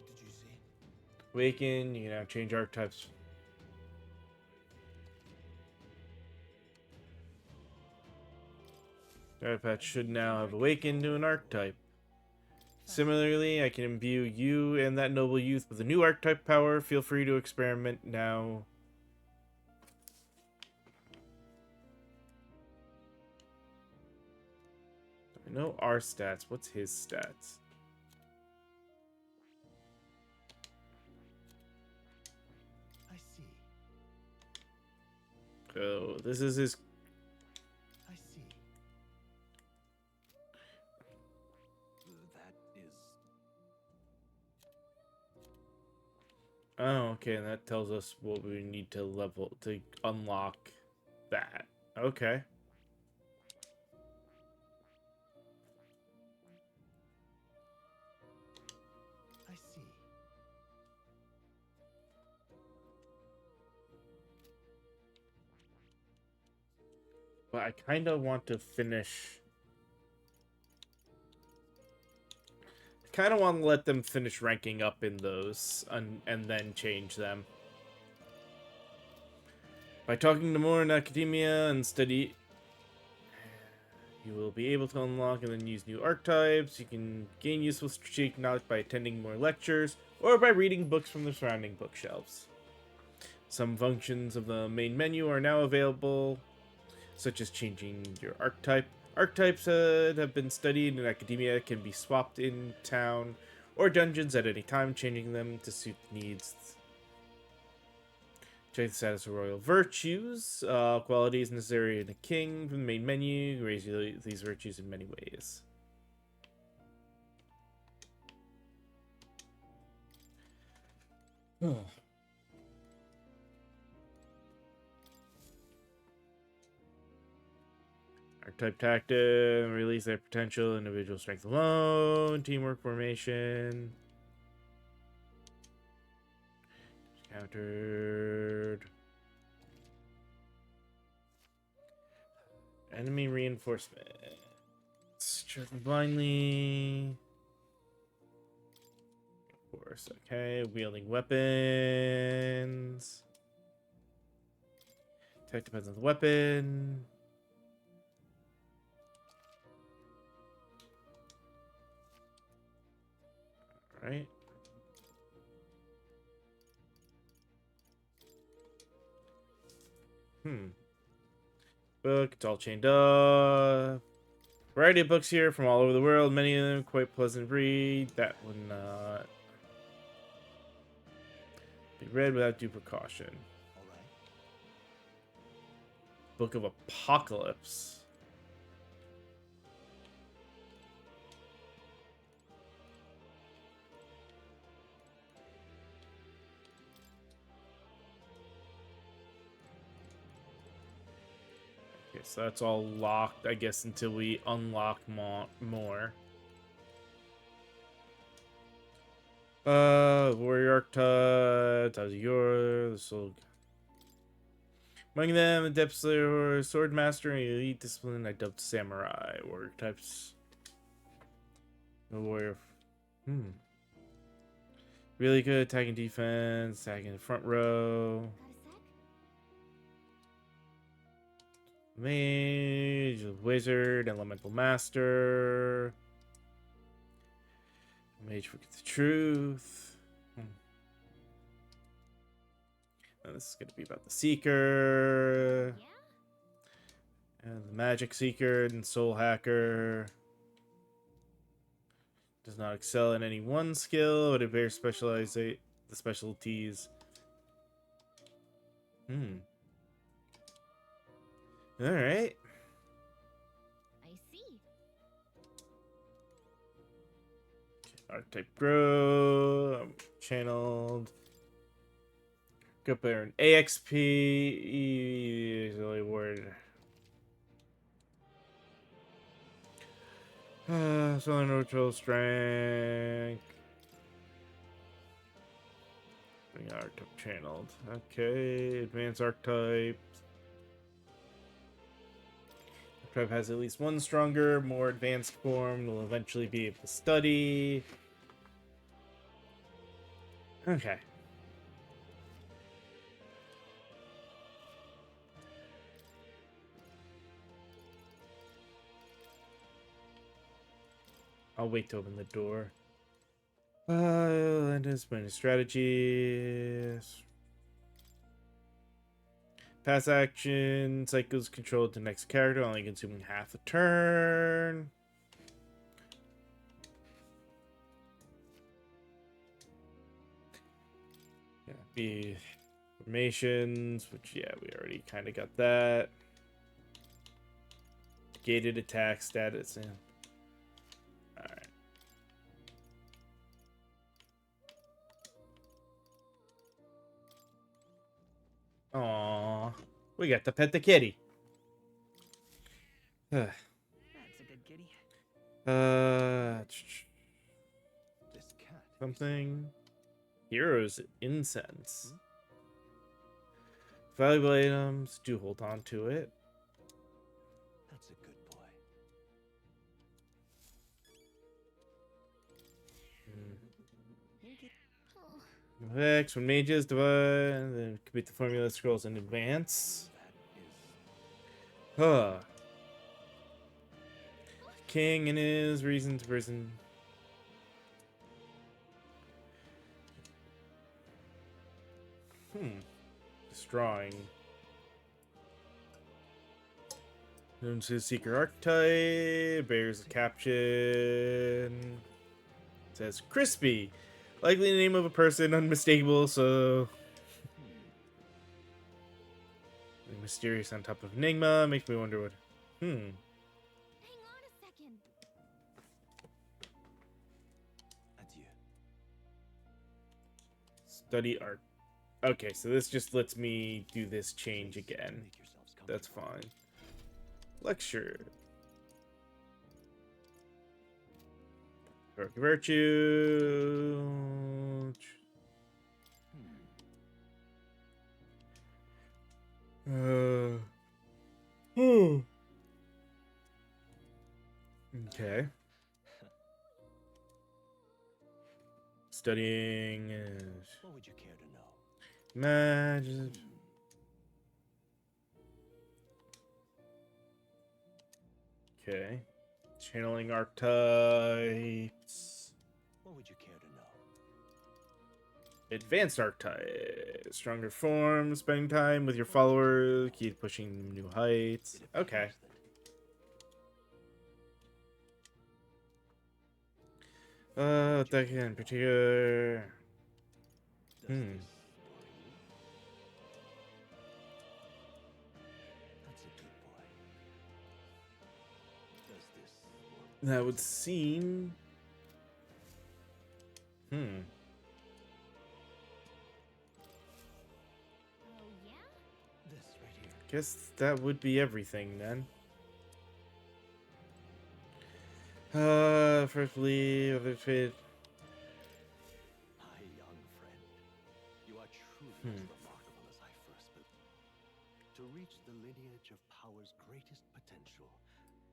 did you say? Awaken. You can now change archetypes. Patch should now have awakened to an archetype. Similarly, I can imbue you and that noble youth with a new archetype power. Feel free to experiment now. I know our stats. What's his stats? I see. Oh, this is his... I see. That is... Oh, okay, and that tells us what we need to level to unlock that. Okay. I see. But I kind of want to finish... kind of want to let them finish ranking up in those and then change them. By talking to more in academia and study, you will be able to unlock and then use new archetypes. You can gain useful strategic knowledge by attending more lectures or by reading books from the surrounding bookshelves. Some functions of the main menu are now available, such as changing your archetype. Archetypes that have been studied in academia can be swapped in town or dungeons at any time, changing them to suit the needs. Check the status of royal virtues. Qualities necessary in a king from the main menu. Raise these virtues in many ways. Archetype tactic. Release their potential. Individual strength alone. Teamwork formation. Countered. Enemy reinforcement. Striking blindly. Of course. Okay. Wielding weapons. Attack depends on the weapon. Alright. Book. It's all chained up. Variety of books here from all over the world. Many of them quite pleasant read. That would not be read without due precaution. Book of Apocalypse. Okay, so that's all locked, I guess, until we unlock more. Warrior archetype, the soul. Among them, Adept Slayer, Sword Master, and Elite Discipline, I dubbed Samurai. Warrior types. No warrior. Really good attacking defense, attacking the front row. Mage, Wizard, Elemental Master. Mage forgets the truth. And this is going to be about the Seeker. And the Magic Seeker and Soul Hacker. Does not excel in any one skill, but it very specializes the specialties. Alright. I see. Archetype grow. Channeled. Go player an AXP. Easily word. Southern neutral strength. Archetype channeled. Okay, advanced archetype. Archetype has at least one stronger, more advanced form. We'll eventually be able to study. Okay. I'll wait to open the door. And his bonus strategies. Pass action cycles controlled to next character, only consuming half a turn. Yeah, be formations, which yeah, we already kind of got that. Gated attack status. Yeah. Alright. Aww. We got to pet the kitty. That's a good kitty. This cat. Something. Heroes incense. Valuable items. Do hold on to it. That's a good boy. Hex when mages divide, and then complete the formula scrolls in advance. King and his reason to prison. Destroying. Known to Seeker archetype, bears a caption. It says Crispy. Likely the name of a person, unmistakable, so... Mysterious on top of Enigma. Makes me wonder what... Hang on a second. Adieu. Study art. Okay, so this just lets me do this change again. That's fine. Lecture. Virtue. Okay. Studying is What would you care to know? magic. Okay. Channeling archetypes. What would you care to know? Advanced archetypes. Stronger forms. Spending time with your followers. Keep pushing new heights. Okay. That in particular. That's a good boy. Does this work? That would seem. Oh, yeah? This right here. Guess that would be everything then. Firstly, other fit. My young friend, you are truly as remarkable as I first believed. To reach the lineage of power's greatest potential,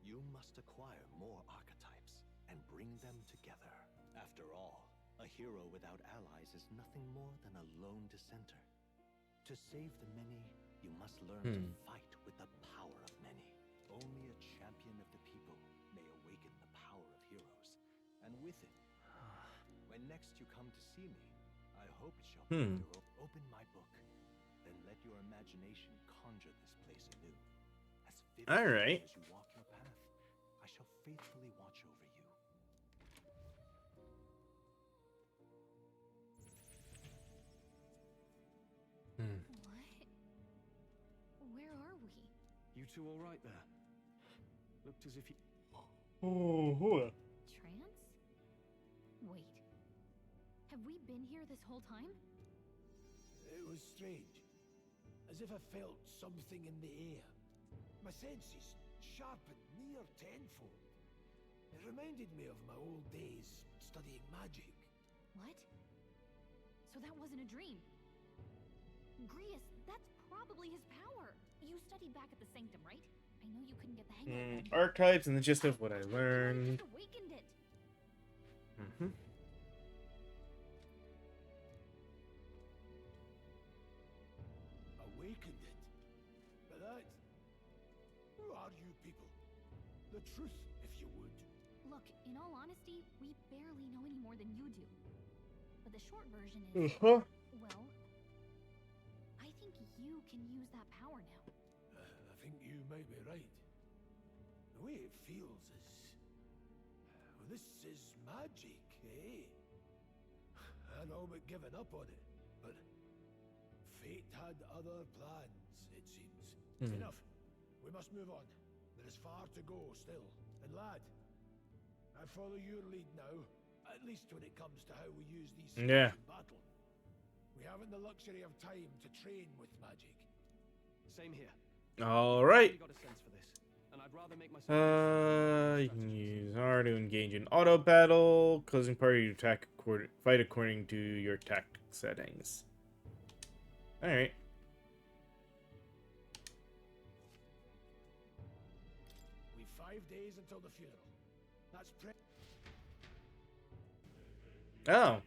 you must acquire more archetypes and bring them together. After all, a hero without allies is nothing more than a lone dissenter. To save the many, you must learn to fight with the power of many. Only a champion of the people may awaken the power of heroes. And with it, when next you come to see me, I hope it shall be to open my book. Then let your imagination conjure this place anew. As vividly as you walk your path, I shall faithfully watch over you. What? Where are we? You two all right there? Looked as if you... Trance? Wait. Have we been here this whole time? It was strange. As if I felt something in the air. My senses sharpened near tenfold. It reminded me of my old days studying magic. What? So that wasn't a dream. Grius, that's probably his power. You studied back at the Sanctum, right? I know you couldn't get the hang of it. Archetypes and the gist of what I learned. You awakened it. Awakened it? But that... Who are you people? The truth, if you would. Look, in all honesty, we barely know any more than you do. But the short version is... Well... I think you can use that power now. I think you might be right. The way it feels is... Well, this is magic, eh? I'd all but given up on it, but... Fate had other plans, it seems. Enough. We must move on. There is far to go still. And lad, I follow your lead now, at least when it comes to how we use these skills in battle. We haven't the luxury of time to train with magic. Same here. All right. Got a sense for this, and I'd rather make myself You can use R to engage in auto battle, closing party to attack fight according to your tactic settings. All right. We've 5 days until the funeral. That's Oh.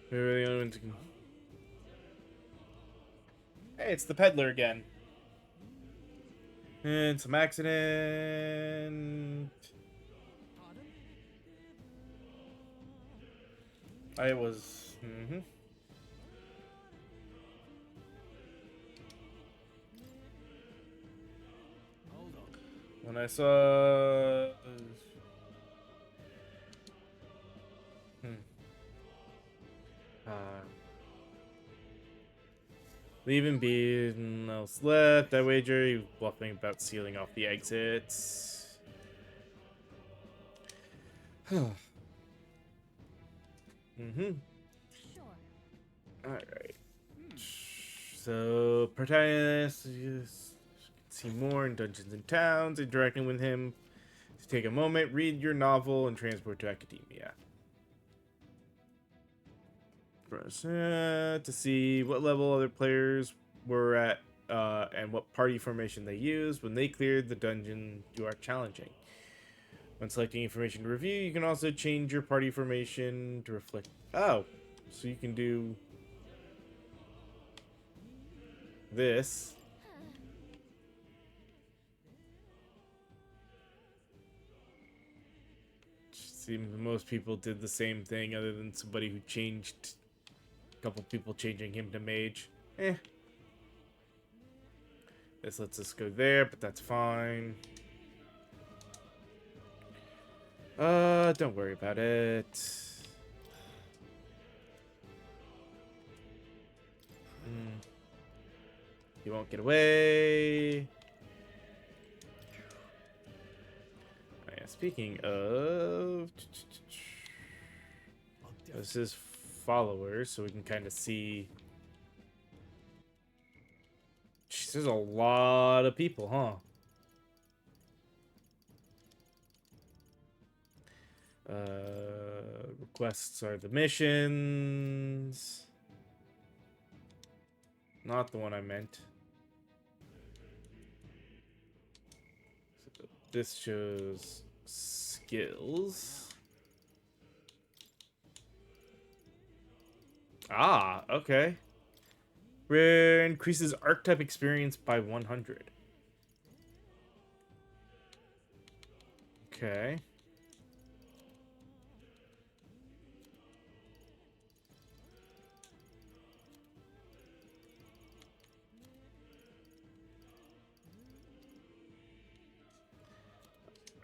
We're the only ones who can... Hey, it's the peddler again. And some accident. I was... When I saw... Uh, leaving be no else left. I wager he was bluffing about sealing off the exits. Sure. Alright. So, protagonist, you see more in Dungeons and Towns, interacting with him. To take a moment, read your novel, and transport to academia. Press to see what level other players were at and what party formation they used when they cleared the dungeon you are challenging. When selecting information to review, you can also change your party formation to reflect... Oh, so you can do this. Seems most people did the same thing other than somebody who changed... A couple people changing him to mage. This lets us go there, but that's fine. Don't worry about it. You won't get away. Oh, yeah, speaking of... This is followers, so we can kind of see... Jeez, there's a lot of people, huh? Requests are the missions. Not the one I meant. So this shows skills. Ah, okay. Rare increases archetype experience by 100. Okay.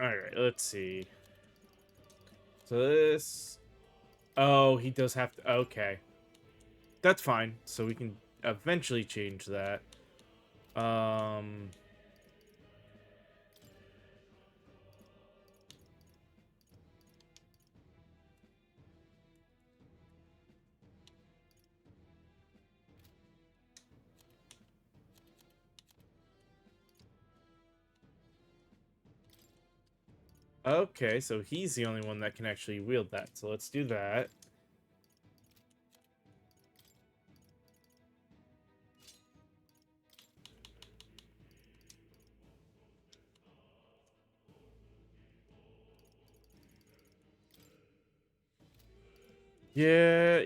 Alright, let's see. So this... Oh, he does have to... Okay. That's fine. So we can eventually change that. Okay, so he's the only one that can actually wield that. So let's do that. Yeah,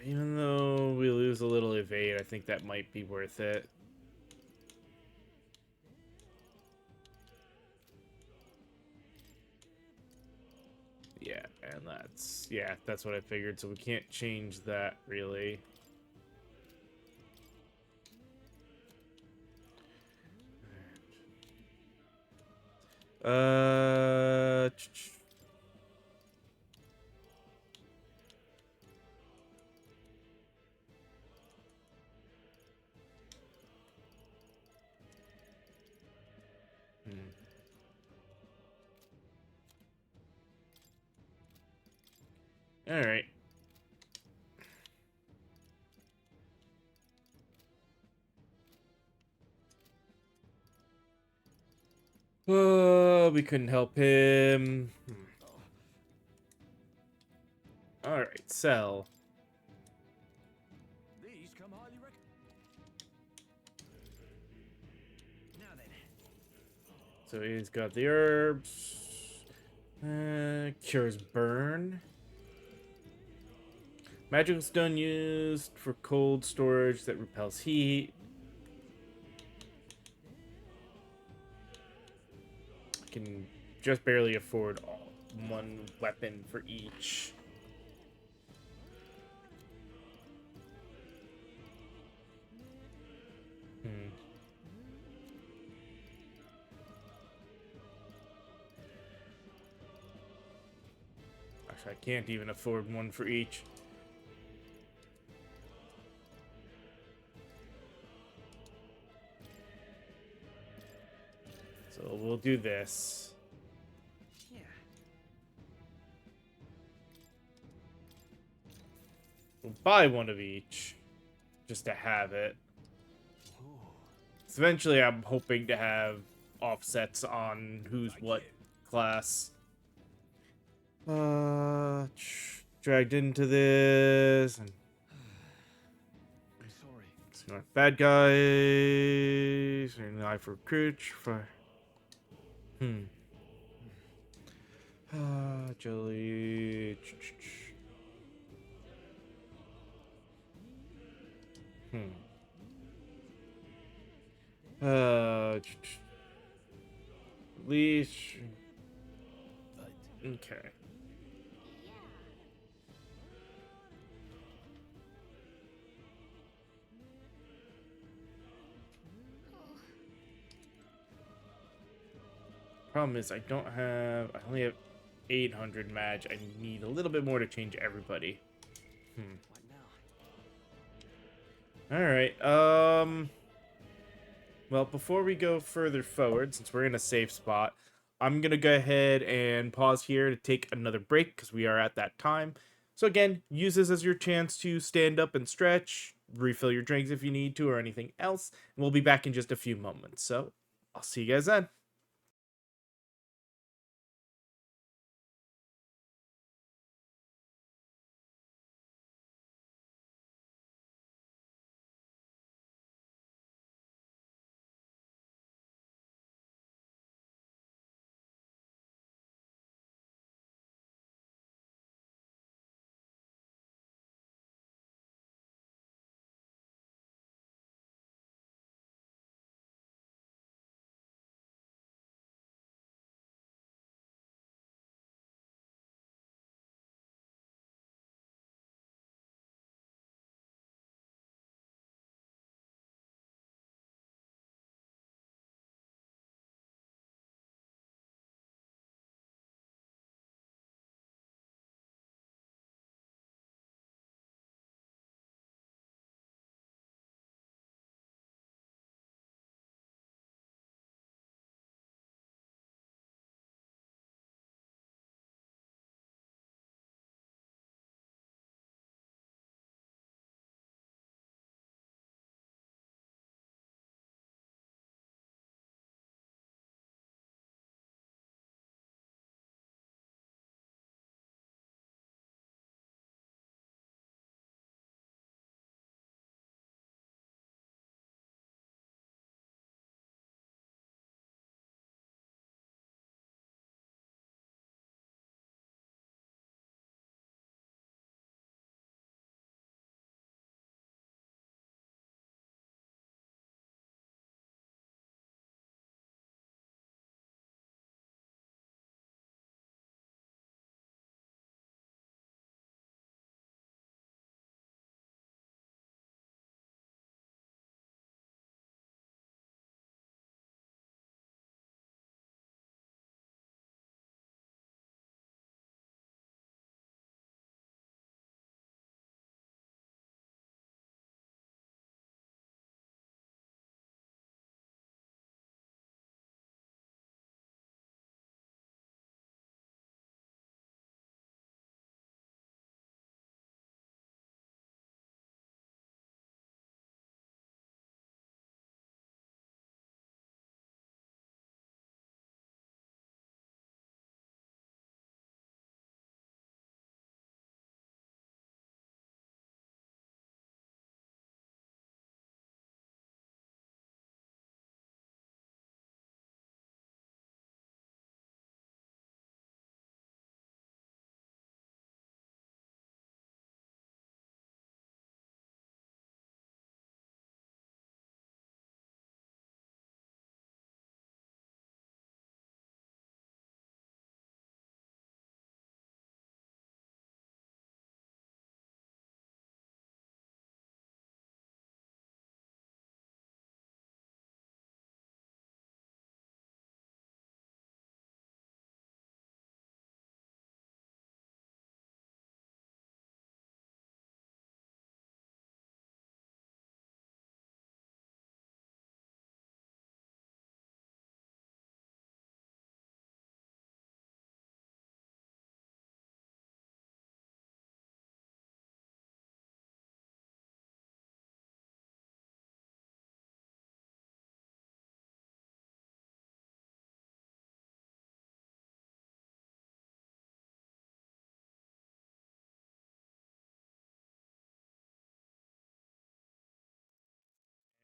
even though we lose a little evade, I think that might be worth it. Yeah, and that's what I figured, so we can't change that, really. Uh... Alright. We couldn't help him. Alright, sell. These come highly Now then. So he's got the herbs. Cures burn. Magical stone used for cold storage that repels heat. I can just barely afford one weapon for each. I can't even afford one for each. So we'll do this. Yeah. We'll buy one of each, just to have it. So eventually, I'm hoping to have offsets on who's what class. Dragged into this. And I'm sorry. it's not bad guys. An eye for Crouch. For Jelly. Leash. Okay. Problem is, I don't have. I only have 800 match. I need a little bit more to change everybody. What now? All right. Well, before we go further forward, since we're in a safe spot, I'm gonna go ahead and pause here to take another break because we are at that time. So again, use this as your chance to stand up and stretch, refill your drinks if you need to, or anything else. And we'll be back in just a few moments. So I'll see you guys then.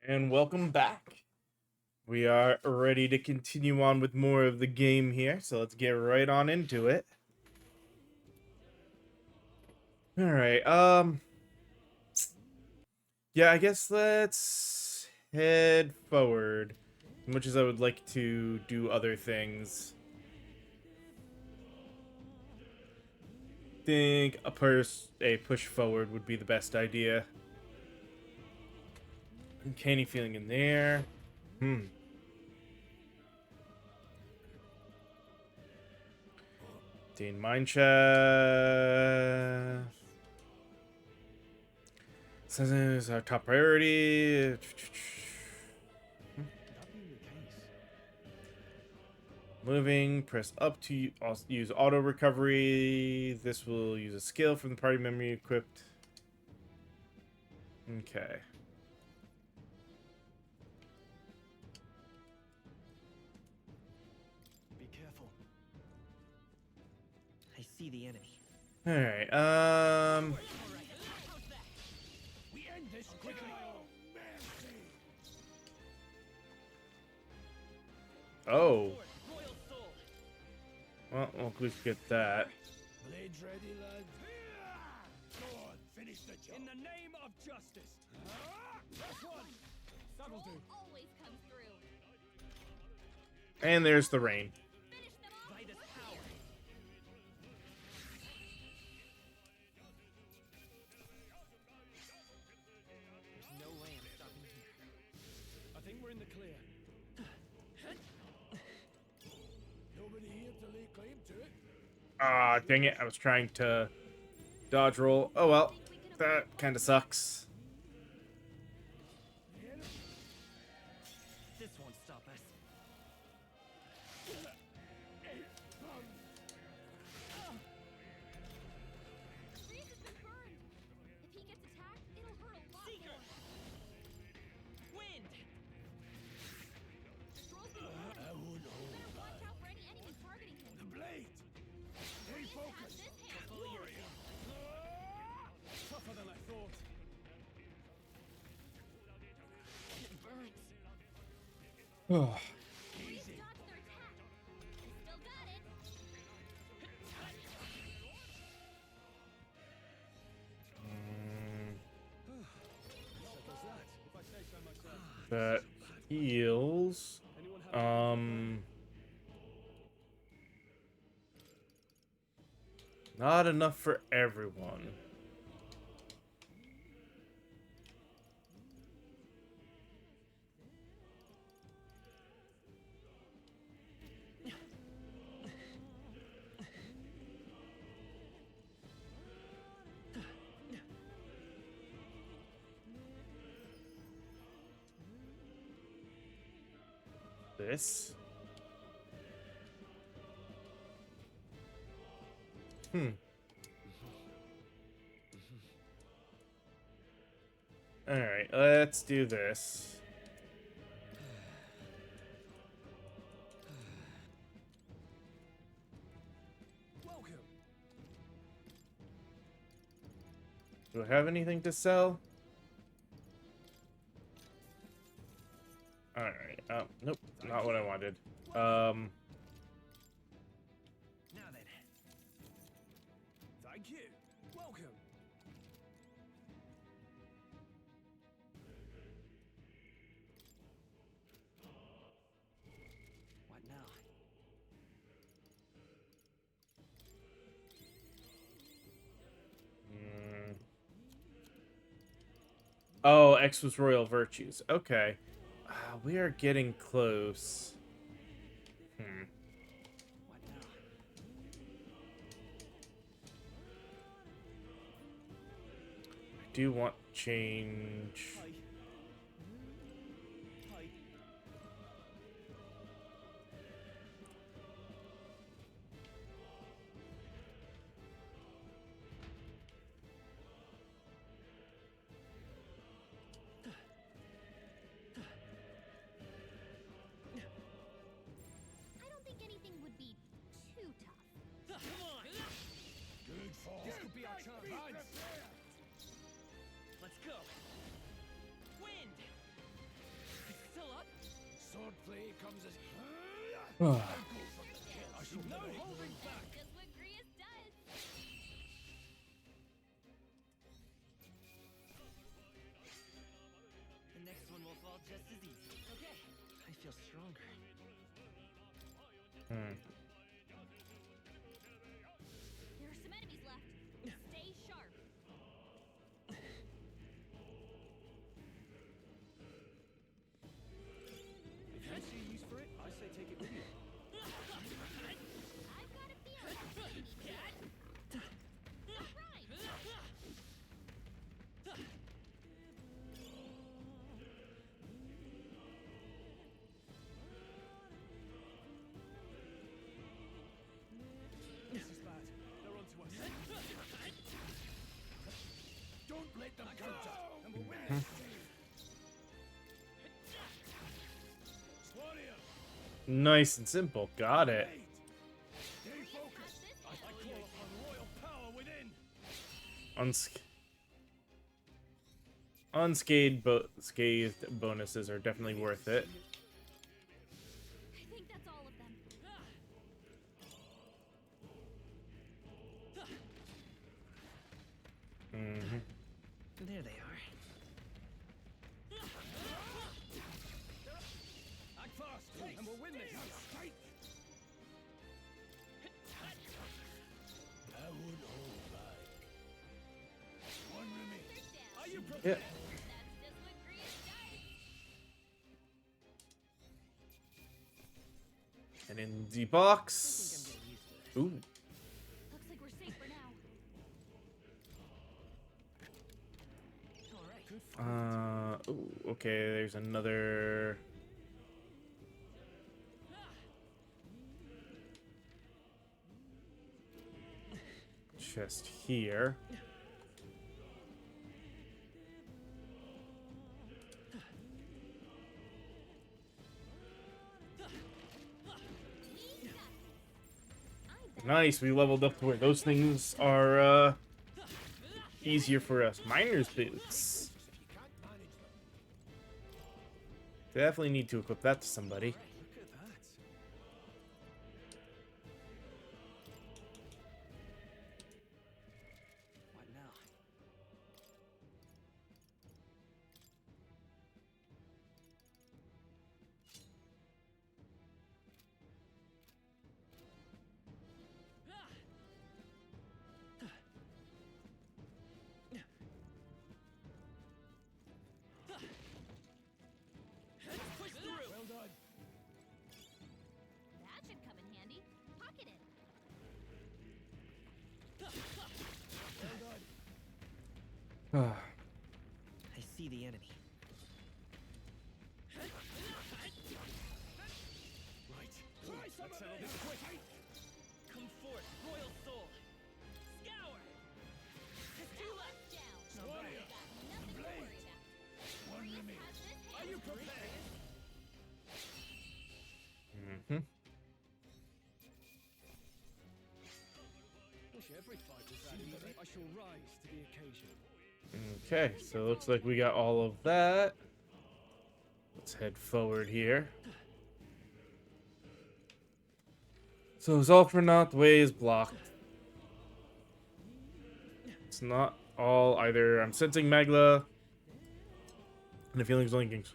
And welcome back. We are ready to continue on with more of the game here, so let's get right on into it. Alright, yeah, I guess let's head forward. As much as I would like to do other things. Think a push forward would be the best idea. Uncanny feeling in there. Dane Mineshaft. Says it's our top priority. That being the case, Moving, press up to use auto recovery. This will use a skill from the party memory equipped. Okay. be careful. I see the enemy. Alright, We end this quickly. oh. Well, we'll at least get that. Blades ready, lads. Go on, finish the job. In the name of justice. That's one. That'll do. Always comes through. And there's the rain. Vitus power. There's no way I'm stopping here. I think we're in the clear. Nobody here to lay claim to it. Ah, dang it. I was trying to dodge roll. Oh well. That kind of sucks. This won't stop us. Reese has been burned. If he gets attacked, it'll hurt a lot Seeker. more. Wind. Stroll's being burned. I won't hold Better watch back. out for any enemies targeting him. The blade. Stay Reese has focused. this hand. Warrior. Tougher than I thought. It burns. Reese dodged their attack. He still got it. Settles that, if I say so myself. That heals. Not enough for everyone. This. Alright, let's do this. Welcome. Do I have anything to sell? Alright, nope, not what I wanted. Now then. Thank you. Welcome. What now? Oh, X was royal virtues. Okay. We are getting close. What now? I do want change. Hi. Hi. I don't think anything would be too tough. Come on. Good fall. This could be our chance. Let's go. Wind. Still up? Swordplay comes as. No holding back. Just what Grius does. The next one will fall just as easy. Okay, I feel stronger. There are some enemies left. Stay sharp. If you see use for it, I say take it with you. I've got a feeling. That rhymes. This is bad. They're onto us. Don't let them counter, and we'll win Mhm. this. Warrior, Nice and simple. Got it. stay focused. I call upon royal power within. Scathed bonuses are definitely worth it. I think that's all of them. There they are. Act fast, and we'll win this. I would hold back. One remains. Are you prepared? Yeah. That's just what Grius does. And in the box. Ooh. Looks like we're safe for now. Ooh, okay, there's another. Chest here. Nice, we leveled up to where those things are easier for us. Miner's boots. Definitely need to equip that to somebody. Look at that. What now? Push through. Well done. That should come in handy. Pocket it. Well done. I see the enemy. Right. Let's settle this quick. Come forth, royal soul. Scour. Down. Warrior, Nothing to worry about. one Grius remains. has this Are you handled. prepared? Wish every fight was that easy. I shall rise to the occasion. Okay, so it looks like we got all of that. Let's head forward here. So Zolfranath way is blocked. It's not all either. I'm sensing Magla. And the feeling's linkings.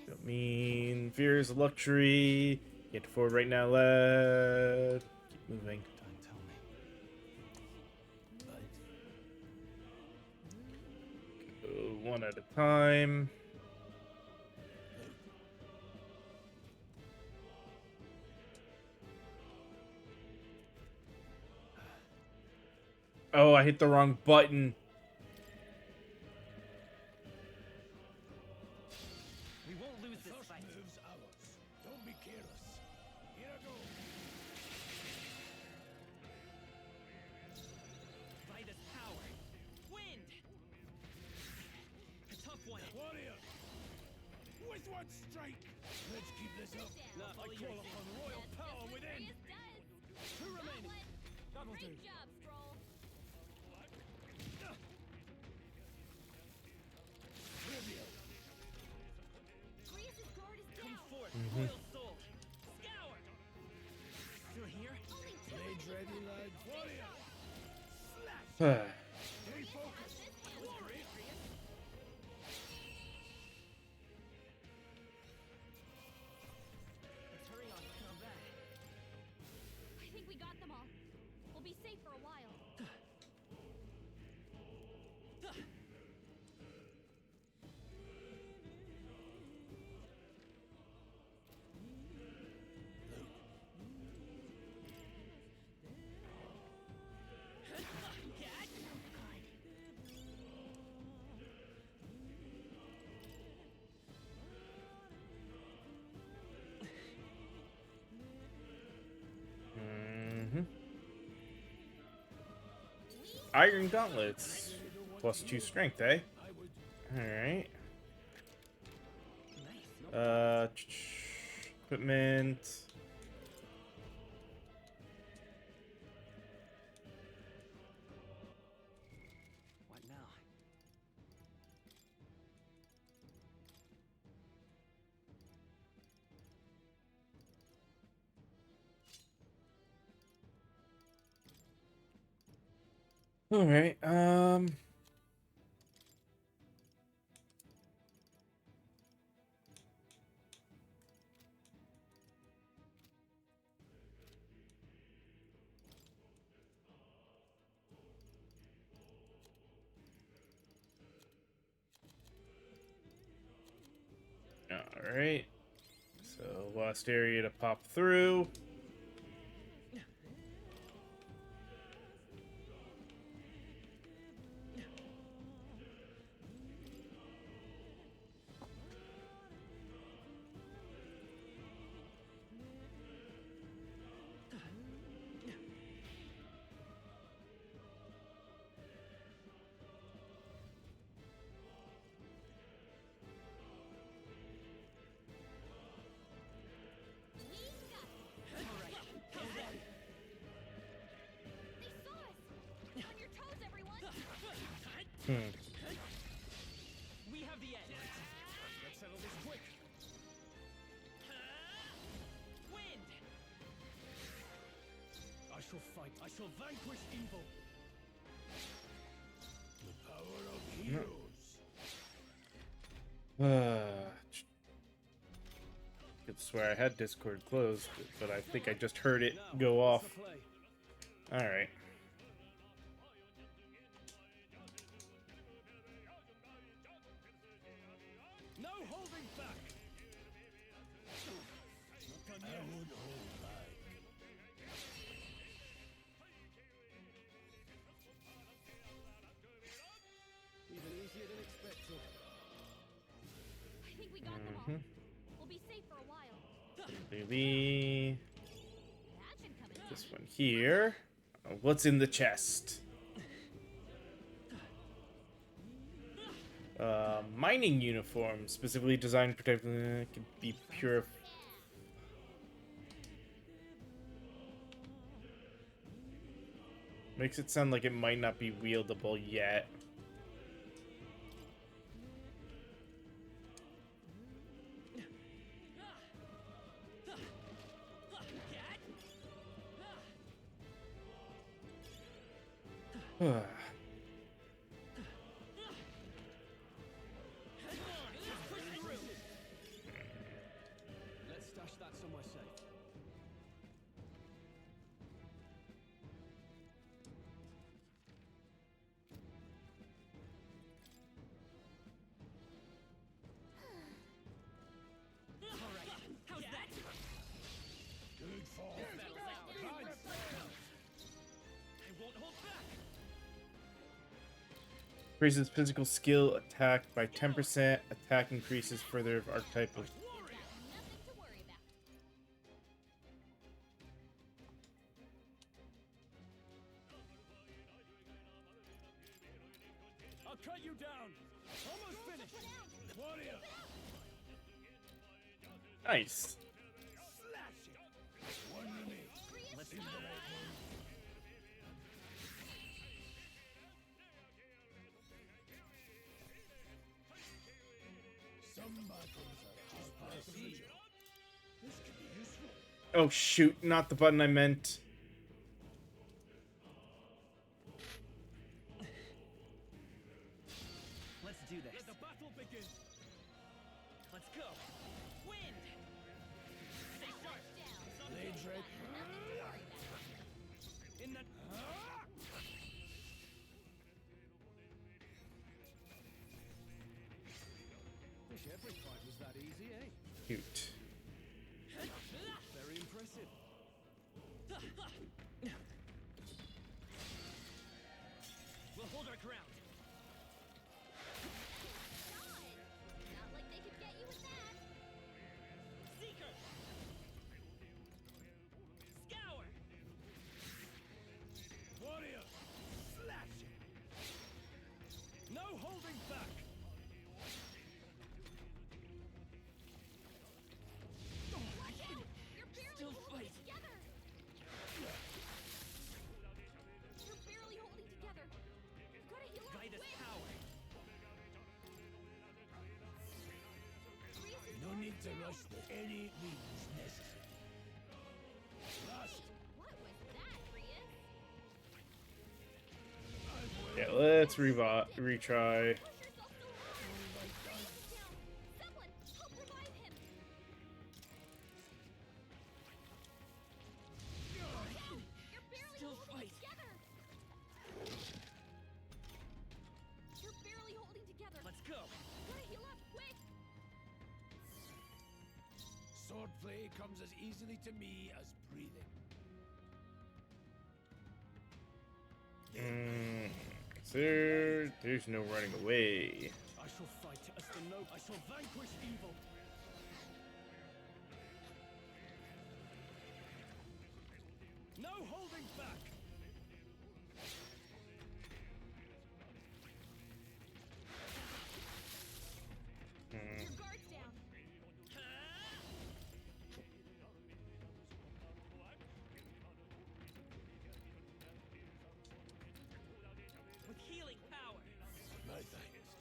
Don't mean fears of luxury. Get forward right now, lad. Keep moving. Don't tell me. Go one at a time. Oh, I hit the wrong button. We won't lose this First fight. move's ours. Don't be careless. Here I go. By this power. Wind. A tough one. Warrior, with one strike. Let's keep this up. I call upon royal power within. Grius does. Two remaining. That'll do. Great job, Stroll. Trivia. I think we got them all. We'll be safe for a while. Iron gauntlets. +2 strength, eh? Alright. Equipment. What now? Alright, Alright. So, last area to pop through. We have the edge. Let's settle this quick. Wind. I shall fight. I shall vanquish evil. The power of heroes. Could swear I had Discord closed, but I think I just heard it go off. Alright. No holding back. I won't hold back. Even easier than expected. I think we got them all. We'll be safe for a while. Maybe this one here. What's in the chest? Mining uniform, specifically designed to protect. Could be pure. Makes it sound like it might not be wieldable yet. Let's stash that somewhere safe. How's that? Good fall. I won't hold back. Increases physical skill attack by 10%. Attack increases further of archetype of. I'll cut you down. Almost finished. Warrior. Nice. Slash it. One remaining. Let's do that. Some battles are hard to see. This could be useful. Oh shoot, not the button I meant. wish every fight was that easy, eh? Cute. Very impressive. We'll hold our ground. Not like they could get you with that. Seeker! Scour! Warrior! Slash! No holding back! Watch out! You're barely Still holding fight. it together. You're barely holding together. You gotta heal up Guide us quick. power. Freeze is No going need to down. rush by any means necessary. Last. What was that, Rias? Yeah, let's retry. Someone help revive him. You're barely Still holding fight. it together. You're barely holding together. Let's go. Gotta heal up quick. Swordplay comes as easily to me as breathing. There's no running away. I shall fight as the noble. I shall vanquish evil. No holding back. Your guard's down. With healing power. My thanks.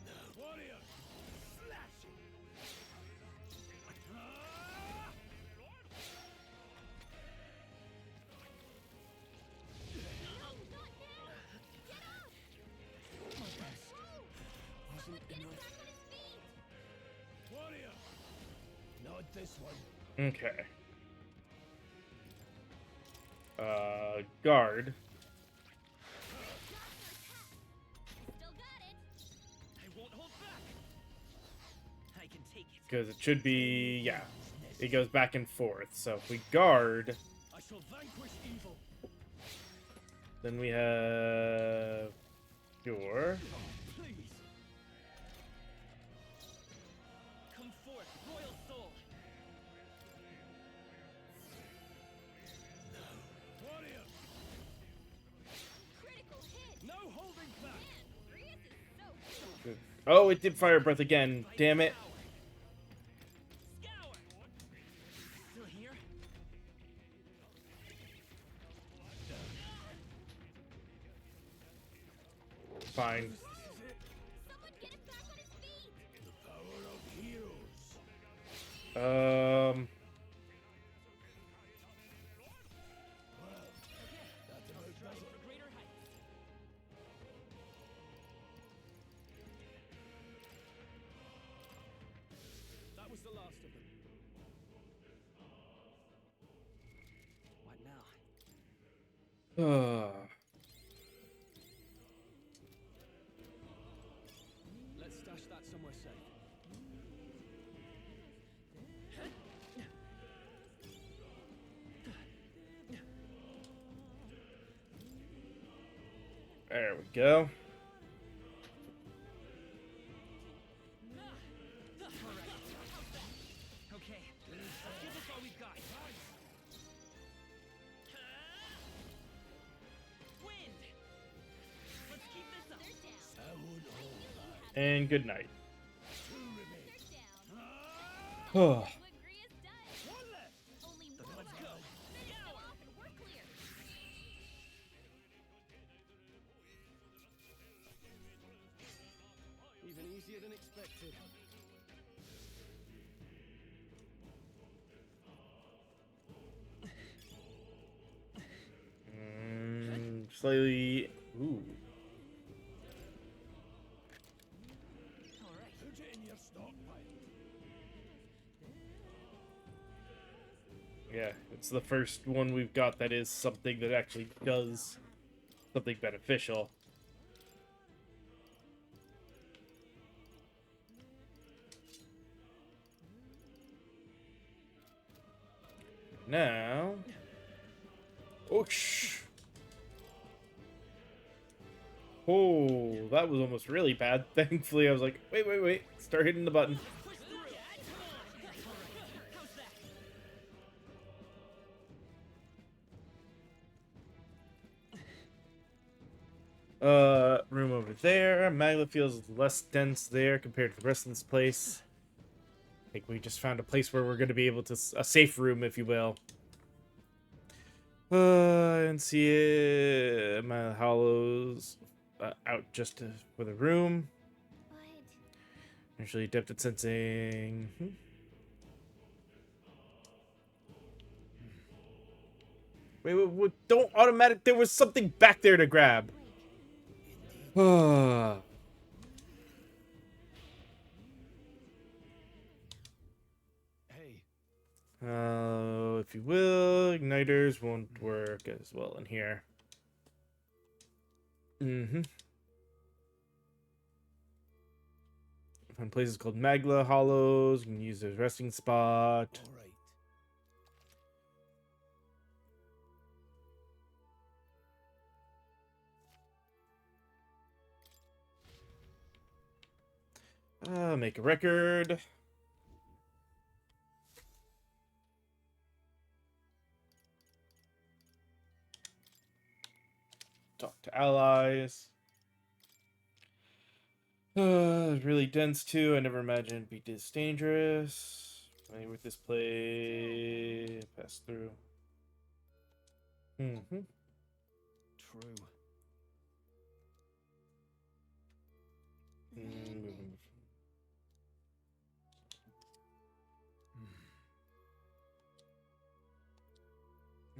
Now. Warrior! Slash! No, not now. Get up. Whoa. Wasn't Get him enough. back on his feet. Warrior! Not this one. Okay. Guard. Still got it. I won't hold back. I can take it. Because it should be, yeah. It goes back and forth. So if we guard, I shall vanquish evil. then we have your. Please. Come forth, royal soul. Warrior! Critical hit. No holding back. Man, Rias is so cool. Oh, it did fire breath again. Damn it. Scour. Still here? Fine. Someone get him back on his feet. The power of heroes. That about does it. For greater heights. That was the last of them. What now? Let's stash that somewhere safe. There we go. Okay, let's give this all we've got. Wind. Let's keep this up. They're down. I would hold back. And good night. Two remain. They're down. Oh. What Rias does. One left. Only one Let's left. go. Finish them off and we're clear. Even easier than expected. Slightly. Ooh. All right. Put it in your stockpile. Yeah, it's the first one we've got that is something that actually does something beneficial. now. Oh, shh. Oh, that was almost really bad. Thankfully, I was like, wait. Start hitting the button. Room over there. Magla feels less dense there compared to the rest of this place. I think we just found a place where we're going to be able to... a safe room, if you will. And see it. My hollows out just for the room. Usually adept at sensing. Wait, don't automatic. There was something back there to grab. Hey. If you will, igniters won't work as well in here. Find places called Magla Hollows. You can use as resting spot. Make a record. Talk to allies. Really dense too. I never imagined it'd be this dangerous. Playing with this play. Pass through. True.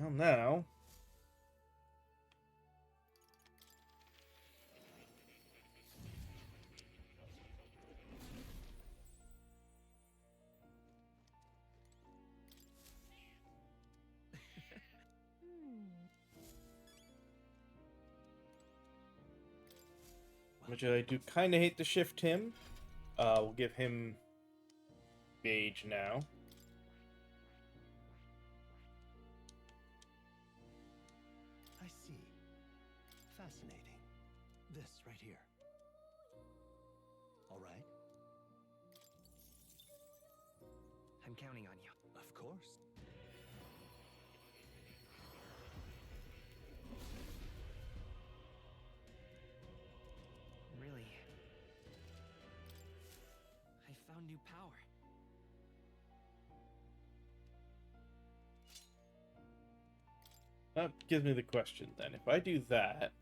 Well, now. Which I do kind of hate to shift him. We'll give him Mage now. I see. Fascinating. This right here. All right. I'm counting on you. Of course. Really? I found new power. That gives me the question then. If I do that...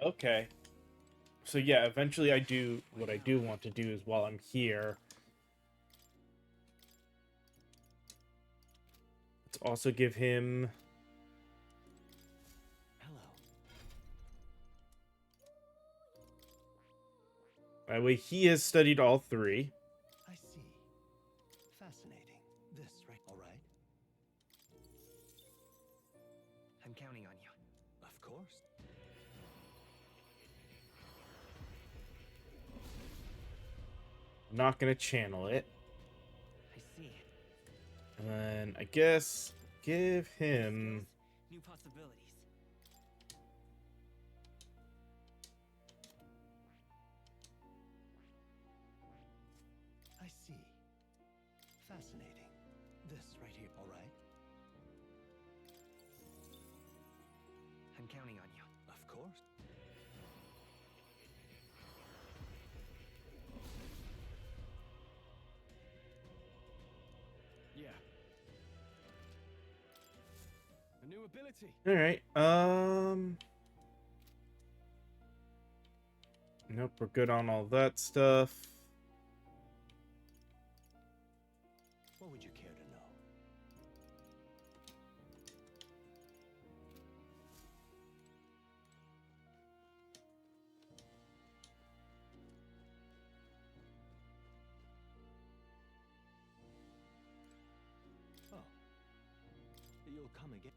Okay. So yeah, eventually I do what I do want to do is while I'm here. Let's also give him... That way he has studied all three. I see. Fascinating. This right. All right. I'm counting on you. Of course. I'm not going to channel it. I see. And then I guess give him... New possibilities. I see. Fascinating. This right here. All right. I'm counting on you. Of course. Yeah. A new ability. Alright, Nope, we're good on all that stuff. What would you care to know? Oh. You'll come again.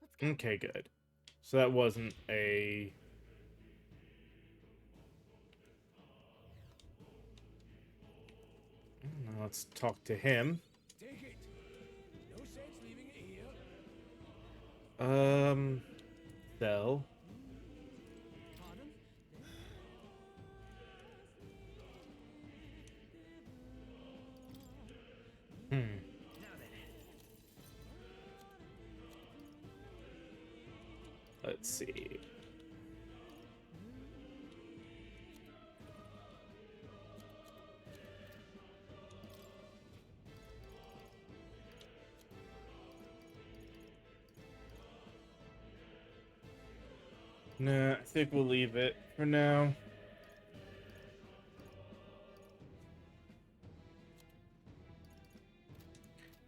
Let's Okay, good. So that wasn't a... Let's talk to him. Take it. No sense leaving it here. Sell. Let's see. Nah, I think we'll leave it for now.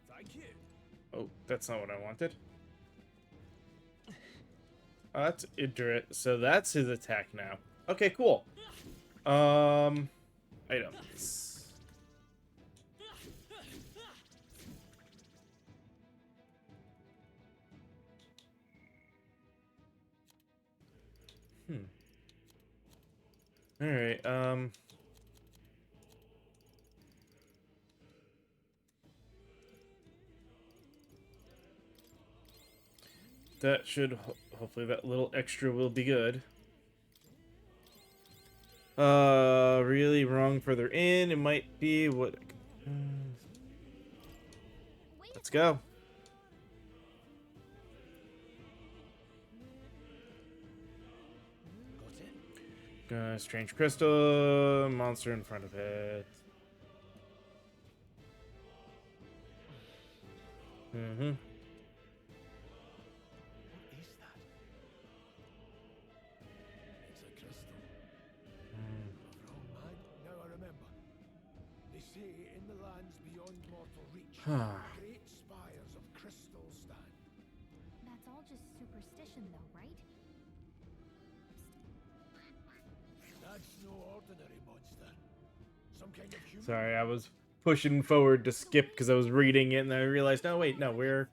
Thank you. Oh, that's not what I wanted. Oh, that's Idrit. So that's his attack now. Okay, cool. Items. Alright, that should... hopefully that little extra will be good. Really wrong further in. It might be what... Let's go. Strange crystal, monster in front of it. Mm-hmm. What is that? It's a crystal. Wrong, man. Now I remember. They say in the lands beyond mortal reach, great spires of crystal stand. That's all just superstition, though, right? That's no ordinary monster. Some kind of human. Sorry, I was pushing forward to skip because I was reading it, and then I realized, no, wait, no,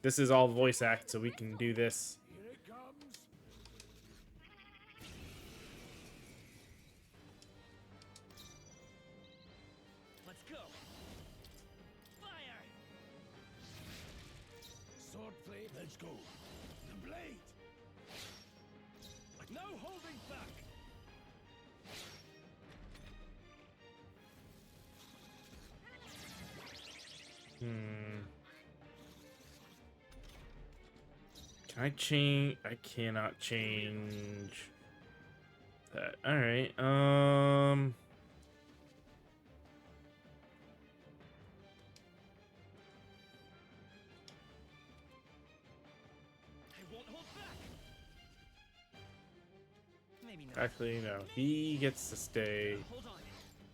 this is all voice act, so we can do this. Here it comes. Let's go. Fire! Sword play. Let's go. The blade. No holding back. Can I change? I cannot change that. All right. I won't hold back. Maybe not. Actually, no. He gets to stay. Hold on.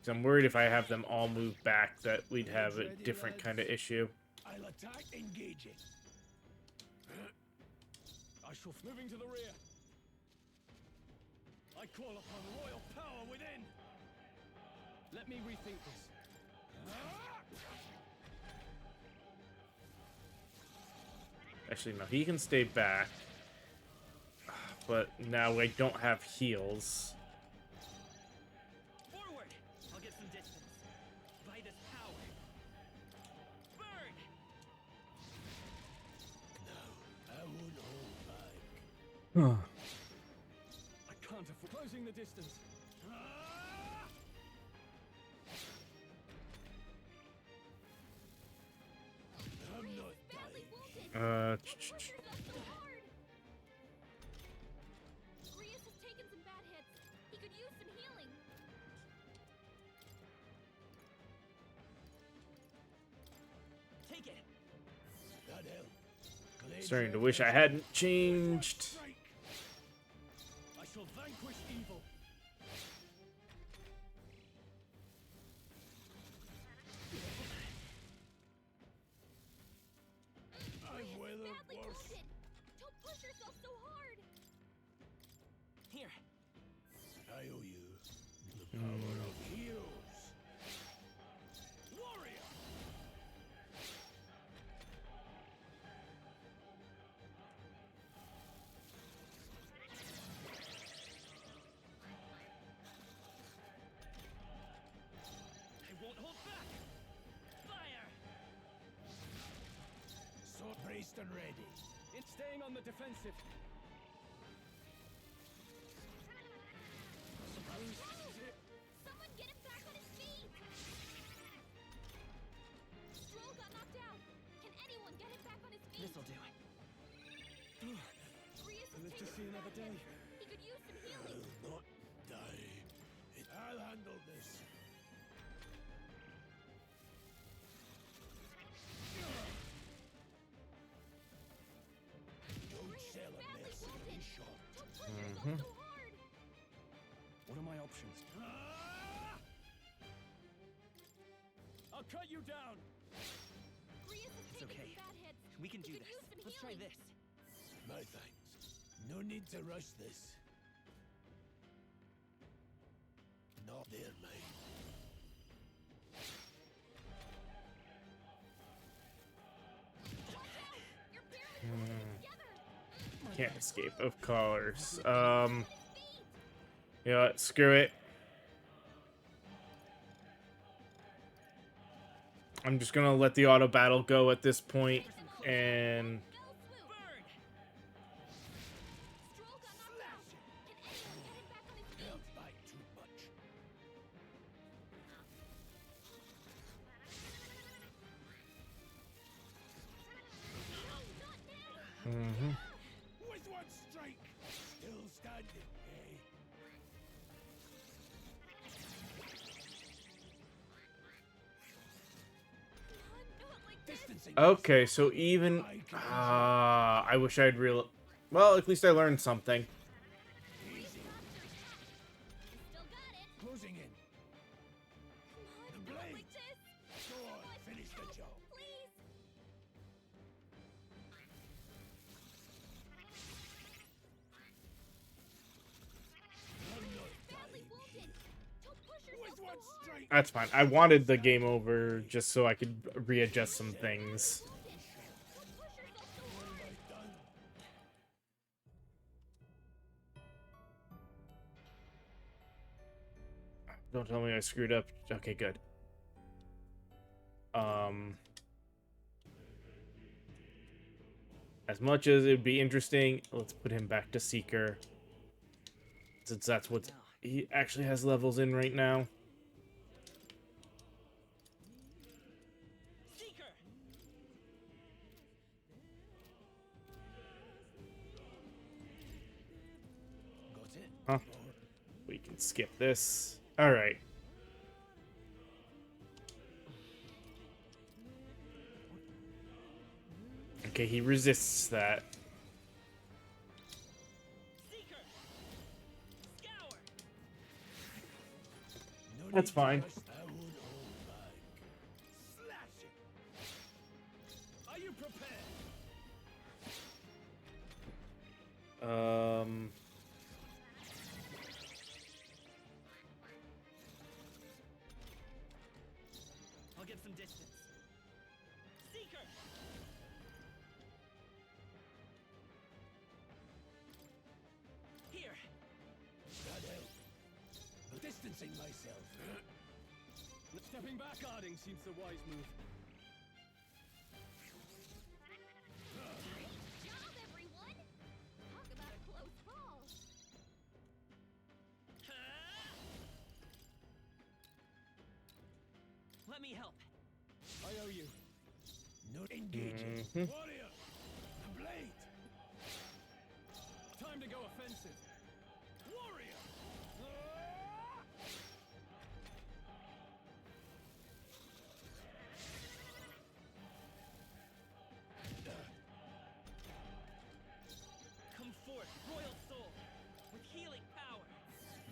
'Cause I'm worried if I have them all move back that we'd have a different kind of issue. I'll attack, engaging. I shall moving to the rear. I call upon royal power within. Let me rethink this. Actually, no. He can stay back. But now I don't have heals. Forward. I'll get some distance. By this power. Burn. No, I won't hold back. I can't afford closing the distance. I'm not dying. Grius has taken some bad hits. He could use some healing. Take it. That helped. Starting to wish I hadn't changed. I shall vanquish evil. I've weathered worse. Don't push yourself so hard. Here. I owe you the power of heroes. Warrior. dressed and ready. It's staying on the defensive. Someone get him back on his feet! Stroll got knocked out. Can anyone get him back on his feet? This'll do it. Rias is Live to taking see some another bad day. hits. He could use some healing. Not die. I'll handle this. Don't sell a mercenary shot. What are my options? I'll cut you down. Rias is It's taking okay. some bad hits. We can He do could this. use some Let's try healing. this. No thanks. No need to rush this. Not there, mate. Can't escape, of course. Yeah, screw it. I'm just gonna let the auto battle go at this point, and Don't bite too much. With one strike. Still standing, eh? Distancing. okay, so even I wish I'd real. Well, at least I learned something. Closing in. The blade. Go on, finish the job. With one strike. That's fine. I wanted the game over just so I could readjust some things. Don't tell me I screwed up. Okay, good. As much as it'd be interesting, let's put him back to Seeker. Since that's what he actually has levels in right now. Got it. Huh. We can skip this. Alright. Okay, he resists that. That's fine. Are you prepared? I'll get some distance. Seeker! Here. That helped. Distancing myself. Stepping back guarding seems the wise move. Great job, everyone! Talk about a close call. Let me help. I owe you. Not engaging. Warrior! The blade! Time to go offensive. Warrior! Come forth, royal soul, with healing power.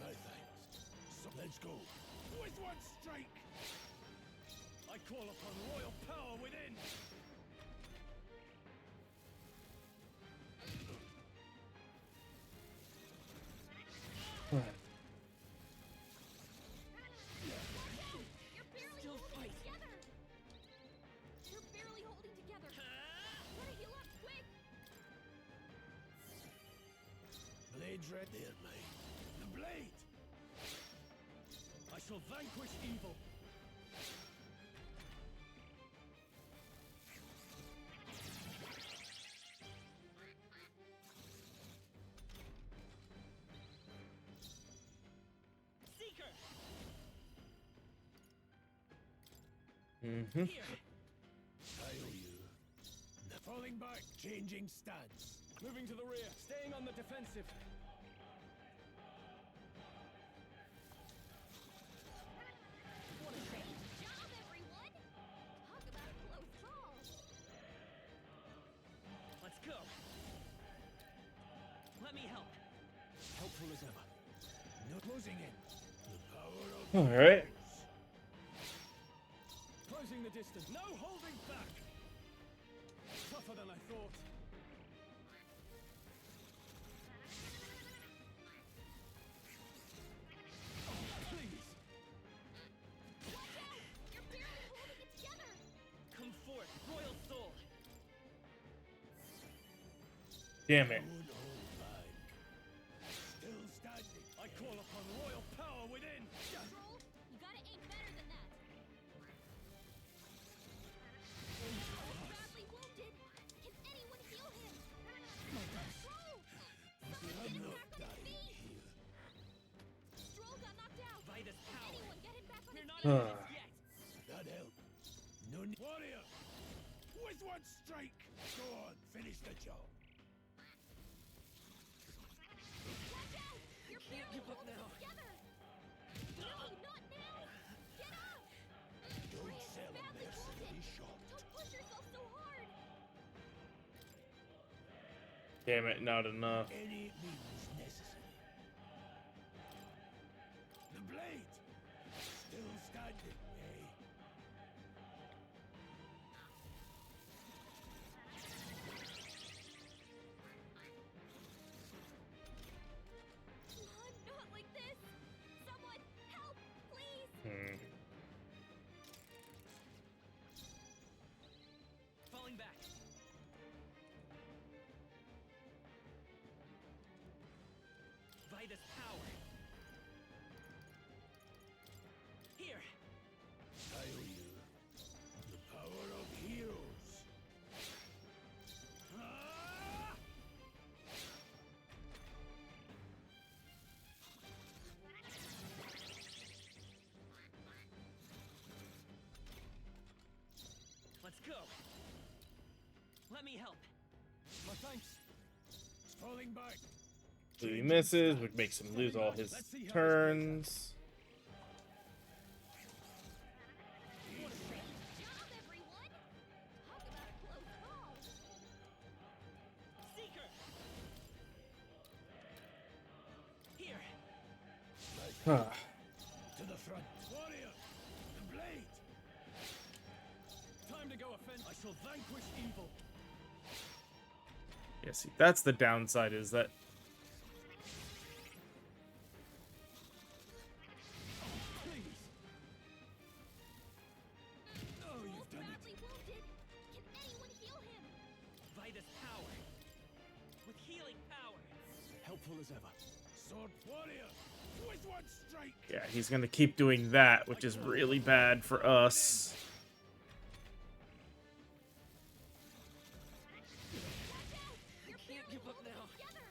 No thanks. So let's go. With one strike! I call upon royal power within. You're barely holding together. You're barely holding together. Gotta heal up quick. Blade's red there, mate. The blade! I shall vanquish evil. Mm-hmm. I owe you. Falling back, changing stance. Moving to the rear, staying on the defensive. What a great job, everyone! Talk about a close call. Let's go. Let me help. Helpful as ever. No closing in. The power of All right. Closing the distance. No holding back. Tougher than I thought. Please. Watch out! You're barely holding it together. Come forth, Royal Soul. Damn it. would hold back. Still standing. I call upon royal power within. Troll, you gotta aim better than that. Badly wounded. Can anyone heal him? Troll! Someone get him back on his feet! Stroll got knocked out. Vitus power. Anyone get him back on We're his not feet? out of this yet. That helped. No need. Warrior! With one strike! Go on, finish the job. Watch out! You're Can't barely give up holding now. it together. No, not now! Get up! Don't Rhea, sell a badly mercenary wounded. shot. Don't push yourself so hard. Damn it, not enough. Any means necessary. The blade! Still standing, eh? Not like this! Someone help, please! Falling back. Vitus power. Here. I owe you. The power of heroes. Ah! Let's go. Let me help. My thanks. Falling back. So he misses, which makes him lose all his turns. What a great job, everyone! Talk about a close call. Seeker. Here. Huh. To the front. Warrior! The blade! Time to go offend. I shall vanquish evil. Yeah, see, that's the downside, is that Please. Oh, Troll's you've done it. badly wounded. Can anyone heal him? Vitus power. With healing power. Helpful as ever. Sword warrior! With one strike! yeah, he's gonna keep doing that, which is really bad for us. Watch out! You're Can't barely give up holding now. it together.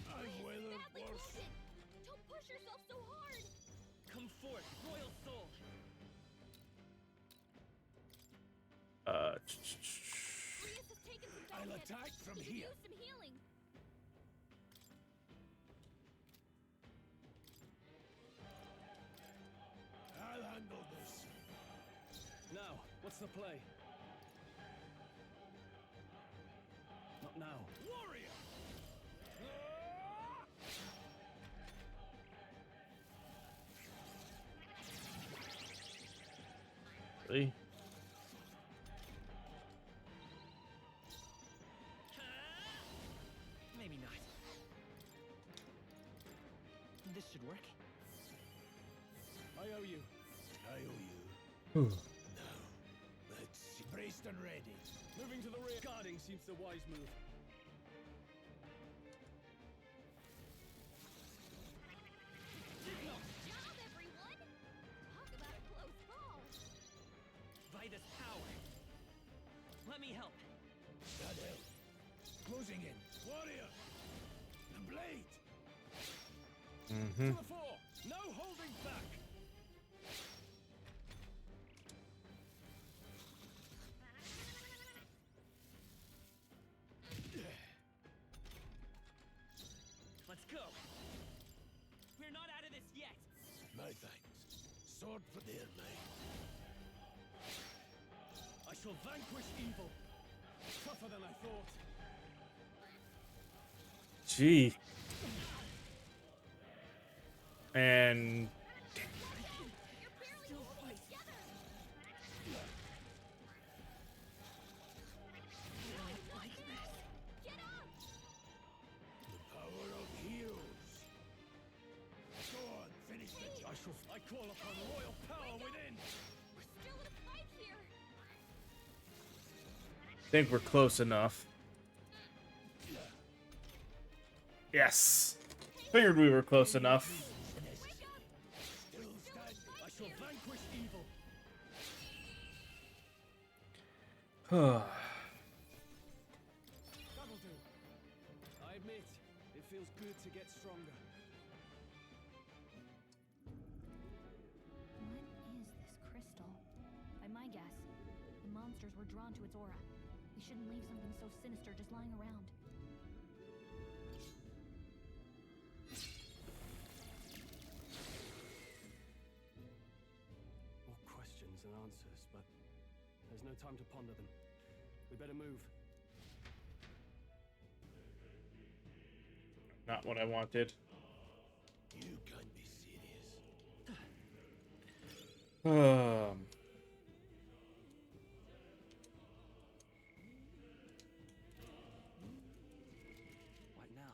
I've Rhea's weathered badly worse. wounded. Don't push yourself so hard. Come forth, Royal Soul. Rhea has taken some I'll damage. attack from He could here. use some healing. I'll handle this. Now, what's the play? Not now. Warrior! Really? Maybe not. This should work. I owe you. I owe you. Now, let's see. Braced and ready. Moving to the rear. Guarding seems the wise move. Great job, everyone. Talk about a close call. Vitus power. Let me help. That helped. Closing in. Warrior! The blade! Mm-hmm. To the fore. No holding back. My thanks. Sword for their mate. I shall vanquish evil. Tougher than I thought. Gee. And The power of heroes. Go on, finish the job. I call upon royal power within. We're still in a fight here. think we're close enough. Yes. Figured we were close enough. I shall vanquish evil. Huh. That'll do. I admit, it feels good to get stronger. What is this crystal? By my guess, the monsters were drawn to its aura. We shouldn't leave something so sinister just lying around. More questions than answers, but there's no time to ponder them. We better move. Not what I wanted. You can't be serious. What now?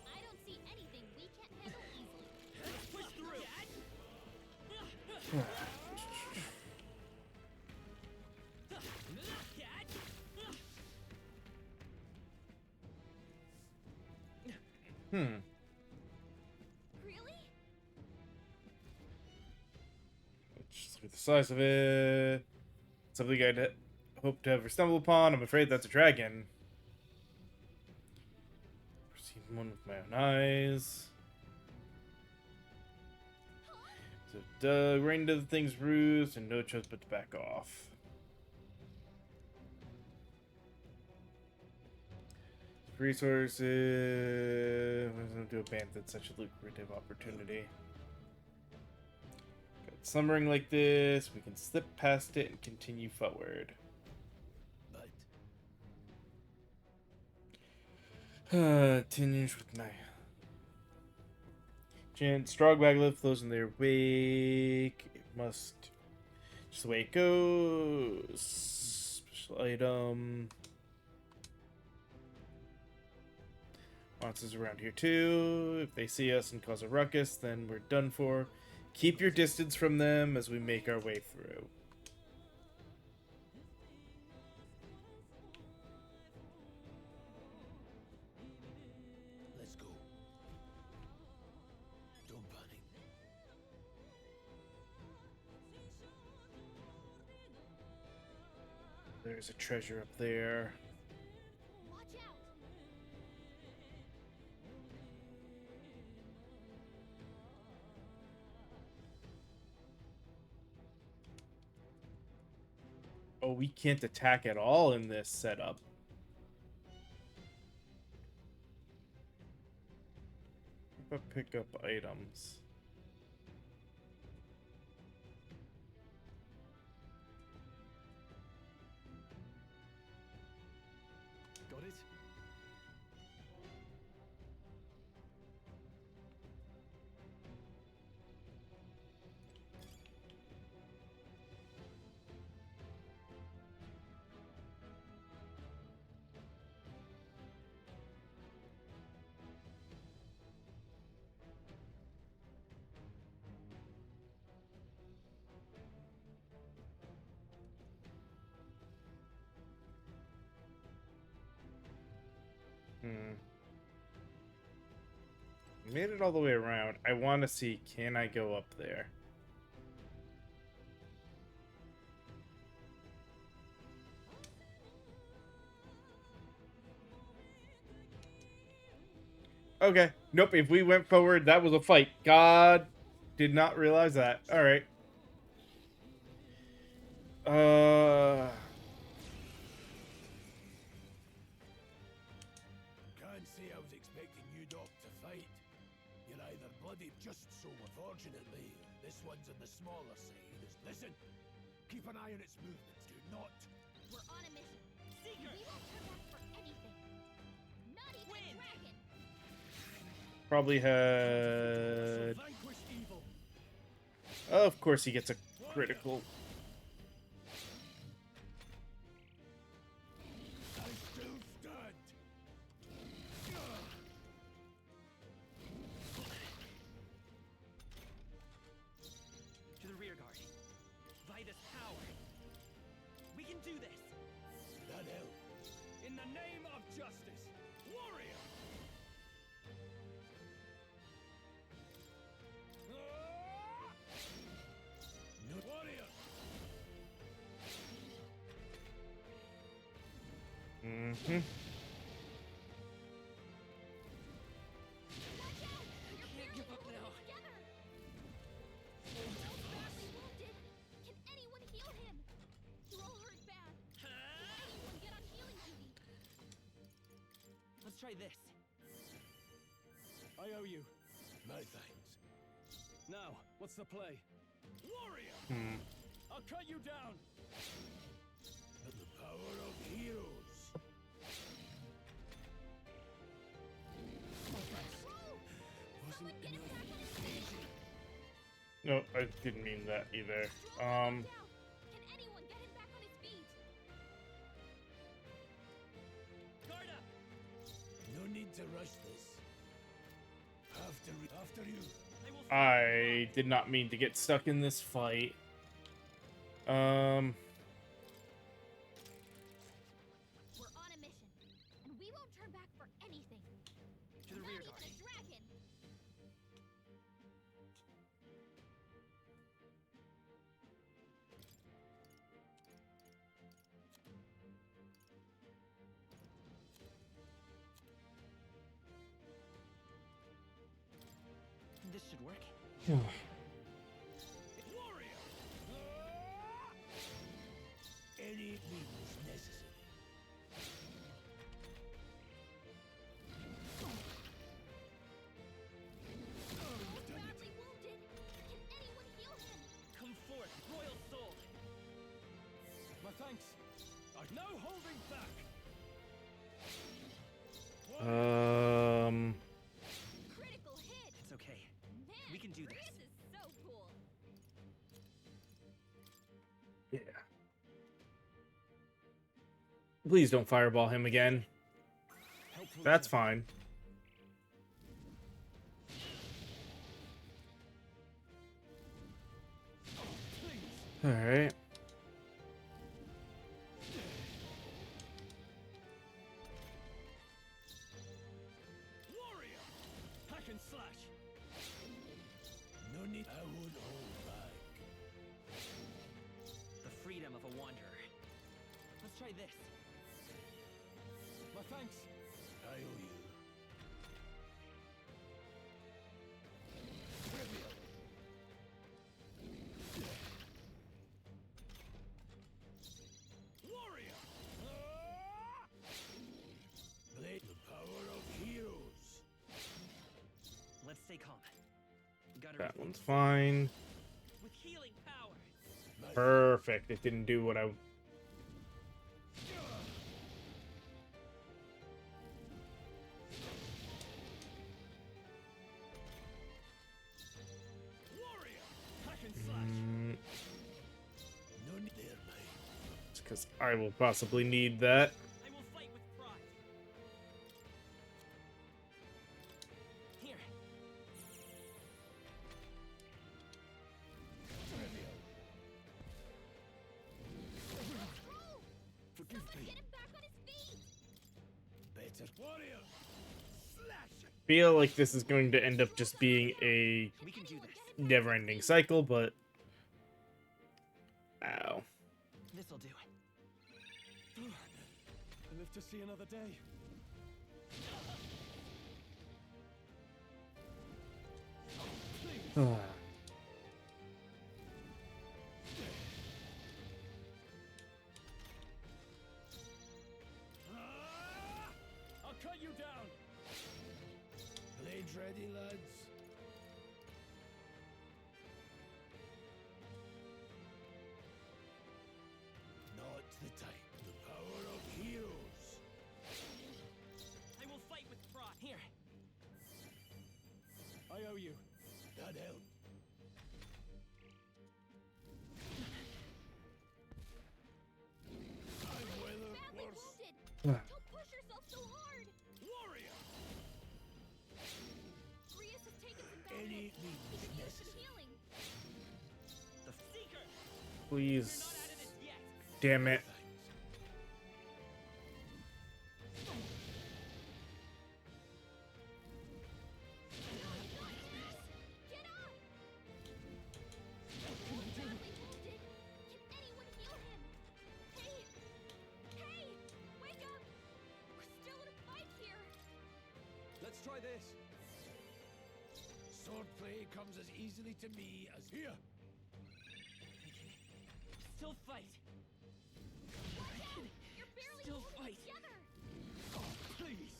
I don't see anything we can't handle easily. Let's push through. Hmm. Really? Just look at the size of it. Something I'd hope to ever stumble upon. I'm afraid that's a dragon. I've seen one with my own eyes. So, right into the thing's roost, and no choice but to back off. Resources. What does it do abandon such a lucrative opportunity? Got slumbering like this, we can slip past it and continue forward. Tinged with my giant strong maglet flows in their wake. It must just the way it goes. Special item. Monsters around here too. If they see us and cause a ruckus, then we're done for. Keep your distance from them as we make our way through. Let's go. Don't panic. There's a treasure up there. Watch out. Oh, we can't attack at all in this setup. What about pick up items? Got it? Made it all the way around. I want to see, can I go up there? Okay. Nope. If we went forward, that was a fight. God did not realize that. All right. Can't say I was expecting you, Doc, to fight. You're either bloody just so. Unfortunately, this one's on the smaller side. Listen, keep an eye on its movements. Do not. We're on a mission. Seeker! We won't turn back for anything. Not even a dragon. Probably had. Vanquish evil. Of course, he gets a critical. I still stand. To the rear guard. By this power. We can do this. That helps. In the name of justice, warrior! No warrior. Mm-hmm. Can't give up now. Can anyone heal him? You're all hurt bad. Anyone get on healing duty? Let's try this. I owe you. My thanks. Now, what's the play? Warrior! I'll cut you down! But the power of heroes. Wasn't enough easy. No, I didn't mean that either. Can anyone get him back on his feet? Guard up! No need to rush this. After you. I did not mean to get stuck in this fight. We're on a mission, and we won't turn back for anything. To the Not rear even guard. a dragon. This should work. Warrior! Any means necessary. Badly wounded. Can anyone heal him? Come forth, royal soul. My thanks. No holding back! Critical hit. It's okay. Man, We can do this. This is so cool. Yeah. Please don't fireball him again. That's fine. All right. Warrior! Hack and slash! No need. I would hold back. The freedom of a wanderer. Let's try this. My thanks. I owe you. Warrior! Blade the power of heroes. Let's stay calm. Gotta That rethink one's this. fine. With healing power. Perfect. It didn't do what I. Warrior! Hack and slash! No need there, mate. Because I will possibly need that. I will fight with pride. Here. Forgive me. Get him back on his feet. Better. Warrior! Slash! Feel like this is going to end up just being a We can do this. never-ending cycle, but ow. This'll do. I live to see another day. I'll cut you down. Blades ready, lads. Not the time. The power of heroes. I will fight with pride. Here. I owe you. That helped. I'm weather worse. Don't push yourself so hard. Warrior. Grius has taken some bad Any hits. He means could use some necessary. healing. The Seeker. Please. You're not out of this yet. Damn it. Get up! He's badly wounded. Can anyone heal him? Hey! Hey! Wake up! We're still in a fight here. Let's try this. Swordplay comes as easily to me as here. Still fight. Watch out! You're barely Still holding fight. together. Oh, please.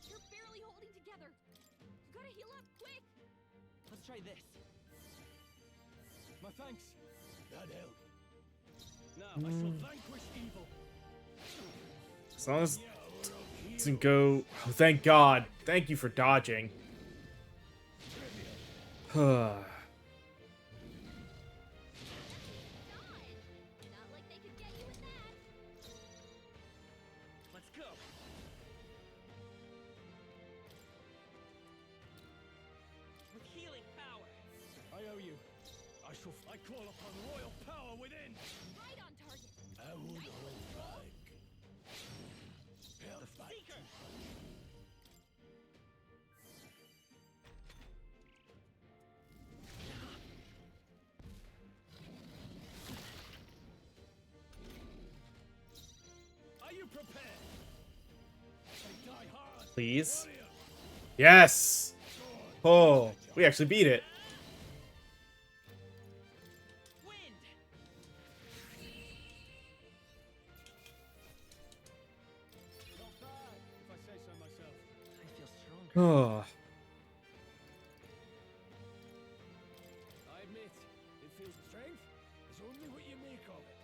You're barely holding together. You gotta heal up quick. Let's try this. My thanks. That helped. Now I shall vanquish evil. As long as it doesn't go. Oh, thank God. Thank you for dodging. Not like they could get you with that. Let's go. With healing power. I owe you. I call upon royal power within. Right on target. I would hold back. Help The back. Seeker. Are you prepared? I die hard. Please. Yes. Oh, we actually beat it. Wind. Not bad, if I say so myself. I feel stronger. Oh. I admit, it feels Strength is only what you make of it.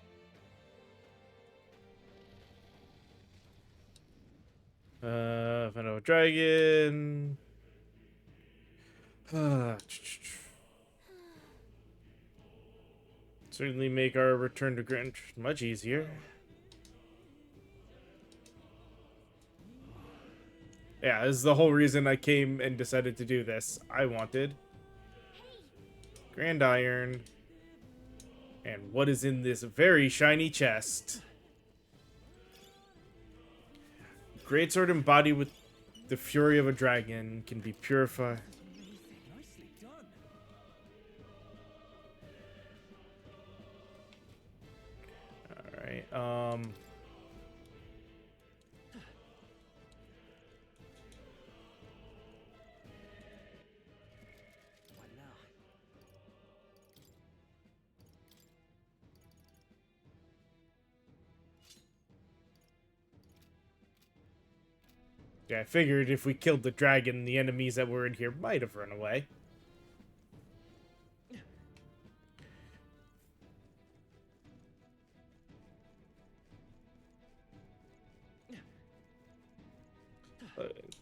Vanilla Dragon. Certainly make our return to Grant much easier. Yeah, this is the whole reason I came and decided to do this. I wanted Grand Iron. And what is in this very shiny chest? Greatsword embodied with the fury of a dragon can be purified. nicely done. Alright, What now? yeah, I figured if we killed the dragon, the enemies that were in here might have run away.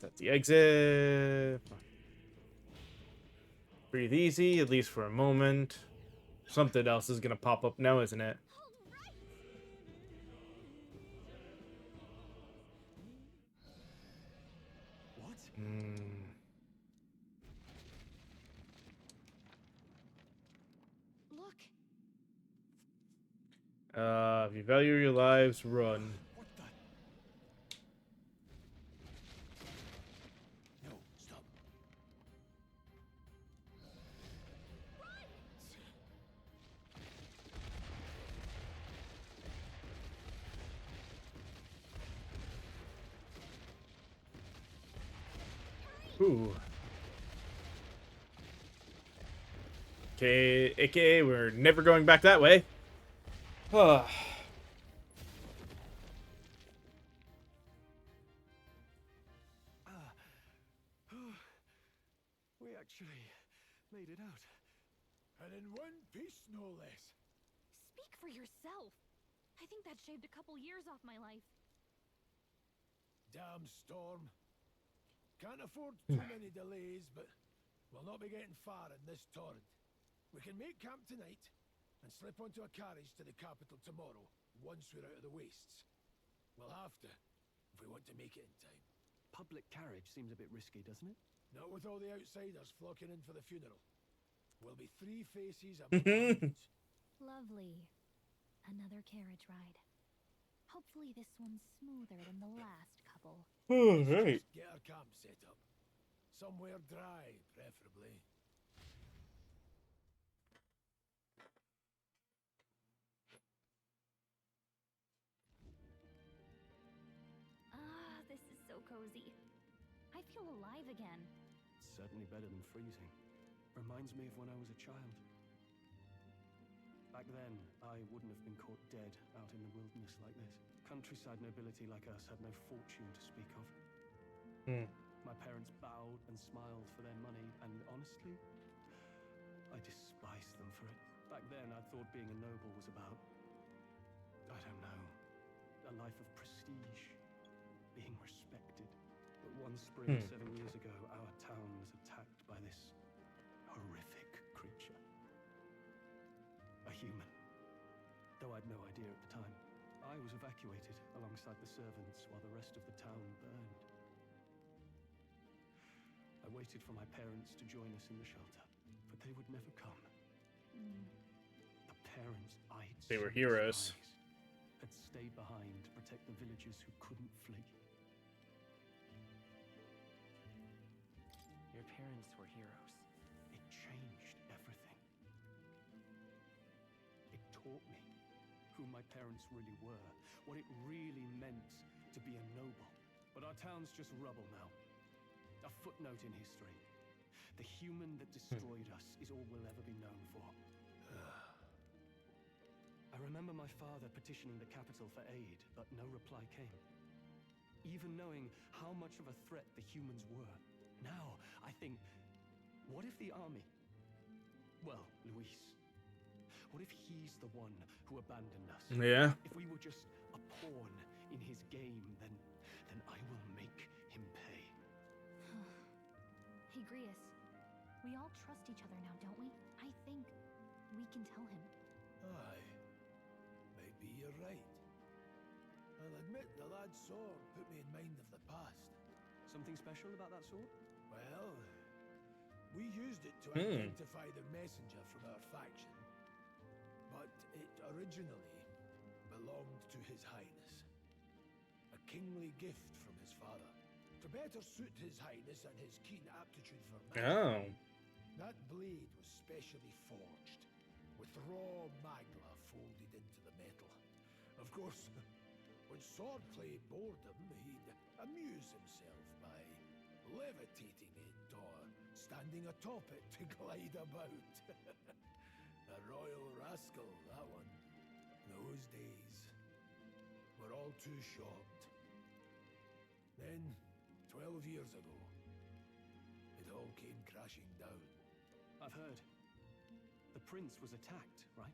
That's the exit. Breathe easy, at least for a moment. Something else is gonna pop up now, isn't it? What? Look. If you value your lives, run. What the? No, stop. Ooh. AKA we're never going back that way. Ah. We actually made it out. And in one piece, no less. Speak for yourself. I think that shaved a couple years off my life. Damn storm. Can't afford too many delays, but we'll not be getting far in this torrent. We can make camp tonight and slip onto a carriage to the capital tomorrow, once we're out of the wastes. We'll have to, if we want to make it in time. Public carriage seems a bit risky, doesn't it? Not with all the outsiders flocking in for the funeral. We'll be three faces among hundreds. Lovely. Another carriage ride. Hopefully this one's smoother than the last couple. Right. Get our camp set up. Somewhere dry, preferably. Ah, this is so cozy. I feel alive again. It's certainly better than freezing. Reminds me of when I was a child. Back then, I wouldn't have been caught dead out in the wilderness like this. Countryside nobility like us had no fortune to speak of. My parents bowed and smiled for their money, and honestly, I despised them for it. Back then, I thought being a noble was about, I don't know, a life of prestige, being respected. But one spring 7 years ago, our town was attacked by this horrific creature. A human. Though I'd no idea at the time. I was evacuated alongside the servants while the rest of the town burned. I waited for my parents to join us in the shelter, but they would never come. The parents I'd They were so heroes. despised had stayed behind to protect the villagers who couldn't flee. Your parents were heroes. It changed everything. It taught me who my parents really were, what it really meant to be a noble. But our town's just rubble now. A footnote in history. The human that destroyed us is all we'll ever be known for. I remember my father petitioning the capital for aid, but no reply came. Even knowing how much of a threat the humans were. Now, I think, what if the army? Well, Luis. What if he's the one who abandoned us? Yeah. If we were just a pawn in his game, then I will make him pay. Hey, Grius. We all trust each other now, don't we? I think we can tell him. Aye. Maybe you're right. I'll admit the lad's sword put me in mind of the past. Something special about that sword? Well, we used it to identify the messenger from our faction. But it originally belonged to His Highness. A kingly gift from his father. To better suit His Highness and his keen aptitude for magic. That blade was specially forged, with raw magma folded into the metal. Of course, when swordplay bored him, he'd amuse himself by levitating it or standing atop it to glide about. A royal rascal, that one. Those days were all too short. Then, 12 years ago, it all came crashing down. I've heard. The prince was attacked, right?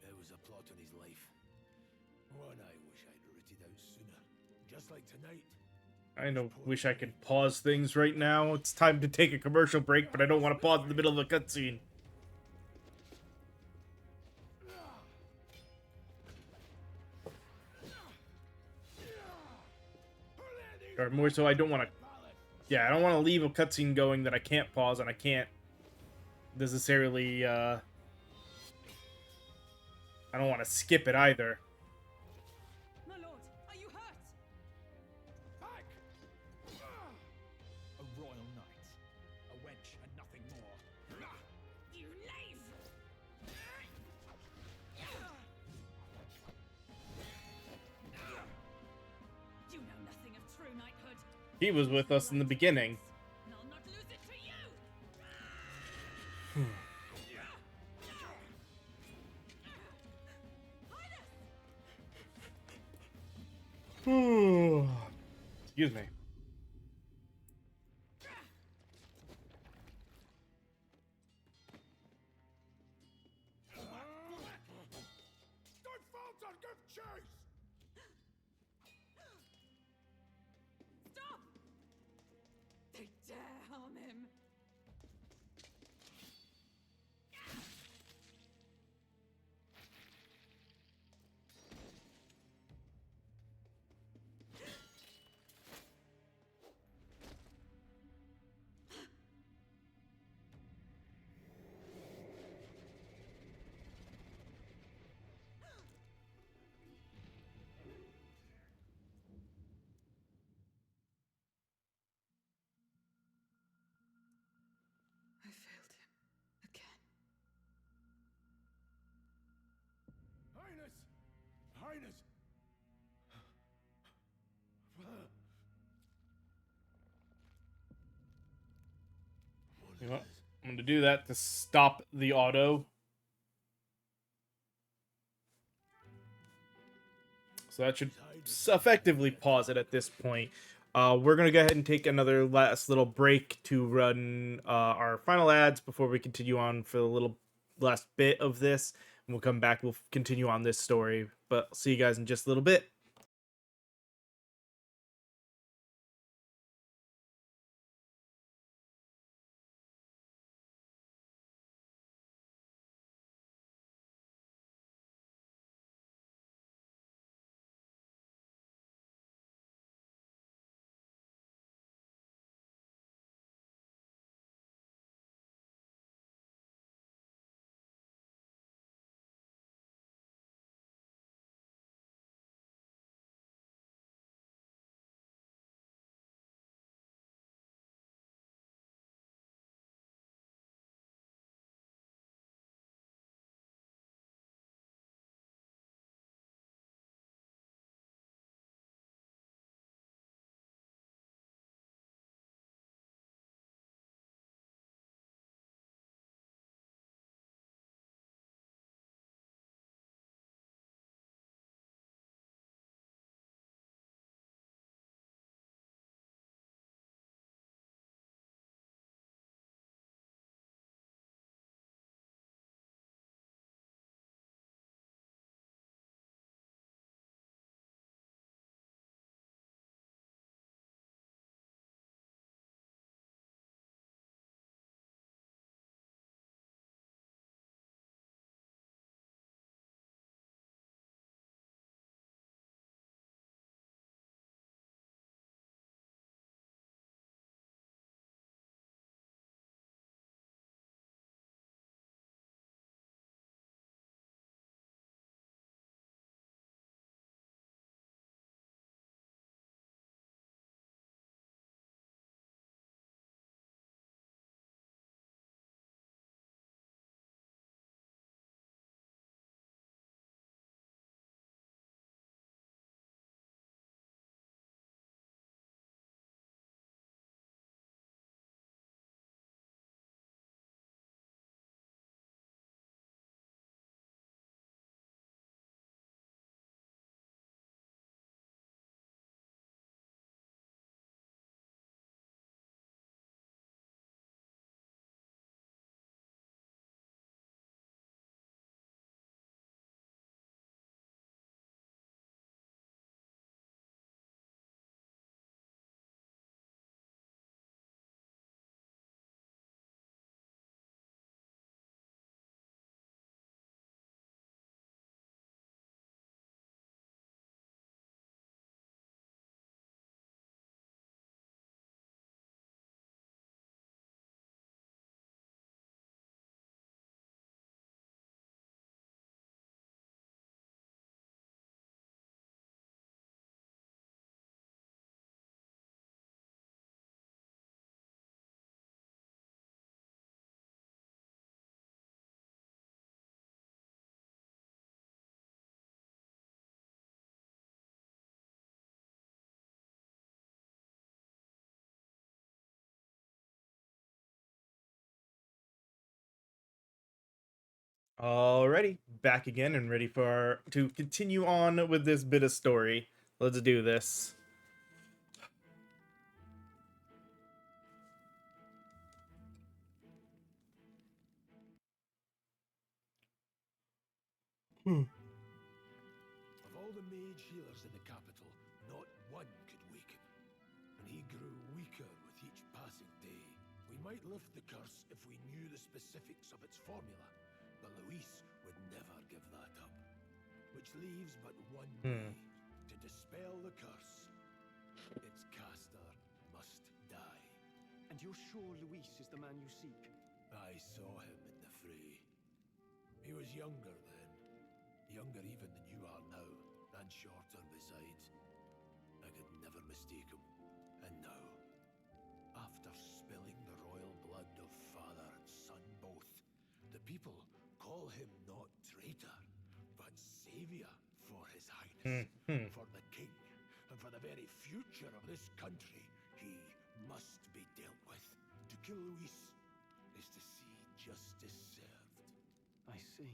It was a plot on his life. One I wish I'd rooted out sooner. Just like tonight. Wish I could pause things right now. It's time to take a commercial break, but I don't want to pause in the middle of a cutscene. Or more so, I don't want to... Yeah, I don't want to leave a cutscene going that I can't pause, and I can't necessarily, I don't want to skip it either. My lord, are you hurt? Back! A royal knight. A wench and nothing more. You knave! You know nothing of true knighthood. He was with us in the beginning. And I'll not lose it to you! Excuse me. Don't falter, give chase! Stop! They dare harm him. I failed him again. Highness! Highness! You know what? I'm going to do that to stop the auto. So that should effectively pause it at this point. We're going to go ahead and take another last little break to run our final ads before we continue on for the little last bit of this. And we'll come back. We'll continue on this story. But I'll see you guys in just a little bit. Alrighty, back again and ready to continue on with this bit of story. Let's do this. Of all the mage healers in the capital, not one could wake him. And he grew weaker with each passing day. We might lift the curse if we knew the specifics of its formula, but Luis would never give that up. Which leaves but one way to dispel the curse. Its caster must die. And you're sure Luis is the man you seek? I saw him in the fray. He was younger then. Younger even than you are now, and shorter besides. I could never mistake him. And now, after spilling the royal blood of father and son both, the people call him not traitor, but savior for his highness, for the king, and for the very future of this country. He must be dealt with. To kill Luis is to see justice served. I see.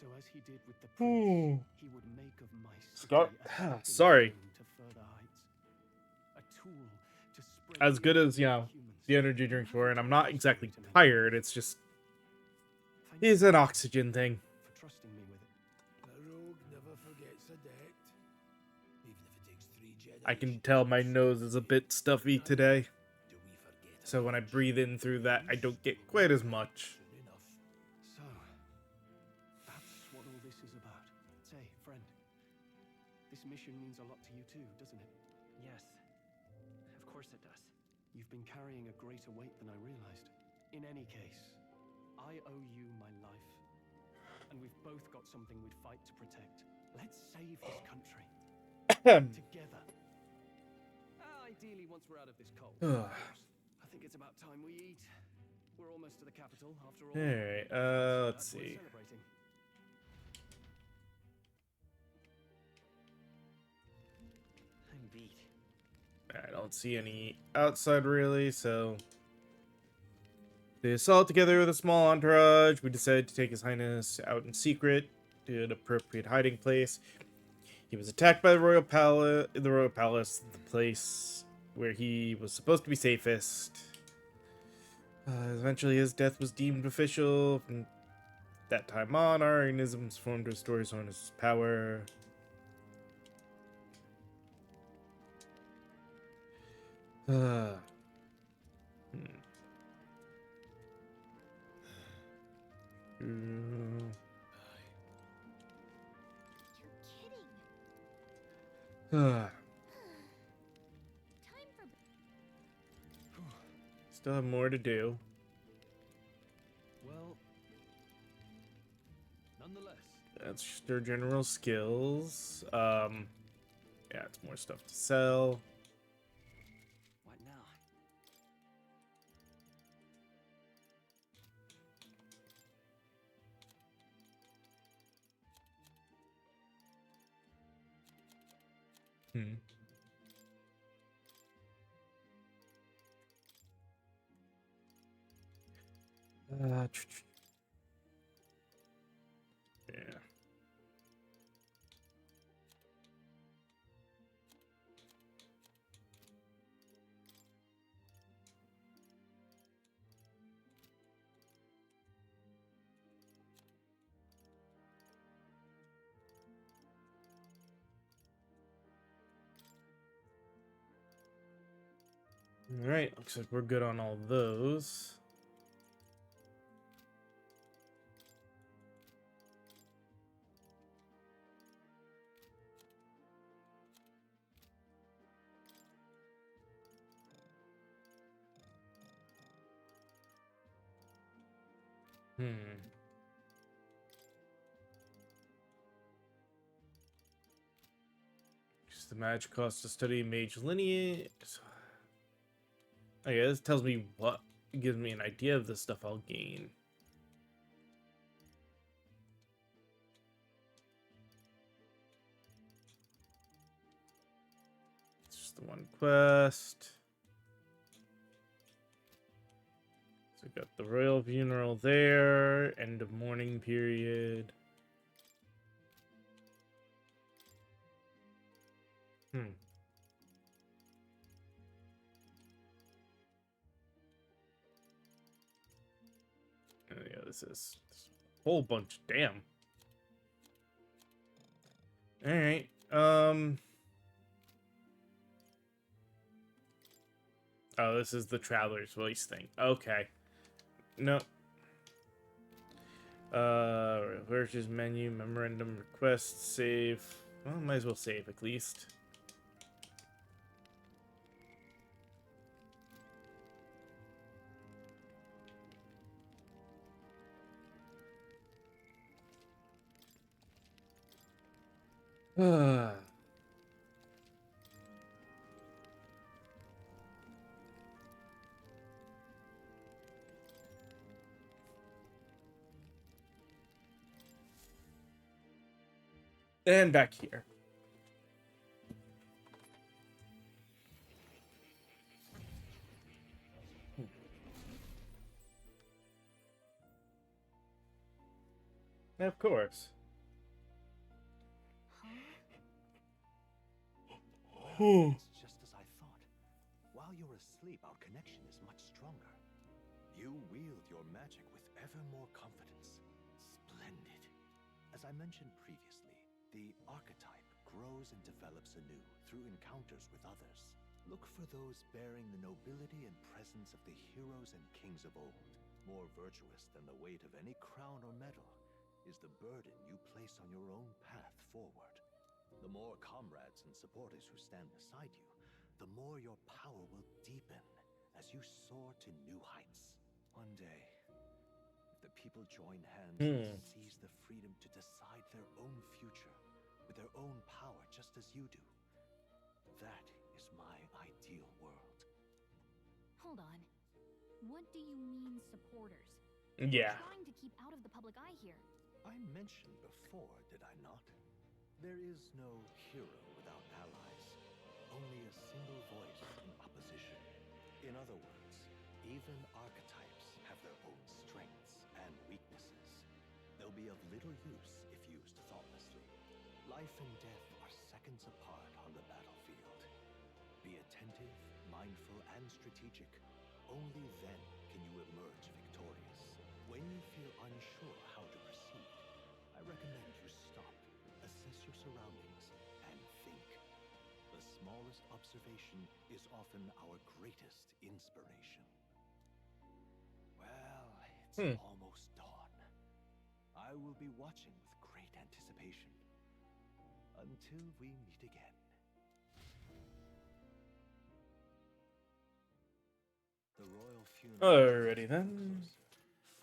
So as he did with the prince, he would make of my city a Sorry. to further heights. A tool to spread As good as, you know, the energy drinks were, and I'm not exactly tired, it's just... It's an oxygen thing. For trusting me with it. A rogue never forgets a debt. Even if it takes 3 generations. I can tell my nose is a bit stuffy today. So when I breathe in through that, I don't get quite as much. So, that's what all this is about. Say, friend, this mission means a lot to you too, doesn't it? Yes, of course it does. You've been carrying a greater weight than I realized. In any case, I owe you my life. And we've both got something we'd fight to protect. Let's save this country. Together. Ideally, once we're out of this cold. I think it's about time we eat. We're almost to the capital, after all. Alright, let's see. I'm beat. I don't see any outside really, so... They assault together with a small entourage. We decided to take His Highness out in secret to an appropriate hiding place. He was attacked by the royal palace, the place where he was supposed to be safest. Eventually, his death was deemed official. From that time on, our organisms formed to restore His Highness' power. Still have more to do. Well, nonetheless. That's just their general skills. Yeah, it's more stuff to sell. What now? Yeah. Alright, looks like we're good on all those. Just the magic cost to study mage lineage. Okay, this tells me what, gives me an idea of the stuff I'll gain. It's just the one quest. So we got the royal funeral there, end of mourning period. Oh, yeah, this is Whole bunch. Damn. All right. Oh, this is the Traveler's Voice thing. Okay. No. Purchase menu, memorandum, request, save. Well, might as well save at least. And back here. Of course. It's just as I thought. While you're asleep, our connection is much stronger. You wield your magic with ever more confidence. Splendid. As I mentioned previously, the archetype grows and develops anew through encounters with others. Look for those bearing the nobility and presence of the heroes and kings of old. More virtuous than the weight of any crown or medal is the burden you place on your own path forward. The more comrades and supporters who stand beside you, the more your power will deepen as you soar to new heights. One day, if the people join hands and seize the freedom to decide their own future with their own power just as you do, that is my ideal world. Hold on. What do you mean, supporters? Yeah. We're trying to keep out of the public eye here. I mentioned before, did I not? There is no hero without allies, only a single voice in opposition. In other words, even archetypes have their own strengths and weaknesses. They'll be of little use if used thoughtlessly. Life and death are seconds apart on the battlefield. Be attentive, mindful, and strategic. Only then can you emerge victorious. When you feel unsure how to proceed, I recommend you stop, assess your surroundings, and think. The smallest observation is often our greatest inspiration. Well, it's almost dawn. I will be watching with great anticipation. Until we meet again. The royal funeral. Alrighty then.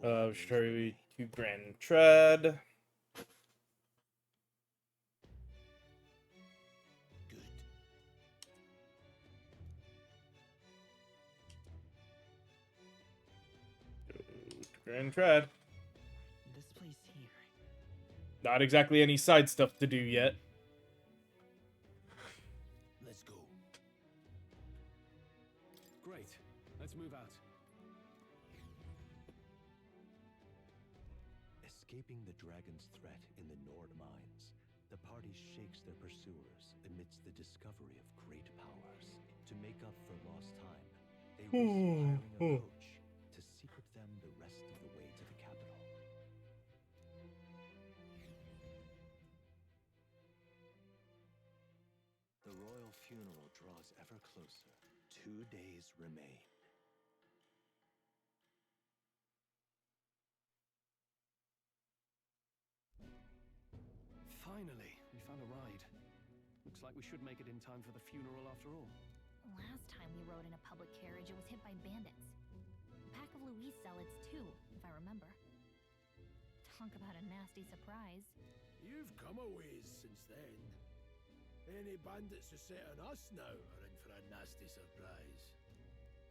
Sorry, 2 Grand Trad. Grand Trad. This place here. Not exactly any side stuff to do yet. Let's go. Great. Let's move out. Escaping the dragon's threat in the Nord mines, the party shakes their pursuers amidst the discovery of great powers. To make up for lost time, they risk hiring a coach to secret them the rest of the way to the capital. The royal funeral draws ever closer. 2 days remain. Finally, we found a ride. Looks like we should make it in time for the funeral after all. Last time we rode in a public carriage, it was hit by bandits. A pack of Louise zealots, too, if I remember. Talk about a nasty surprise. You've come a ways since then. Any bandits who set on us now are in for a nasty surprise.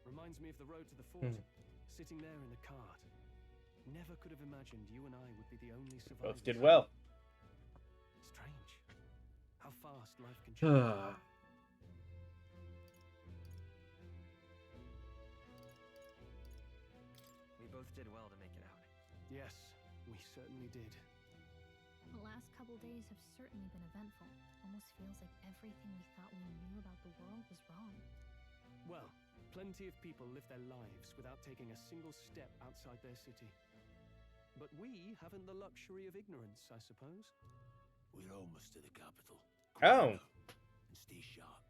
Reminds me of the road to the fort. Sitting there in the cart. Never could have imagined you and I would be the only survivors. Both did well. Strange. How fast life can change. We both did well to make it out. Yes, we certainly did. The last couple days have certainly been eventful. Almost feels like everything we thought we knew about the world was wrong. Well, plenty of people live their lives without taking a single step outside their city. But we haven't the luxury of ignorance, I suppose. We're almost to the capital. Oh. And stay sharp.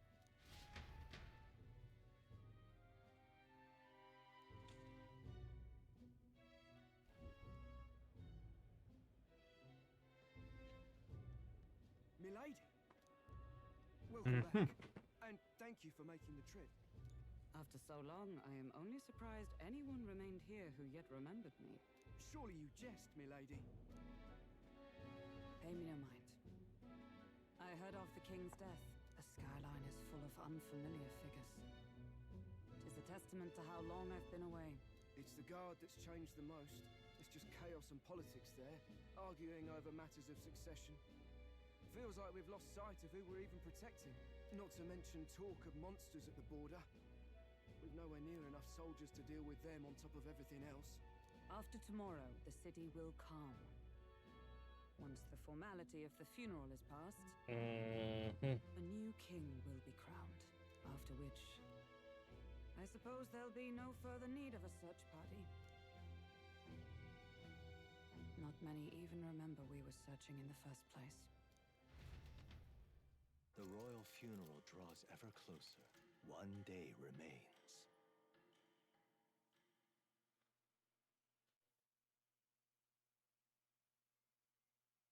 Milady! Welcome back. And thank you for making the trip. After so long, I am only surprised anyone remained here who yet remembered me. Surely you jest, milady. Pay me no mind. I heard of the king's death. The skyline is full of unfamiliar figures. 'Tis a testament to how long I've been away. It's the guard that's changed the most. It's just chaos and politics there, arguing over matters of succession. Feels like we've lost sight of who we're even protecting. Not to mention talk of monsters at the border. We've nowhere near enough soldiers to deal with them on top of everything else. After tomorrow, the city will calm. Once the formality of the funeral is past, a new king will be crowned. After which, I suppose there'll be no further need of a search party. Not many even remember we were searching in the first place. The royal funeral draws ever closer. One day remains.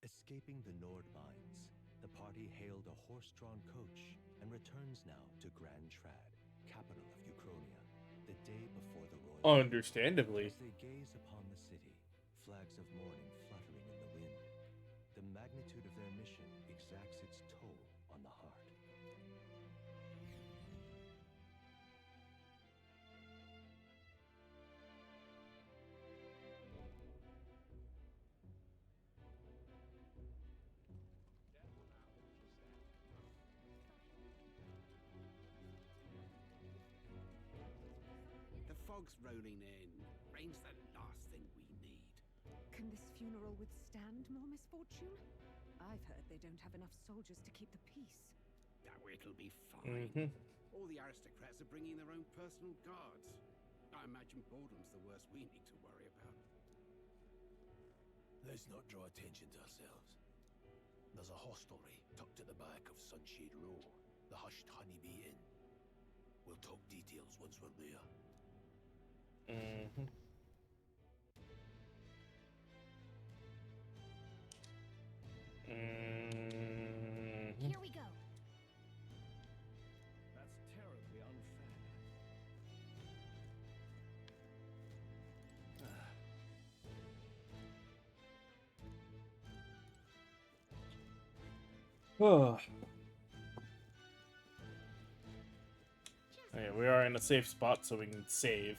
Escaping the Nord mines, the party hailed a horse-drawn coach and returns now to Grand Trad, capital of Uchronia, the day before the royal funeral. Understandably. As they gaze upon the city, flags of mourning fluttering in the wind, the magnitude of their mission exacts its toll on the heart. The fog's rolling in. Rain's the last thing we need. Can this funeral withstand more misfortune? I've heard they don't have enough soldiers to keep the peace. That way it'll be fine. All the aristocrats are bringing their own personal guards. I imagine boredom's the worst we need to worry about. Let's not draw attention to ourselves. There's a hostelry tucked at the back of Sunshade Row, the Hushed Honeybee Inn. We'll talk details once we're there. Here we go. That's terribly unfair. Oh. Okay, we are in a safe spot so we can save.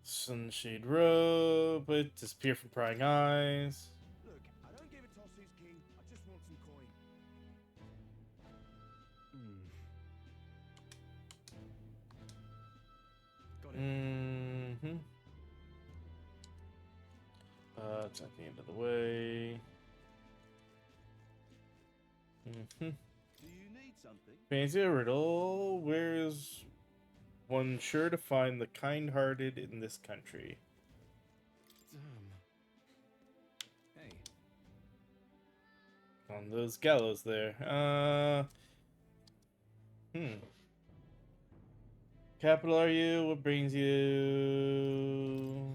Sunshade Row, but disappear from prying eyes. Look, I don't give a toss who's king. I just want some coin. Got it. Tucking into the way. Do you need something? Fancy a riddle. Where is one sure to find the kind-hearted in this country? Hey. On those gallows there. Capital are you? What brings you?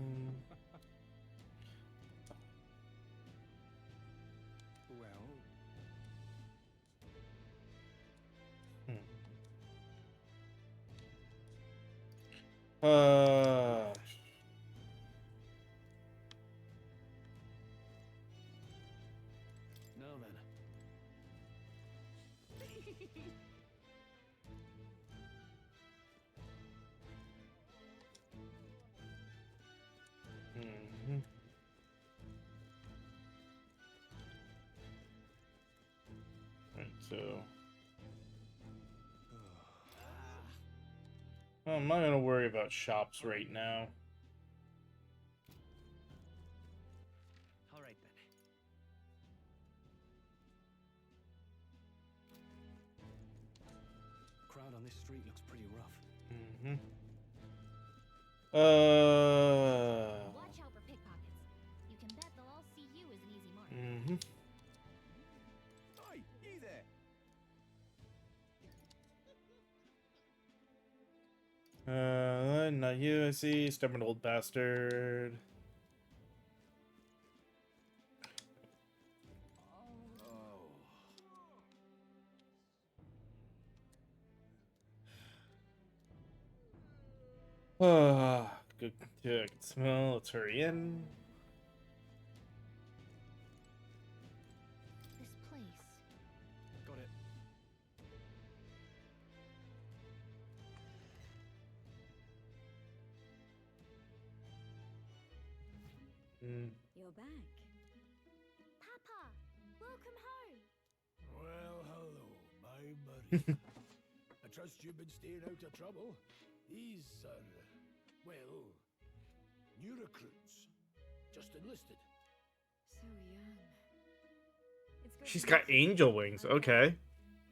Now then. Right, so I'm not gonna worry about shops right now. All right this street looks pretty rough. Mm-hmm. Watch out for pickpockets. You can bet they'll all see you as an easy mark. Mm-hmm. Oi, you there! Not you, I see. Stubborn old bastard. Good smell. Let's hurry in. This place. Got it. You're back. Papa, welcome home. Well, hello, my Maria. I trust you've been staying out of trouble. These are, well, new recruits. Just enlisted. So young. It's good She's to got meet you. angel wings. Okay.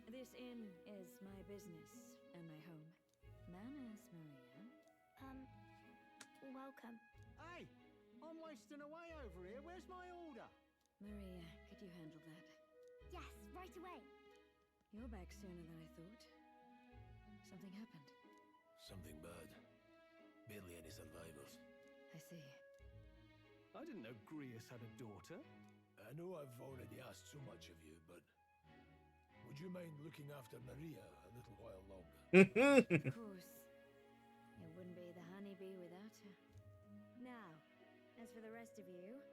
This inn is my business and my home. Manners, Maria. Welcome. Hey, I'm wasting away over here. Where's my order? Maria, could you handle that? Yes, right away. You're back sooner than I thought. Something happened. Something bad. Barely any survivors. I see. I didn't know Grius had a daughter. I know I've already asked so much of you, but would you mind looking after Maria a little while longer? Of course. It wouldn't be the honeybee without her. Now, as for the rest of you,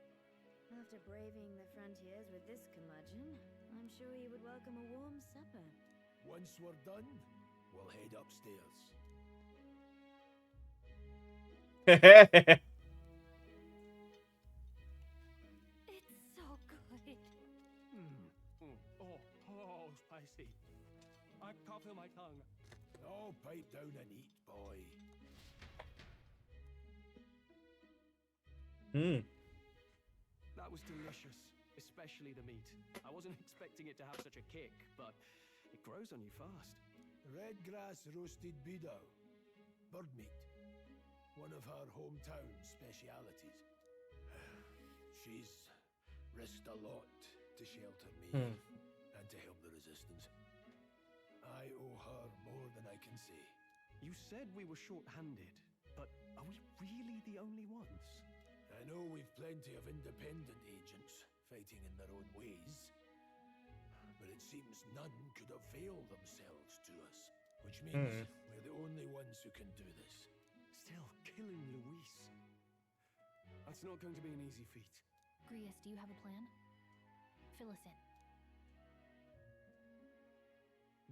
after braving the frontiers with this curmudgeon, I'm sure you would welcome a warm supper. Once we're done, we'll head upstairs. It's so good. Oh, spicy. I can't feel my tongue. Oh, pipe down and eat, boy. That was delicious, especially the meat. I wasn't expecting it to have such a kick, but it grows on you fast. Red grass roasted beedou. Bird meat. One of her hometown specialities. She's risked a lot to shelter me and to help the resistance. I owe her more than I can say. You said we were short-handed, but are we really the only ones? I know we've plenty of independent agents fighting in their own ways, but it seems none could avail themselves to us, which means we're the only ones who can do this. Still, killing Luis. That's not going to be an easy feat. Grius, do you have a plan? Fill us in.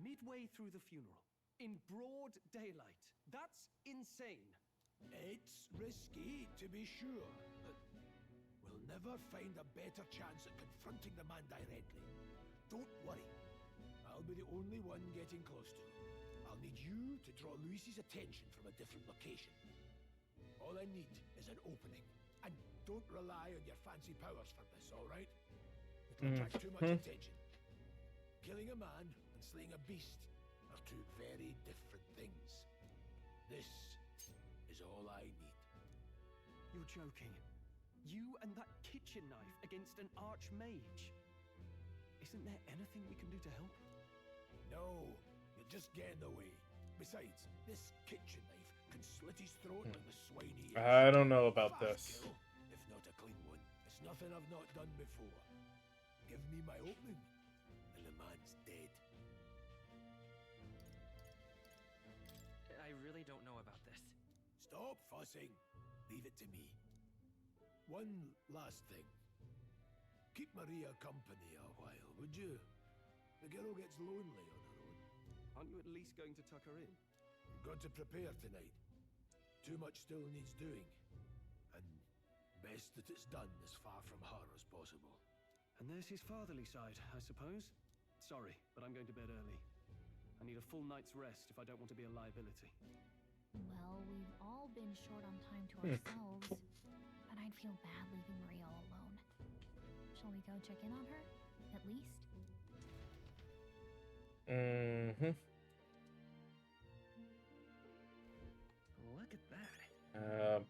Midway through the funeral, in broad daylight. That's insane. It's risky, to be sure, but we'll never find a better chance at confronting the man directly. Don't worry. I'll be the only one getting close to him. I'll need you to draw Luis's attention from a different location. All I need is an opening. And don't rely on your fancy powers for this, all right? It'll attract too much attention. Killing a man and slaying a beast are two very different things. This is all I need. You're joking. You and that kitchen knife against an archmage. Isn't there anything we can do to help? No, you'll just get in the way. Besides, this kitchen knife can slit his throat like the swine he is. I don't know about Fast this. kill, if not a clean one. It's nothing I've not done before. Give me my opening, and the man's dead. I really don't know about this. Stop fussing. Leave it to me. One last thing. Keep Maria company a while, would you? The girl gets lonely on her own. Aren't you at least going to tuck her in? Got to prepare tonight. Too much still needs doing. And best that it's done as far from her as possible. And there's his fatherly side, I suppose. Sorry, but I'm going to bed early. I need a full night's rest if I don't want to be a liability. Well, we've all been short on time to ourselves, but I'd feel bad leaving Maria all alone. Shall we go check in on her, at least?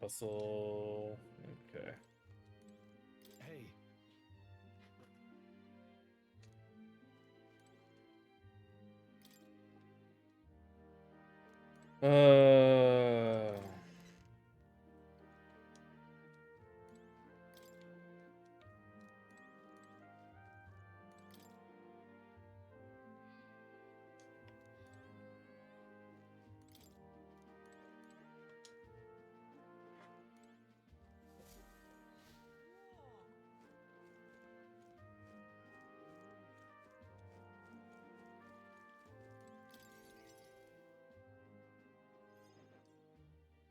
Hustle. Okay. Hey.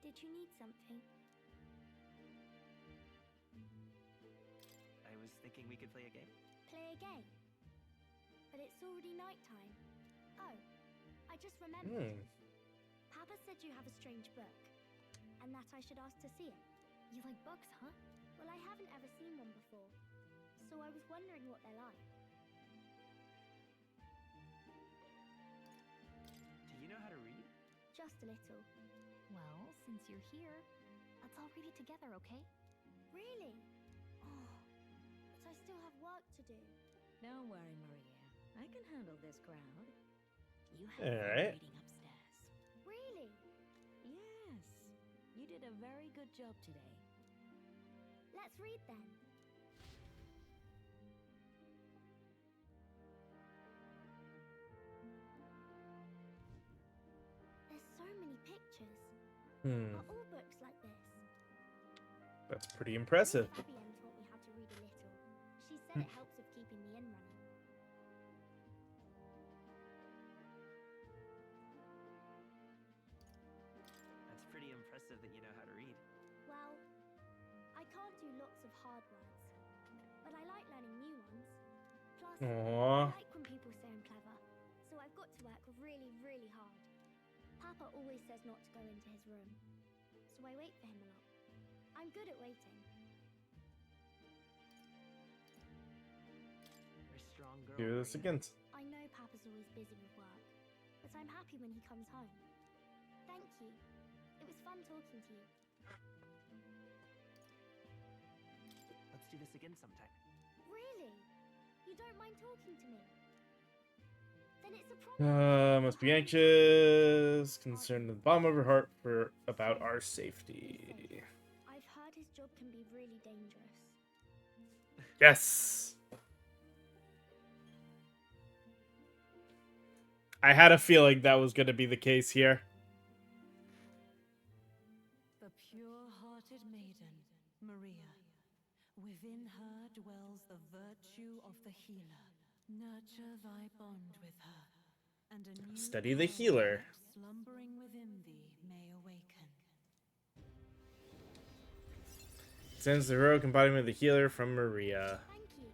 Did you need something? I was thinking we could play a game. Play a game? But it's already nighttime. Oh, I just remembered. Papa said you have a strange book, and that I should ask to see it. You like books, huh? Well, I haven't ever seen one before, so I was wondering what they're like. Do you know how to read? Just a little. Well, since you're here, let's all read it together, okay? Really? Oh, but I still have work to do. Don't worry, Maria. I can handle this crowd. You have fun Alright. reading upstairs. Really? Yes. You did a very good job today. Let's read then. There's so many pictures. Are all books like this? That's pretty impressive. Fabienne taught me how to read a little. She said it helps with keeping the inn running. That's pretty impressive that you know how to read. Well, I can't do lots of hard words, but I like learning new ones. Plus, Aww. I like when people say I'm clever, so I've got to work really, really hard. Papa always says not to go into his room, so I wait for him a lot. I'm good at waiting. You're a strong girl. Do this Maria. again. I know Papa's always busy with work, but I'm happy when he comes home. Thank you. It was fun talking to you. Let's do this again sometime. Really? You don't mind talking to me? Then it's a promise. Must be anxious, concerned at the bottom of her heart for about our safety. I've heard his job can be really dangerous. Yes. I had a feeling that was going to be the case here. The pure-hearted maiden, Maria. Within her dwells the virtue of the healer. Nurture thy bond with her, and a new Study the power healer. slumbering within thee may awaken. Sends the heroic embodiment of the healer from Maria. Thank you.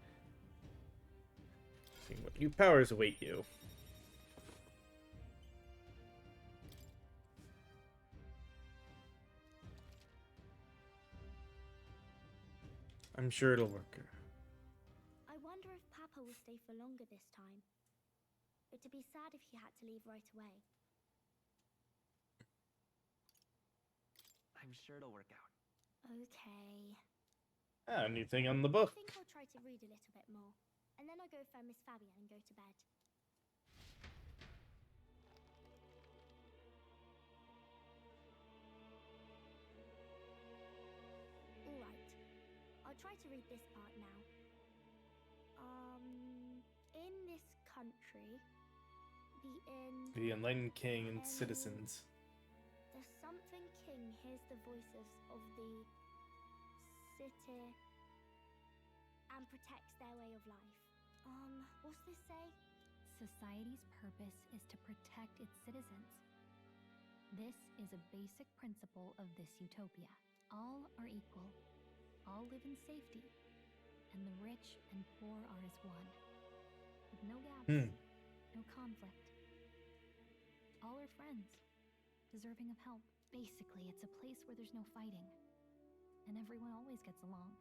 Seeing what new powers await you. I'm sure it'll work. I wonder if Papa will stay for longer this time. It'd be sad if he had to leave right away. I'm sure it'll work out. Okay. Ah, new thing on the book. I think I'll try to read a little bit more, and then I'll go find Miss Fabienne and go to bed. Alright. I'll try to read this part now. In this country, The enlightened king and citizens. the something king hears the voices of the city and protects their way of life. What's this say? Society's purpose is to protect its citizens. This is a basic principle of this utopia. All are equal. All live in safety. And the rich and poor are as one. With no gaps, no conflict. All are friends, deserving of help. Basically, it's a place where there's no fighting. And everyone always gets along.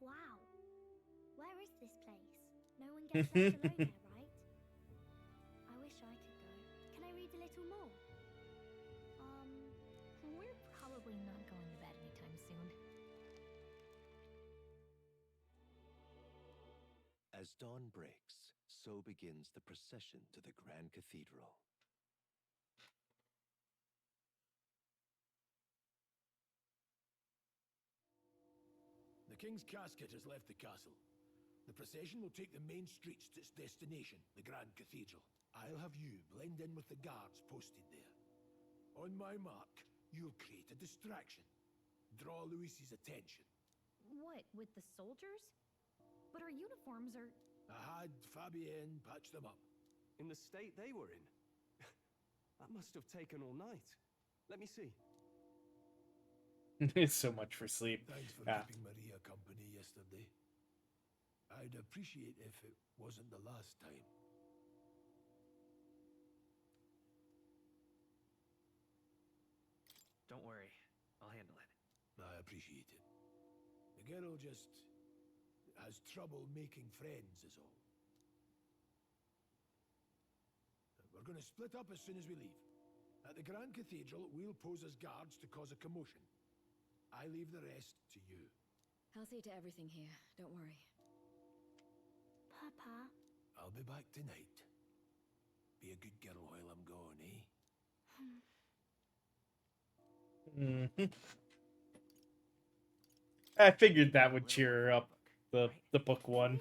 Wow. Where is this place? No one gets left alone there, right? I wish I could go. Can I read a little more? We're probably not going to bed anytime soon. As dawn breaks, so begins the procession to the Grand Cathedral. The King's casket has left the castle. The procession will take the main streets to its destination, the Grand Cathedral. I'll have you blend in with the guards posted there. On my mark, you'll create a distraction. Draw Luis's attention. What, with the soldiers? But our uniforms are... I had Fabienne patch them up. In the state they were in? That must have taken all night. Let me see. It's so much for sleep. Thanks for keeping Maria company yesterday. I'd appreciate if it wasn't the last time. Don't worry, I'll handle it. I appreciate it. The girl just has trouble making friends, is all. We're going to split up as soon as we leave. At the Grand Cathedral, we'll pose as guards to cause a commotion. I leave the rest to you. I'll see to everything here. Don't worry. Papa. I'll be back tonight. Be a good girl while I'm gone, eh? I figured that would cheer her up. The book one.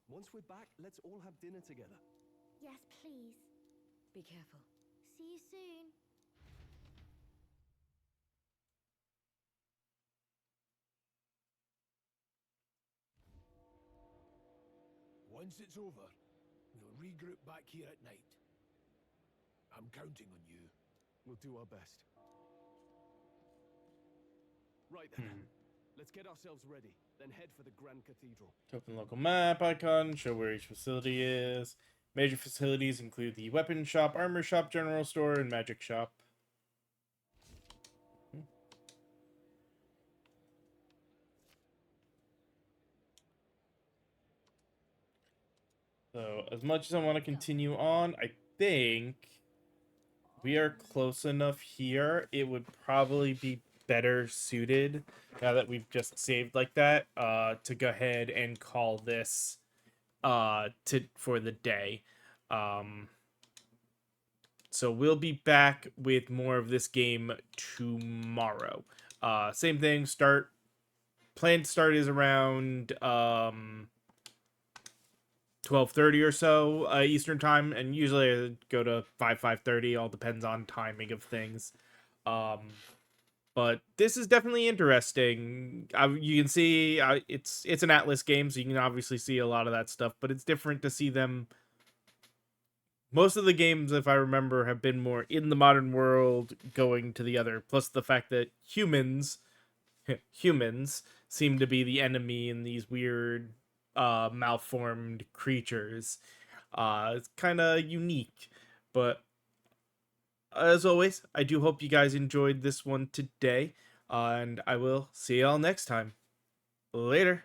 Once we're back, let's all have dinner together. Yes, please. Be careful. See you soon. Once it's over, we'll regroup back here at night. I'm counting on you. We'll do our best. Right then. Let's get ourselves ready, then head for the Grand Cathedral. Open local map icon, show where each facility is. Major facilities include the weapon shop, armor shop, general store, and magic shop. So, as much as I want to continue on, I think we are close enough here. It would probably be better suited, now that we've just saved like that, to go ahead and call this for the day. So we'll be back with more of this game tomorrow. Same thing, planned start is around 12:30 or so Eastern time, and usually I go to 5:30, all depends on timing of things. But this is definitely interesting. You can see it's an Atlas game, so you can obviously see a lot of that stuff, but it's different to see them. Most of the games, if I remember, have been more in the modern world going to the other, plus the fact that humans seem to be the enemy in these weird malformed creatures. It's kind of unique, but as always, I do hope you guys enjoyed this one today, and I will see y'all next time. Later.